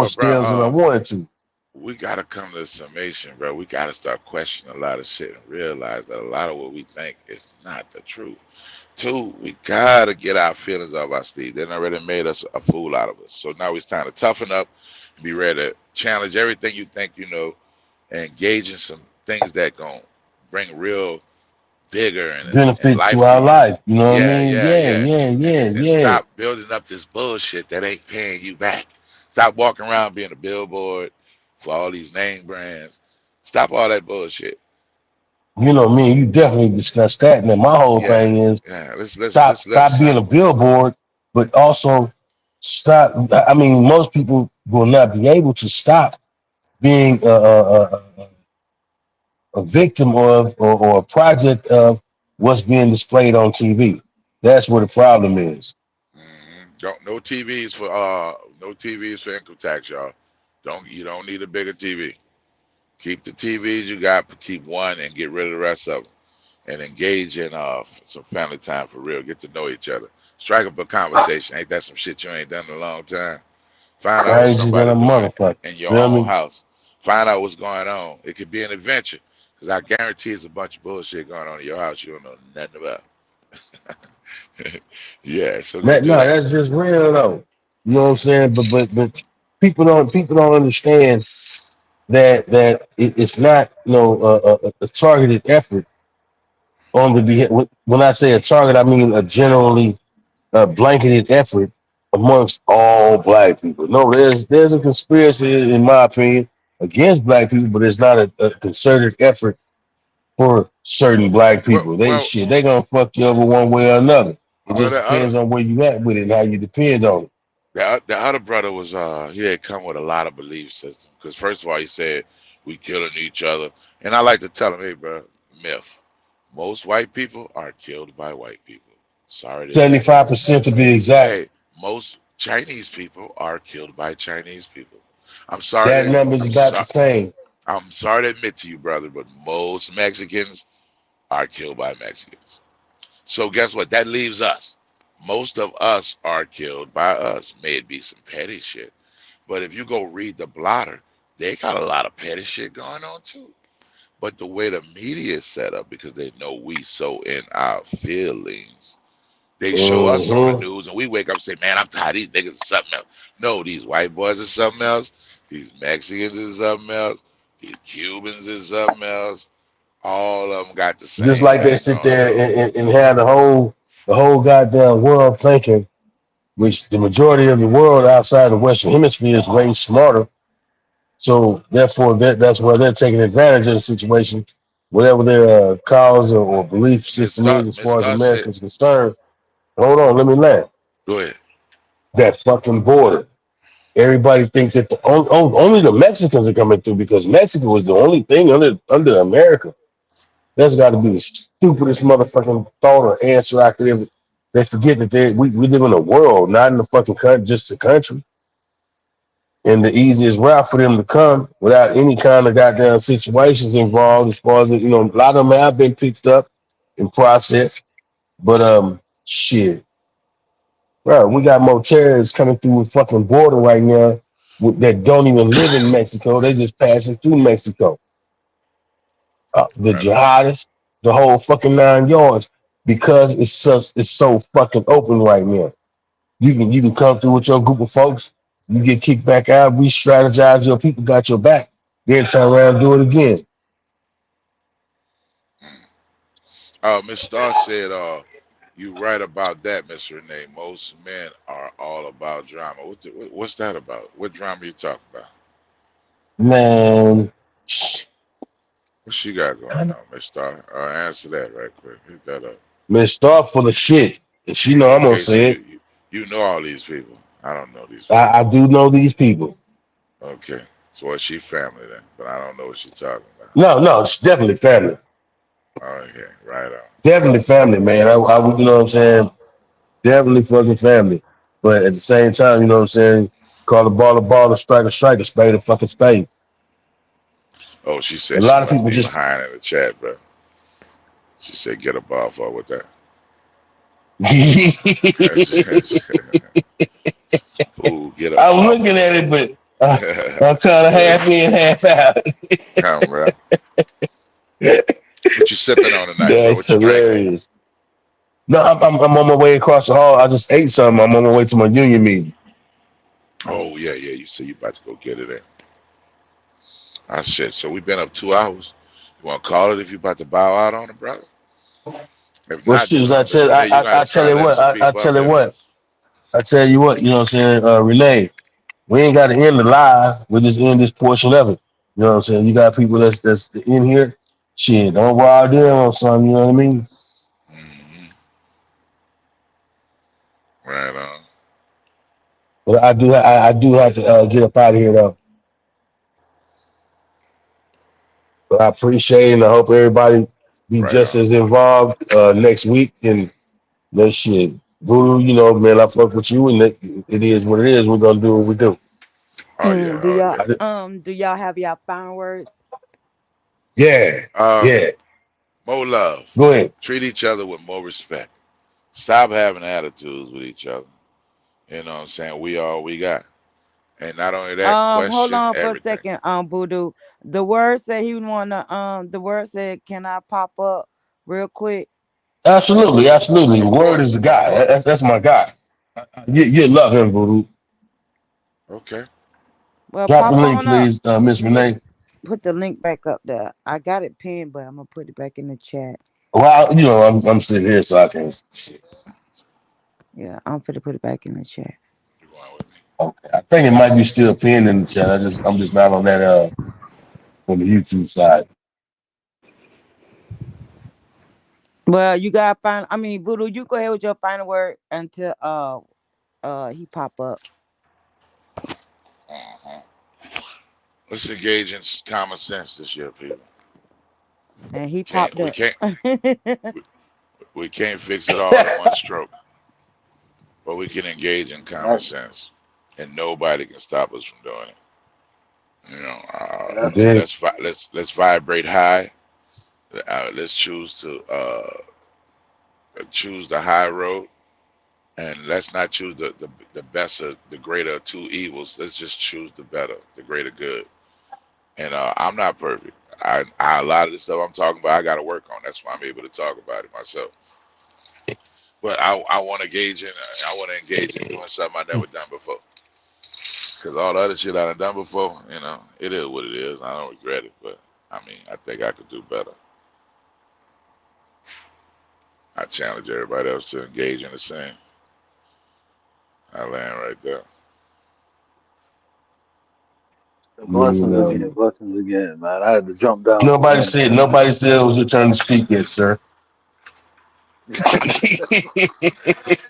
Bro,
scales than I wanted to.
we gotta come to the summation, bro. We gotta start questioning a lot of shit and realize that a lot of what we think is not the truth. Two, we gotta get our feelings off our sleeve. They already made us a fool out of us. So now it's time to toughen up and be ready to challenge everything you think you know and engage in some things that gonna bring real vigor and
Benefit to
life to
our
you.
life. You know what I
Yeah,
mean?
yeah,
Yeah,
yeah.
yeah, yeah,
And
yeah.
stop building up this bullshit that ain't paying you back. Stop walking around being a billboard for all these name brands. Stop all that bullshit.
You know me and you definitely discussed that. And then my whole
Yeah,
thing is
yeah.
stop being a billboard, but also stop. I mean, most people will not be able to stop being a victim of or a project of what's being displayed on TV. That's where the problem is.
Don't no TVs for income tax, y'all. You don't need a bigger TV. Keep the TVs you got, but keep one and get rid of the rest of them. And engage in some family time for real. Get to know each other. Strike up a conversation. Ain't that some shit you ain't done in a long time? Find out what
Crazy than
somebody
a
doing
motherfucker.
in your
Feel
own
me?
house. Find out what's going on. It could be an adventure. Because I guarantee it's a bunch of bullshit going on in your house you don't know nothing about. Yeah, so go
That
do
no,
that.
that's just real though. You know what I'm saying? But people don't understand it's not a targeted effort on the when I say a target, I mean a generally blanketed effort amongst all black people. No, there's a conspiracy, in my opinion, against black people, but it's not a concerted effort for certain black
Well,
people.
well,
They gonna fuck you over one way or another. It
well.
just depends on where you at with it and how you depend on it.
The other brother was he had come with a lot of belief system. Because first of all, he said we killing each other, and I like to tell him, hey, bro, myth. Most white people are killed by white people. Sorry to admit it.
75% to be exact.
Hey, most Chinese people are killed by Chinese people. I'm sorry
That
to
number's
I'm
about the
sorry
same.
I'm sorry to admit to you, brother, but most Mexicans are killed by Mexicans. So guess what? That leaves us. Most of us are killed by us. May it be some petty shit. But if you go read the blotter, they got a lot of petty shit going on too. But the way the media is set up, because they know we so in our feelings, They show us on the news, and we wake up and say, "Man, I'm tired. These niggas are something else." No, these white boys are something else. These Mexicans is something else. These Cubans is something else. All of them got the same.
Just like they sit there and have the whole goddamn world thinking, which the majority of the world outside the Western Hemisphere is way smarter. So therefore, that's where they're taking advantage of the situation, whatever their cause or belief system is as far as America is concerned. Hold on, let me land.
Go ahead.
That fucking border. Everybody think that only the Mexicans are coming through because Mexico was the only thing under America. That's got to be the stupidest motherfucking thought or answer I could ever. They forget that we live in a world, not in the fucking country, just a country. And the easiest route for them to come without any kind of goddamn situations involved, as far as a lot of them have been picked up and processed. But shit, bro, we got more terrorists coming through the fucking border right now that don't even live in Mexico. They just passing through Mexico. The jihadists, the whole fucking 9 yards, because it's so fucking open right now. You can come through with your group of folks. You get kicked back out, re-strategize, your people got your back. Then turn around and do it again.
Miss Star said, you right about that, Miss Renee. Most men are all about drama. What's that about? What drama you talking about?
Man.
What she got going on, Miss Star? Answer that right quick. Hit that up.
Miss Star full of shit. And she know I'm gonna say it.
You know all these people. I don't know these people.
I do know these people.
Okay. So what's she family then? But I don't know what she's talking about.
No, it's definitely family.
Okay, right on.
Definitely family, man. I you know what I'm saying? Definitely fucking family. But at the same time, you know what I'm saying? Call a ball, a strike, a spade, a fucking spade.
Oh, she said
a lot of people just
behind in the chat, but she said get a ball for with that. Ooh, get a
I'm looking at it, but I'm kind of half in, half out.
Come, bro. What you sipping on tonight?
That's hilarious. No, I'm on my way across the hall. I just ate something. I'm on my way to my union meeting.
Oh yeah. You say you about to go get it in. Ah shit. So we've been up 2 hours. You want to call it if you about to bow out on it, brother?
Well, shoes. I tell you what. You know what I'm saying, Renee. We ain't got to end the live. We just end this portion of it. You know what I'm saying? You got people that's in here. Shit, don't wild in on something. You know what I mean?
Mm-hmm. Right on.
But I do have to get up out of here though. But I appreciate it, and I hope everybody be just as involved next week. And that shit, Voodoo, you know, man, I fuck with you, and it is what it is. We're gonna do what we do.
Oh yeah.
Do y'all have y'all final words?
Yeah. Yeah.
More love.
Go ahead.
Treat each other with more respect. Stop having attitudes with each other. You know what I'm saying? We all we got. And not only that, question
hold on for
everything.
a second, Voodoo. The word said he wanna the word said, can I pop up real quick?
Absolutely. The word is the guy. That's my guy. You love him, Voodoo.
Okay.
Well,
drop the link, please, Miss Renee.
Put the link back up there. I got it pinned, but I'm gonna put it back in the chat.
Well, you know, I'm sitting here, so I can see.
Yeah, I'm gonna put it back in the chat.
Okay, I think it might be still pinned in the chat. I'm just not on that on the YouTube side.
Well, you got Voodoo, you go ahead with your final word until he pop up.
Let's engage in common sense this year, people.
And he popped up.
We can't fix it all in one stroke, but we can engage in common sense, and nobody can stop us from doing it. You know, let's vibrate high. Let's choose to choose the high road, and let's not choose the best of the greater of two evils. Let's just choose the better, the greater good. And I'm not perfect. A lot of the stuff I'm talking about, I got to work on. That's why I'm able to talk about it myself. But I want to engage in doing something I never done before. Because all the other shit I done before, you know, it is what it is. I don't regret it, but I mean, I think I could do better. I challenge everybody else to engage in the same. I land right there.
Blessings again, man. I had to jump down for a
Nobody
minute.
said it was your turn to speak yet, sir.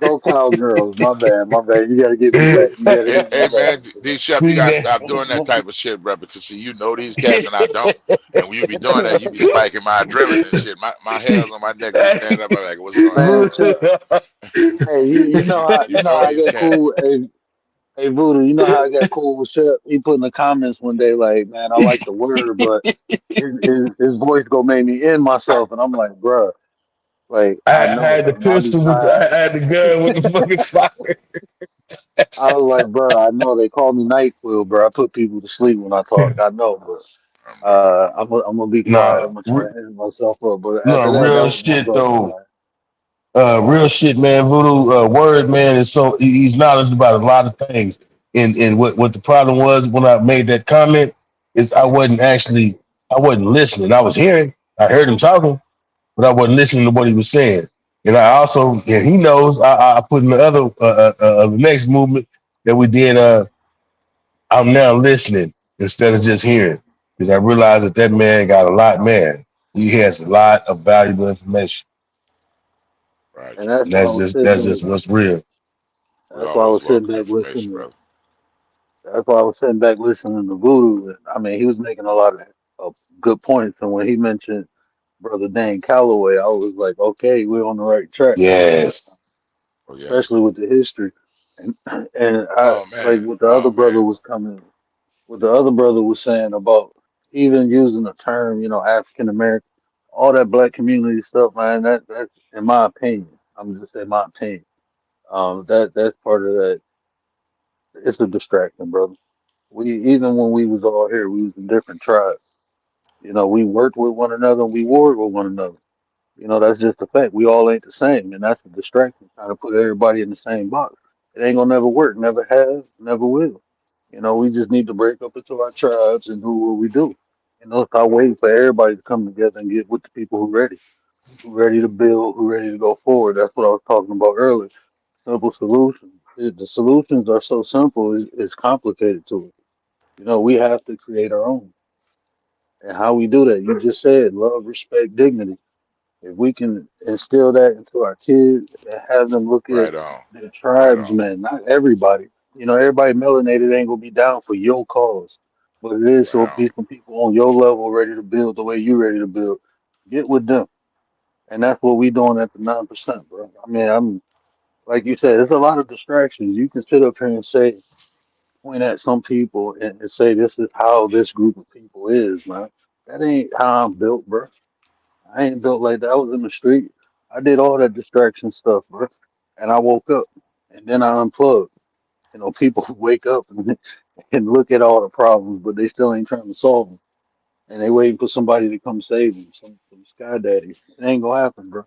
Go Cowgirls. My bad. You gotta get me back. You gotta
Hey,
get me
hey
back.
man, these chefs, you gotta stop doing that type of shit, bro. Because see, you know these cats and I don't. And when you be doing that, you be spiking my adrenaline and shit. My hairs on my neck be standing up. I'm like, what's going on?
Hey, you know how
You know
I
these
get
cats.
cool. Hey, Voodoo, you know how I got cool with Shep? He put in the comments one day like, man, I like the word, but his voice gonna make me end myself, and I'm like, bruh, like
I
I know,
had the
bro. And I be
pistol
trying.
I had the gun with the fucking fire.
I was like, bro, I know they call me NyQuil, bro. I put people to sleep when I talk. I know, but I'm gonna be quiet. I'm
Nah,
gonna try to end myself up. But
no,
after that, that
real
was my
shit
brother,
though.
man.
Real shit, man. Voodoo, word, man, is so he's knowledgeable about a lot of things. And what the problem was when I made that comment is I wasn't listening. I was hearing, I heard him talking, but I wasn't listening to what he was saying. And I also, and he knows, I put in the other the next movement that we did. I'm now listening instead of just hearing because I realized that man got a lot, man. He has a lot of valuable information.
Right.
And that's
And
why I was sitting
that's
back.
just what's real.
We
That's why I
always
was sitting
welcome
back
information,
listening.
brother.
That's why I was sitting back listening to Voodoo. I mean, he was making a lot of good points, and when he mentioned Brother Dan Calloway, I was like, okay, we're on the right track,
Yes.
Oh yeah.
especially with the history. And and I
Oh
like
man.
what the other
Oh
brother
man.
was coming, what the other brother was saying about even using the term, African American, all that black community stuff, man. That's in my opinion. I'm just saying my opinion. That's part of that. It's a distraction, brother. We even when we was all here, we was in different tribes. We worked with one another and we warred with one another. That's just a fact. We all ain't the same, and that's a distraction. Trying to put everybody in the same box. It ain't gonna never work. Never has. Never will. We just need to break up into our tribes and do what we do. Start waiting for everybody to come together and get with the people who ready to build, who ready to go forward. That's what I was talking about earlier. Simple solutions. The solutions are so simple. It's complicated to it. We have to create our own. And how we do that, you just said love, respect, dignity. If we can instill that into our kids and have them look at
Right on.
their
Right on.
tribesmen, not everybody. Everybody melanated ain't gonna be down for your cause, but it is
Right
gonna
on.
be some people on your level ready to build the way you ready to build. Get with them, and that's what we doing at the 9%, bro. I mean, I'm like you said, there's a lot of distractions. You can sit up here and say, point at some people and say this is how this group of people is, man. That ain't how I'm built, bro. I ain't built like that. I was in the street. I did all that distraction stuff, bro. And I woke up and then I unplugged. People wake up and look at all the problems, but they still ain't trying to solve them. And they waiting for somebody to come save them, some sky daddy. It ain't gonna happen, bro.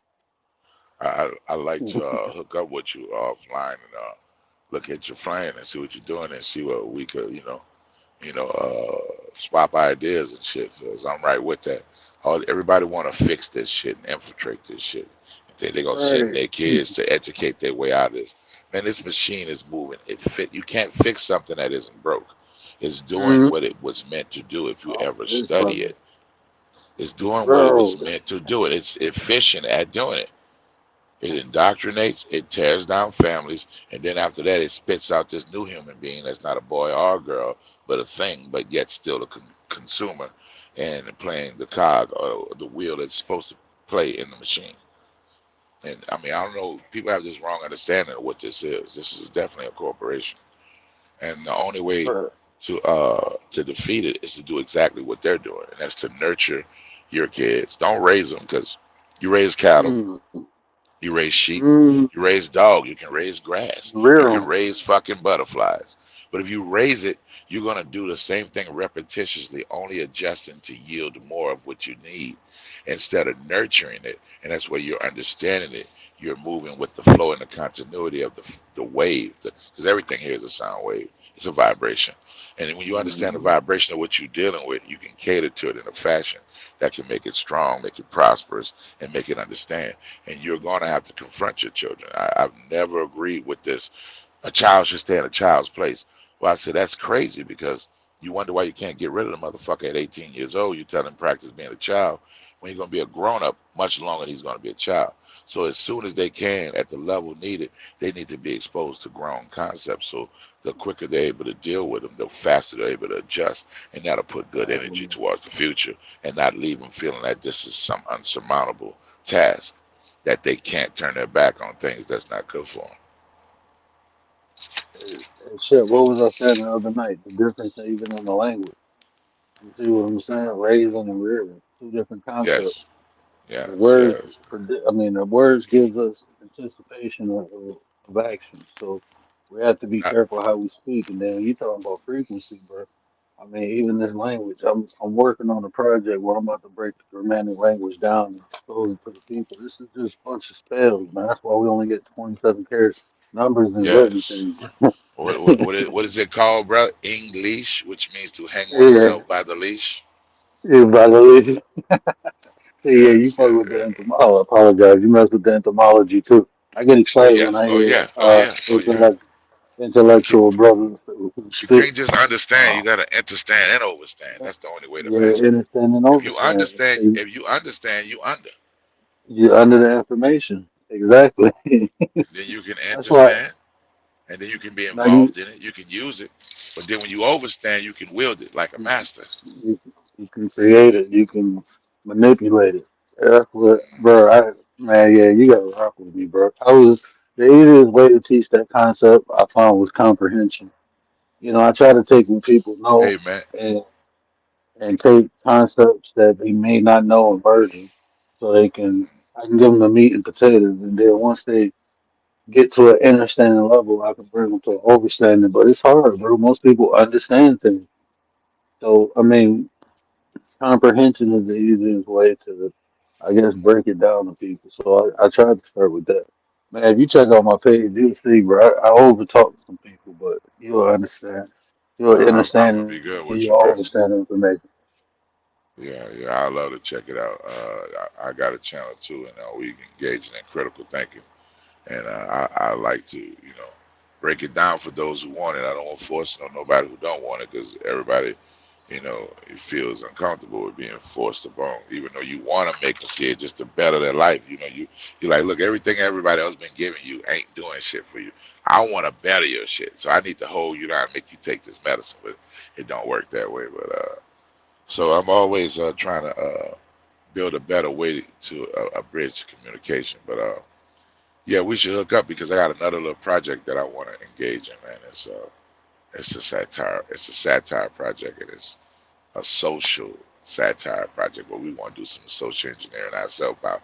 I like to hook up with you offline and look at your plan and see what you're doing and see what we could, swap ideas and shit. Cause I'm right with that. Everybody want to fix this shit and infiltrate this shit. They're gonna send
Right.
their kids to educate their way out of this. Man, this machine is moving. You can't fix something that isn't broke. It's doing
Mm-hmm.
what it was meant to do if you
Oh,
ever
this
study
brother.
it. It's doing what it was
Bro.
meant to do. It's efficient at doing it. It indoctrinates, it tears down families, and then after that, it spits out this new human being that's not a boy or a girl, but a thing, but yet still a consumer and playing the cog or the wheel that's supposed to play in the machine. And I mean, I don't know, people have this wrong understanding of what this is. This is definitely a corporation. And the only way
Bro.
to defeat it is to do exactly what they're doing, and that's to nurture your kids. Don't raise them because you raise cattle,
Mm,
you raise sheep,
mm,
you raise dog, you can raise grass, you can
real.
raise fucking butterflies. But if you raise it, you're gonna do the same thing repetitiously, only adjusting to yield more of what you need instead of nurturing it. And that's where you're understanding it. you're moving with the flow and the continuity of the wave, because everything here is a sound wave. It's a vibration. And when you understand the
Mhm.
vibration of what you're dealing with, you can cater to it in a fashion that can make it strong, make it prosperous, and make it understand. And you're going to have to confront your children. I've never agreed with this. A child should stay in a child's place. Well, I said, that's crazy because you wonder why you can't get rid of the motherfucker at 18 years old. You tell him practice being a child. When he's going to be a grown up, much longer he's going to be a child. So as soon as they can, at the level needed, they need to be exposed to grown concepts. So the quicker they're able to deal with them, the faster they're able to adjust. And that'll put good energy towards the future and not leave them feeling that this is some unsurmountable task, that they can't turn their back on things that's not good for them.
Hey, shit, what was I saying the other night? The difference even in the language. You see what I'm saying? Raising and rearing, two different concepts.
Yes,
The
yes,
words,
yes.
the words gives us anticipation of action. So we have to be
Not,
careful how we speak. And then you talking about frequency, bro. I mean, even this language, I'm working on a project where I'm about to break the Germanic language down and expose it to the people. This is just a bunch of spells, man. That's why we only get 27 character numbers and written
yes.
things.
What is it called, bro? English, which means to hang
Yeah,
oneself by the leash.
yeah, by the way. See, yeah, you
Yes,
fuck with the Oh, I apologize. You mess with the entomology too. I get
oh
excited
yeah,
when I
oh
hear
yeah, oh yeah, oh yeah. You,
intellectual brothers who
you
spit.
can't just understand. You
Uh,
gotta understand and overstand. That's the only way to
yeah,
master it.
understand and overstand. See,
If you understand, you under.
you're under the information. Exactly.
Then you can
That's why.
understand, and then you can be
Now you,
involved in it. You can use it, but then when you overstand, you can wield it like a
you,
master.
you can create it. You can manipulate it. That's what, bro. Man, yeah, you gotta rock with me, bro. The easiest way to teach that concept I found was comprehension. I try to take what people know
Amen.
and and take concepts that they may not know and merge them, so I can give them the meat and potatoes, and then once they get to an understanding level, I can bring them to an overstanding. But it's hard, bro. Most people understand things, so I mean, comprehension is the easiest way to, I guess, break it down to people. So I tried to start with that. Man, if you check out my page, you'll see, bro. I over talk to some people, but you'll understand. You'll
I'm
understand
gonna
and
be good
you'll
with you, bro.
understand the information.
Yeah, yeah, I love to check it out. I got a channel too, and we engage in critical thinking, and I like to, break it down for those who want it. I don't want to force it on nobody who don't want it, because everybody, it feels uncomfortable with being forced upon, even though you want to make them see it just to better their life. You're like, look, everything everybody else been giving you ain't doing shit for you. I want to better your shit, so I need to hold you down and make you take this medicine, but it don't work that way. But so I'm always trying to build a better way to bridge communication. But yeah, we should hook up because I got another little project that I want to engage in, man. It's a satire. It's a satire project, and it's a social satire project where we want to do some social engineering ourselves by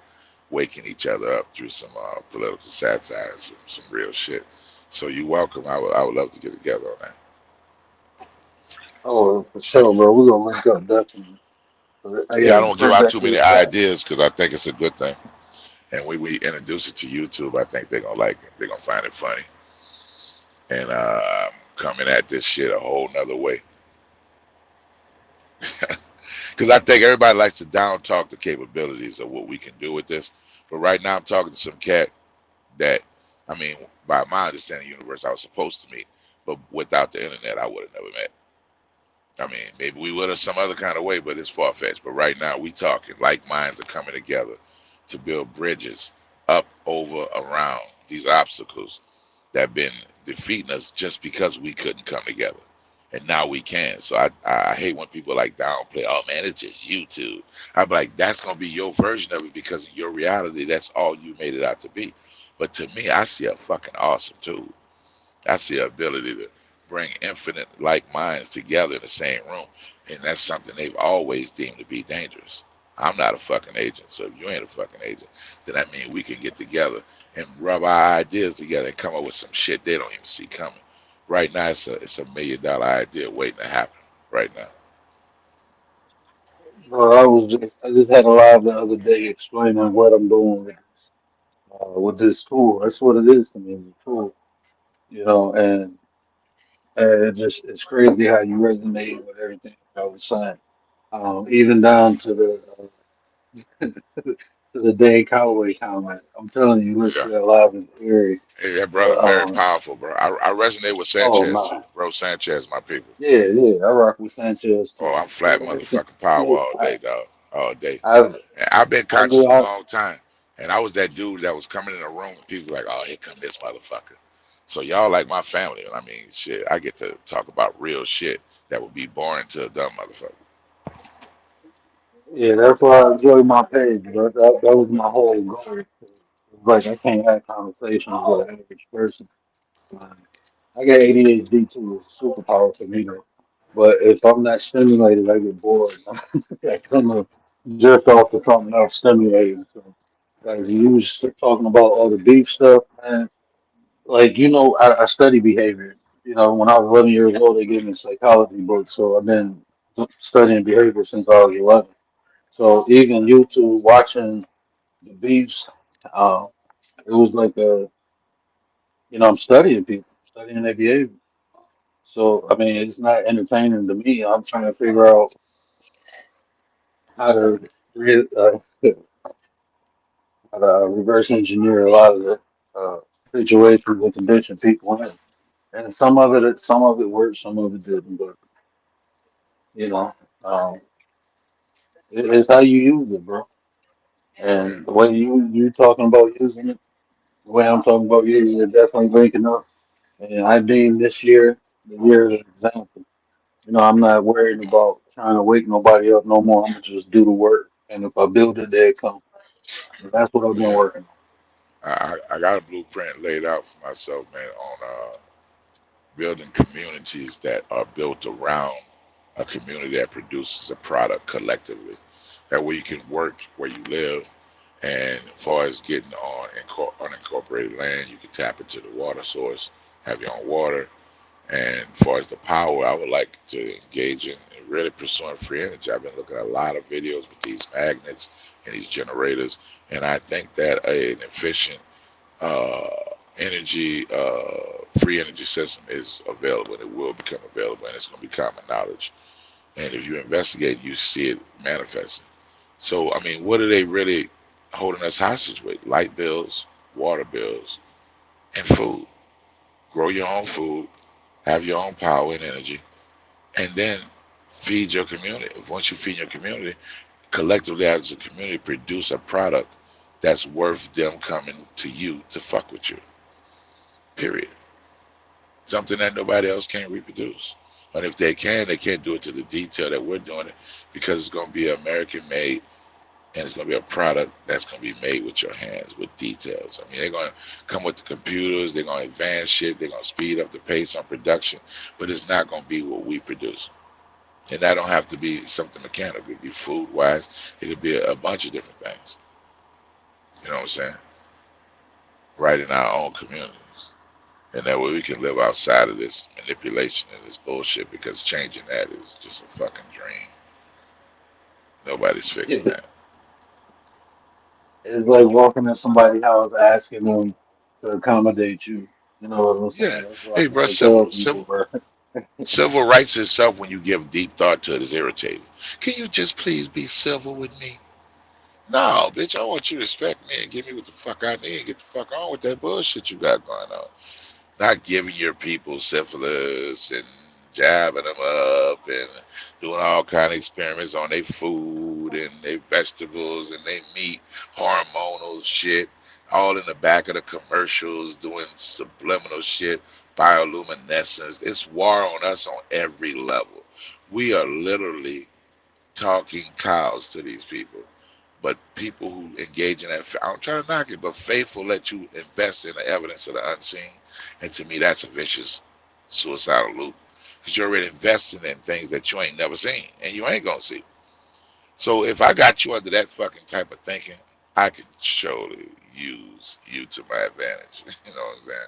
waking each other up through some political satire and some real shit. So you welcome. I would love to get together on that.
Oh, for sure, bro. We're gonna link up definitely. But I
Yeah, I
gotta
don't give
first
out
got
too
to
many
this guy.
ideas because I think it's a good thing. And when we introduce it to YouTube, I think they're gonna like it. They're gonna find it funny. And coming at this shit a whole nother way. Because I think everybody likes to down talk the capabilities of what we can do with this. But right now, I'm talking to some cat that, I mean, by my understanding, universe I was supposed to meet, but without the internet, I would have never met. I mean, maybe we would have some other kind of way, but it's far fetched. But right now, we talking like minds are coming together to build bridges up, over, around these obstacles that have been defeating us just because we couldn't come together. And now we can. So I hate when people like downplay, oh man, it's just YouTube. I'm like, that's gonna be your version of it because in your reality, that's all you made it out to be. But to me, I see a fucking awesome tool. I see an ability to bring infinite like minds together in the same room. And that's something they've always deemed to be dangerous. I'm not a fucking agent. So if you ain't a fucking agent, then that means we can get together and rub our ideas together and come up with some shit they don't even see coming. Right now, it's a $1 million idea waiting to happen. Right now,
Bro, I just had a live the other day explaining what I'm doing with this. with this tool. That's what it is to me, it's a tool, you know, and it's crazy how you resonate with everything I was saying. Even down to the to the Dane Calloway comment. I'm telling you, listen
Yeah.
to that live in theory.
Hey, that brother
But
very powerful, bro. I resonate with
oh
Sanchez
my,
too, bro. Sanchez, my people.
yeah, yeah, I rock with Sanchez
Oh,
too.
I'm flat
Everything.
motherfucking power
Yeah,
all day, dog. All day.
I've
And I've been
I
conscious
go
a
out.
long time. And I was that dude that was coming in a room and people were like, oh, here come this motherfucker. So y'all like my family. I mean, shit, I get to talk about real shit that would be boring to a dumb motherfucker.
Yeah, that's why I enjoy my page, bro. That was my whole goal. Like I can't have conversations with an average person. Um, I got ADHD too. It's a superpower for me though. But if I'm not stimulated, I get bored. I kind of jerk off to something else stimulating. So, like you was talking about all the beef stuff, man. Like I study behavior. When I was 11 years old, they gave me a psychology book. So I've been studying behavior since I was 11. So even YouTube watching the beefs, uh, it was like I'm studying people, studying their behavior. So I mean, it's not entertaining to me. I'm trying to figure out how to how to reverse engineer a lot of the situations and condition people in. And some of it worked, some of it didn't. But you know, um, it's how you use it, bro.
Yeah.
And the way you talking about using it, the way I'm talking about using it, definitely linking up. And I deem this year the year as an example. I'm not worried about trying to wake nobody up no more. I'm gonna just do the work, and if I build it, they come. And that's what I've been
Yeah.
working
I got a blueprint laid out for myself, man, on building communities that are built around a community that produces a product collectively. That way you can work where you live. And as far as getting on unincorporated land, you can tap into the water source, have your own water. And as far as the power, I would like to engage in really pursuing free energy. I've been looking at a lot of videos with these magnets and these generators, and I think that an efficient uh, energy, free energy system is available. And it will become available, and it's going to be common knowledge. And if you investigate, you see it manifesting. So, I mean, what are they really holding us hostage with? Light bills, water bills, and food. Grow your own food, have your own power and energy, and then feed your community. Once you feed your community, collectively as a community, produce a product that's worth them coming to you to fuck with you. Period. Something that nobody else can reproduce. And if they can, they can't do it to the detail that we're doing it because it's going to be American made and it's going to be a product that's going to be made with your hands with details. I mean, they're going to come with the computers, they're going to advance shit, they're going to speed up the pace on production, but it's not going to be what we produce. And that don't have to be something mechanical. It could be food wise, it could be a bunch of different things. You know what I'm saying? Right in our own communities. And that way we can live outside of this manipulation and this bullshit because changing that is just a fucking dream. Nobody's fixing
on.
that.
It's like walking in somebody's house asking them to accommodate you. You know what I'm
Yeah.
saying? That's what
Hey,
I
bro,
try to tell people,
civil,
bro.
civil rights itself, when you give deep thought to it, is irritating. Can you just please be civil with me? No, bitch, I want you to respect me and give me what the fuck I need and get the fuck on with that bullshit you got going on. Not giving your people syphilis and jabbing them up and doing all kind of experiments on their food and their vegetables and their meat, hormonal shit, all in the back of the commercials, doing subliminal shit, bioluminescence. It's war on us on every level. We are literally talking cows to these people. But people who engage in that, I'm trying to knock it, but faith will let you invest in the evidence of the unseen. And to me, that's a vicious suicidal loop because you're already investing in things that you ain't never seen and you ain't going to see. So if I got you under that fucking type of thinking, I can surely use you to my advantage. You know what I'm saying?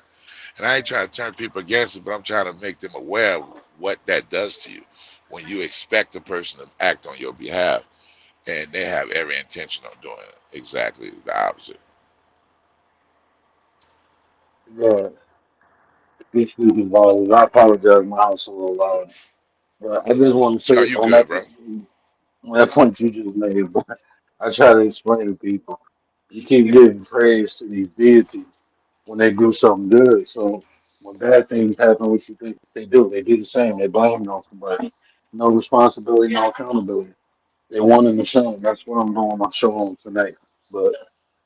And I ain't trying to turn people against it, but I'm trying to make them aware of what that does to you when you expect the person to act on your behalf and they have every intention of doing exactly the opposite.
Yeah, these speaking volumes. I apologize, my house a little loud. But I just want to
No,
say
you
on
good,
that
bro.
on that point you just made, but I try to explain to people. You keep giving praise to these deities when they do something good. So when bad things happen, what you think they do? They do the same. They blame it on somebody. No responsibility, no accountability. They one and the same. That's what I'm doing my show on tonight. But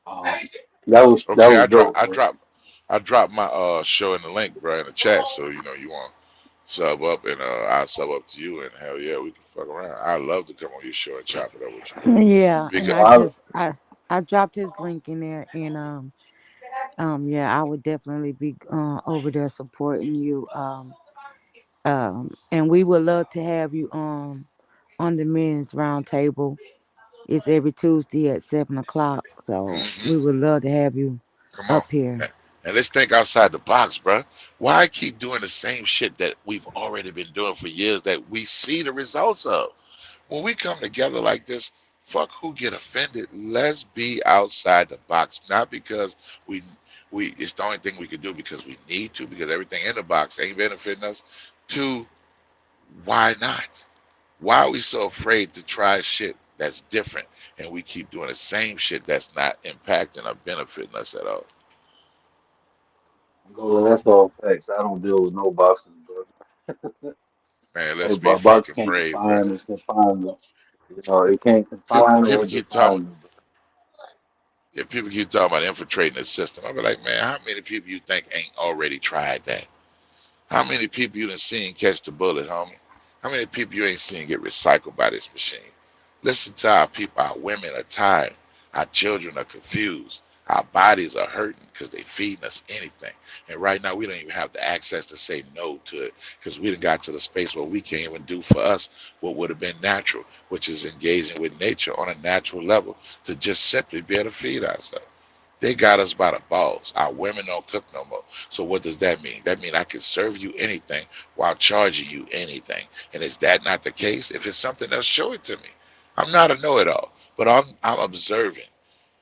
um, that
Okay,
was dope, bro.
I dropped my show in the link, bro, in the chat. So you know you want to sub up, and I'll sub up to you, and hell yeah, we can fuck around. I love to come on your show and chop it up with you
Yeah, and
because
I
Well,
just I dropped his link in there, and yeah, I would definitely be over there supporting you. And we would love to have you on the men's roundtable. It's every Tuesday at 7 o'clock. So we would love to have you
come on.
up here.
And let's think outside the box, bro. Why keep doing the same shit that we've already been doing for years that we see the results of? When we come together like this, fuck who get offended. Let's be outside the box, not because we it's the only thing we can do because we need to, because everything in the box ain't benefiting us. To why not? Why are we so afraid to try shit that's different and we keep doing the same shit that's not impacting or benefiting us at all?
that's all facts. I don't deal with no boxes, bro.
Man, let's
A
be
box
fucking
can't
brave, bro.
confine me. You know, it can't
People,
confine
people
or
keep talking.
define me.
Yeah, people keep talking about infiltrating the system. I be like, man, how many people you think ain't already tried that? How many people you done seen catch the bullet, homie? How many people you ain't seen get recycled by this machine? Listen to our people. Our women are tired. Our children are confused. Our bodies are hurting because they feeding us anything. And right now, we don't even have the access to say no to it because we done got to the space where we can't even do for us what would have been natural, which is engaging with nature on a natural level to just simply be able to feed ourselves. They got us by the balls. Our women don't cook no more. So what does that mean? That means I can serve you anything while charging you anything. And is that not the case? If it's something else, show it to me. I'm not a know-it-all, but I'm observing.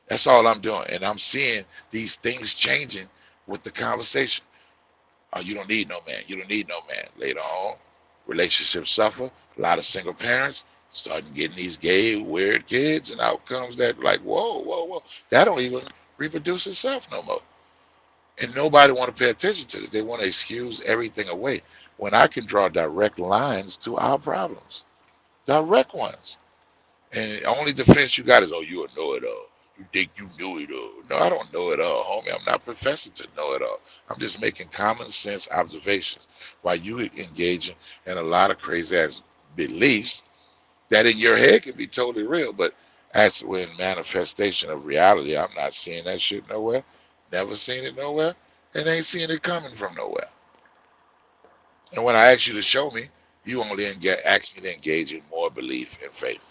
That's all I'm doing, and I'm seeing these things changing with the conversation. Oh, you don't need no man. You don't need no man. Later on, relationships suffer. A lot of single parents starting getting these gay, weird kids, and outcomes that like, whoa, whoa, whoa. That don't even reproduce itself no more. And nobody want to pay attention to this. They want to excuse everything away when I can draw direct lines to our problems, direct ones. And the only defense you got is, oh, you a know-it-all. You think you knew it all. No, I don't know it all, homie. I'm not professing to know it all. I'm just making common sense observations while you engaging in a lot of crazy ass beliefs that in your head can be totally real, but as when manifestation of reality, I'm not seeing that shit nowhere. Never seen it nowhere, and ain't seeing it coming from nowhere. And when I ask you to show me, you only ask me to engage in more belief and faith,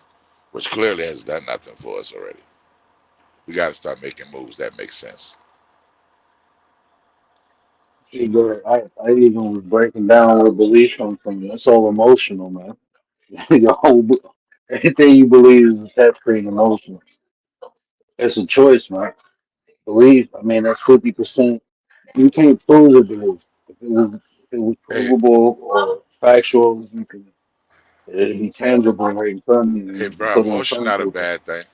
which clearly has done nothing for us already. We got to start making moves that make sense.
See, but I even was breaking down what belief comes from. It's all emotional, man. Your whole, everything you believe is attached to emotional. It's a choice, man. Belief, I mean, that's 50%. You can't prove a belief. If it was
Hey,
provable or factual, it'd be tangible right in front of you.
hey,
You can
bro,
put it in
emotion
front of
not a
people.
bad thing.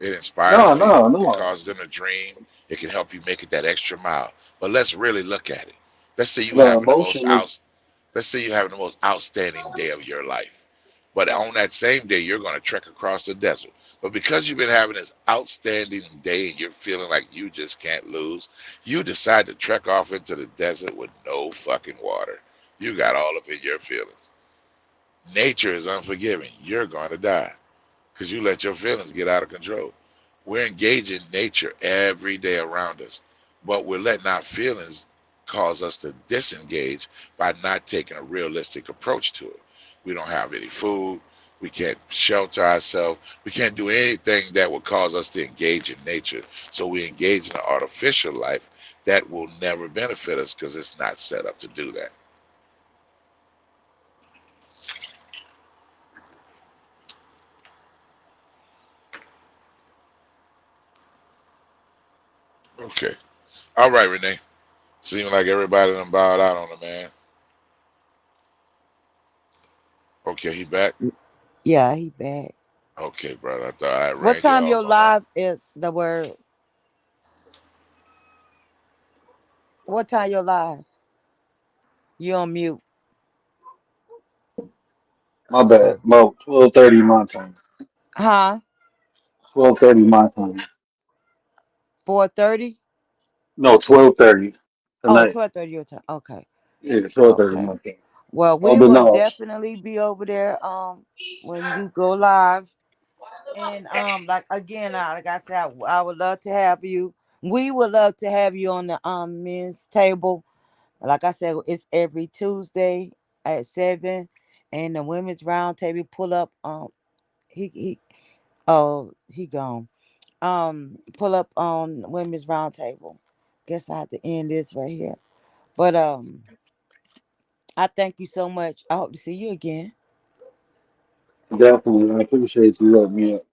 It inspires
No, no,
people. It
no.
causes them to dream. It can help you make it that extra mile. But let's really look at it. Let's say you
No,
having the most
emotion is,
out. Let's say you're having the most outstanding day of your life. But on that same day, you're going to trek across the desert. But because you've been having this outstanding day and you're feeling like you just can't lose, you decide to trek off into the desert with no fucking water. You got all up in your feelings. Nature is unforgiving. You're going to die because you let your feelings get out of control. We're engaging nature every day around us, but we're letting our feelings cause us to disengage by not taking a realistic approach to it. We don't have any food. We can't shelter ourselves. We can't do anything that would cause us to engage in nature. So we engage in an artificial life that will never benefit us because it's not set up to do that. Okay. All right, Renee. Seems like everybody done bowed out on him, man. Okay, he back.
Yeah, he back.
Okay, brother. I thought I
What
ran you
time
off
your
on that.
live is the word? What time your live? You on mute.
My bad.
Oh.
Mo, 12:30 my time.
Huh?
12:30 my time.
4:30?
No, 12:30
Oh,
tonight.
12:30 your time. Okay.
Yeah, 12:30
Okay.
my time.
Well,
Oh,
we
but
will
no,
definitely be over there when you go live. And like again, like I said, I would love to have you. We would love to have you on the men's table. Like I said, it's every Tuesday at 7. And the women's round table pull up he oh he gone. Pull up on women's round table. Guess I have to end this right here. But I thank you so much. I hope to see you again.
definitely. I appreciate you letting me up.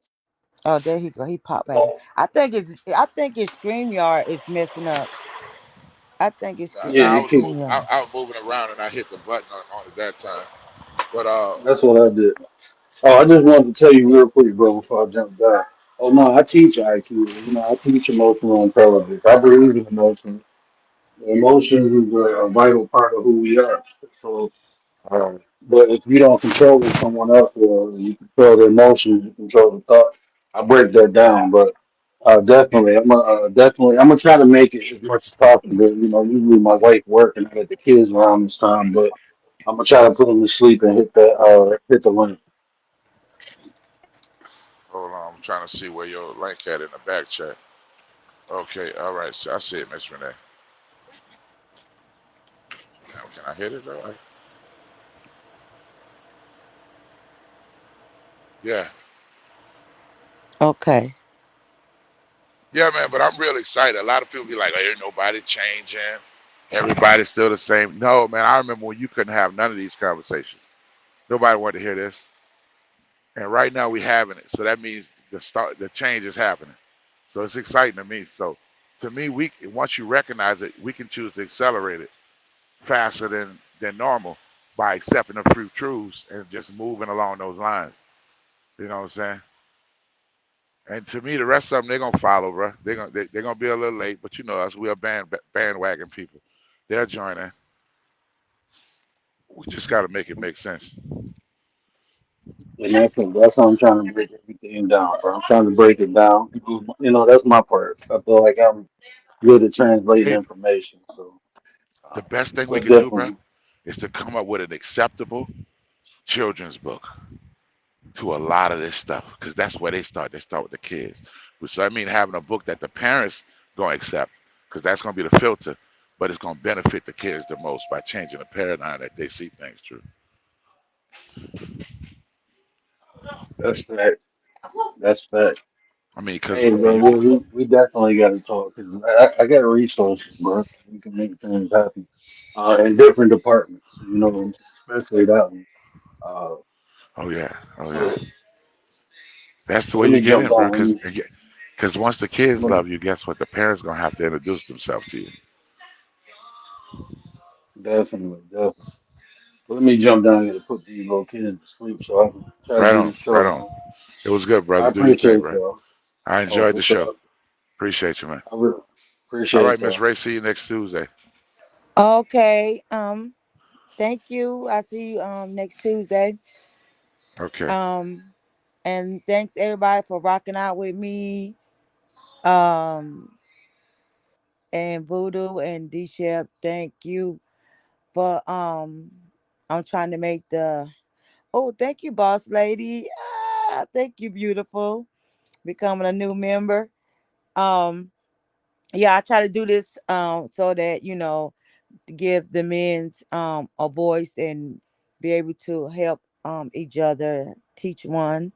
Oh, there he go. He popped back in. I think his StreamYard is messing up. I think it's
Yeah,
Now I
you
his
was
keep.
moving.
StreamYard.
I was moving around and I hit the button on it that time. But
That's what I did. Oh, I just wanted to tell you real quick, bro, before I jump back. Oh no, I teach IQ. You know, I teach emotional intelligence. I believe in emotions. Emotions is a vital part of who we are. So, but if you don't control it, someone else will. You control the emotions, you control the thought. I break that down, but I'm gonna try to make it as much as possible. You know, usually my wife working, I get the kids around this time, but I'm gonna try to put them to sleep and hit the link.
hold on, I'm trying to see where your link at in the back chat. Okay, all right. So I see it, Miss Renee. Now, can I hit it though? Yeah,
Okay.
yeah, man. But I'm real excited. A lot of people be like, "Oh, ain't nobody changing. Everybody's still the same." No, man. I remember when you couldn't have none of these conversations. Nobody wanted to hear this, and right now we having it. So that means the change is happening. So it's exciting to me. So to me, we once you recognize it, we can choose to accelerate it faster than normal by accepting a few truths and just moving along those lines. You know what I'm saying? And to me, the rest of them they're gonna follow, bro. They're gonna be a little late, but you know us, we are bandwagon people. They'll join in. We just got to make it make sense.
And that's how I'm trying to break everything down, bro. I'm trying to break it down. You know, that's my part. I feel like I'm good at translating
Hey,
information. So,
the best thing we
but
could do, bro,
definitely,
is to come up with an acceptable children's book to a lot of this stuff because that's where they start. They start with the kids. So I mean, having a book that the parents gonna accept because that's gonna be the filter, but it's gonna benefit the kids the most by changing the paradigm that they see things through.
that's fact. That's fact.
I mean, because
Hey, bro, we definitely got to talk. 'Cause I got resources, bro. We can make things happen in different departments. You know, especially that one. Uh,
oh yeah, oh yeah,
so,
that's the
so
way
let
you
me
get
jump
in, bro.
down.
Because once the kids love you, guess what? The parents gonna have to introduce themselves to you.
Definitely. Let me jump down here to put these little kids to sleep so I can try to
Right
do
on,
the
right
show,
on.
man.
It was good,
I
brother. Do your thing,
appreciate
bro.
y'all.
I
Oh,
enjoyed
for
the show.
sure.
Appreciate you, man.
I really
All right,
appreciate
Miss
y'all.
Ray. See you next Tuesday.
Okay. Thank you. I see you next Tuesday.
Okay.
Um and thanks everybody for rocking out with me. Um and Voodoo and D Shep, thank you for I'm trying to make the thank you, boss lady. Thank you, beautiful. Becoming a new member. Um yeah, I try to do this so that, to give the men's a voice and be able to help each other teach one,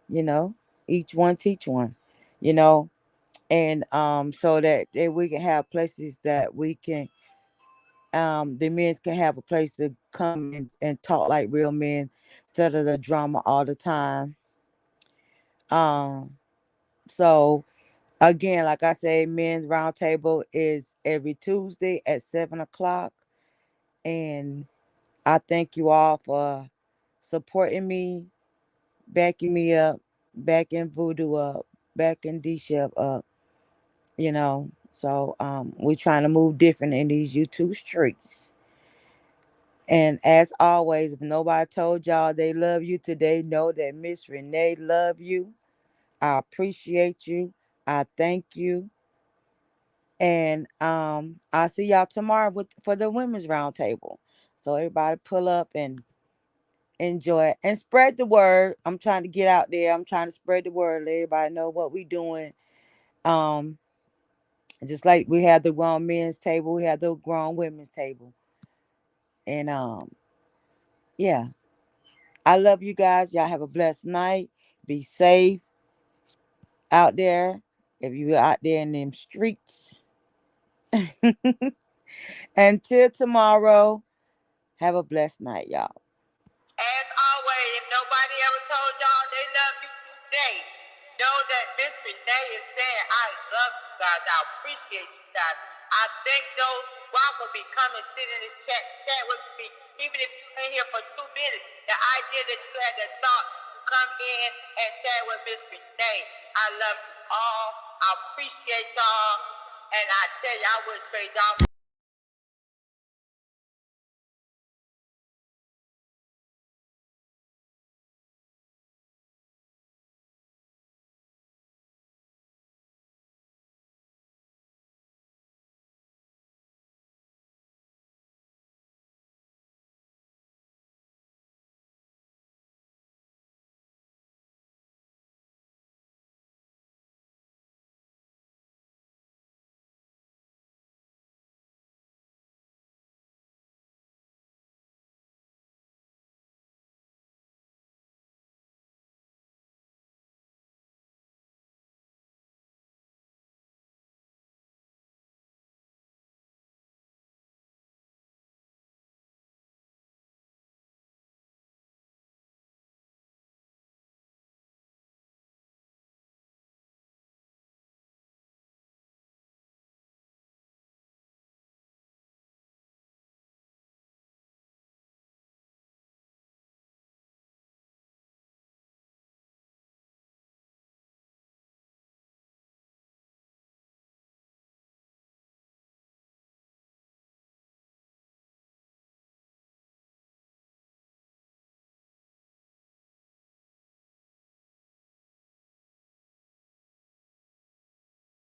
you know, each one teach one, you know, and so that we can have places that we can the men can have a place to come and talk like real men instead of the drama all the time. Um so Again, like I say, Men's Roundtable is every Tuesday at 7 o'clock. And I thank you all for supporting me, backing me up, backing Voodoo up, backing D-Shep up, you know. So we're trying to move different in these YouTube streets. And as always, if nobody told y'all they love you today, know that Miss Renee love you. I appreciate you. I thank you. And I'll see y'all tomorrow for the Women's Roundtable. So everybody pull up and enjoy it and spread the word. I'm trying to get out there. I'm trying to spread the word, let everybody know what we doing. Just like we have the grown men's table, we have the grown women's table. And yeah. I love you guys. Y'all have a blessed night. Be safe out there. If you out there in them streets. Until tomorrow, have a blessed night, y'all.
As always, if nobody ever told y'all they love you today, know that Miss Renee is saying, I love you guys. I appreciate you guys. I thank those who rock with me, come and sit in this chat with me. Even if you're in here for 2 minutes, the idea that you had the thought to come in and chat with Miss Renee. I love you all. I appreciate y'all. And I tell you, I wouldn't trade y'all.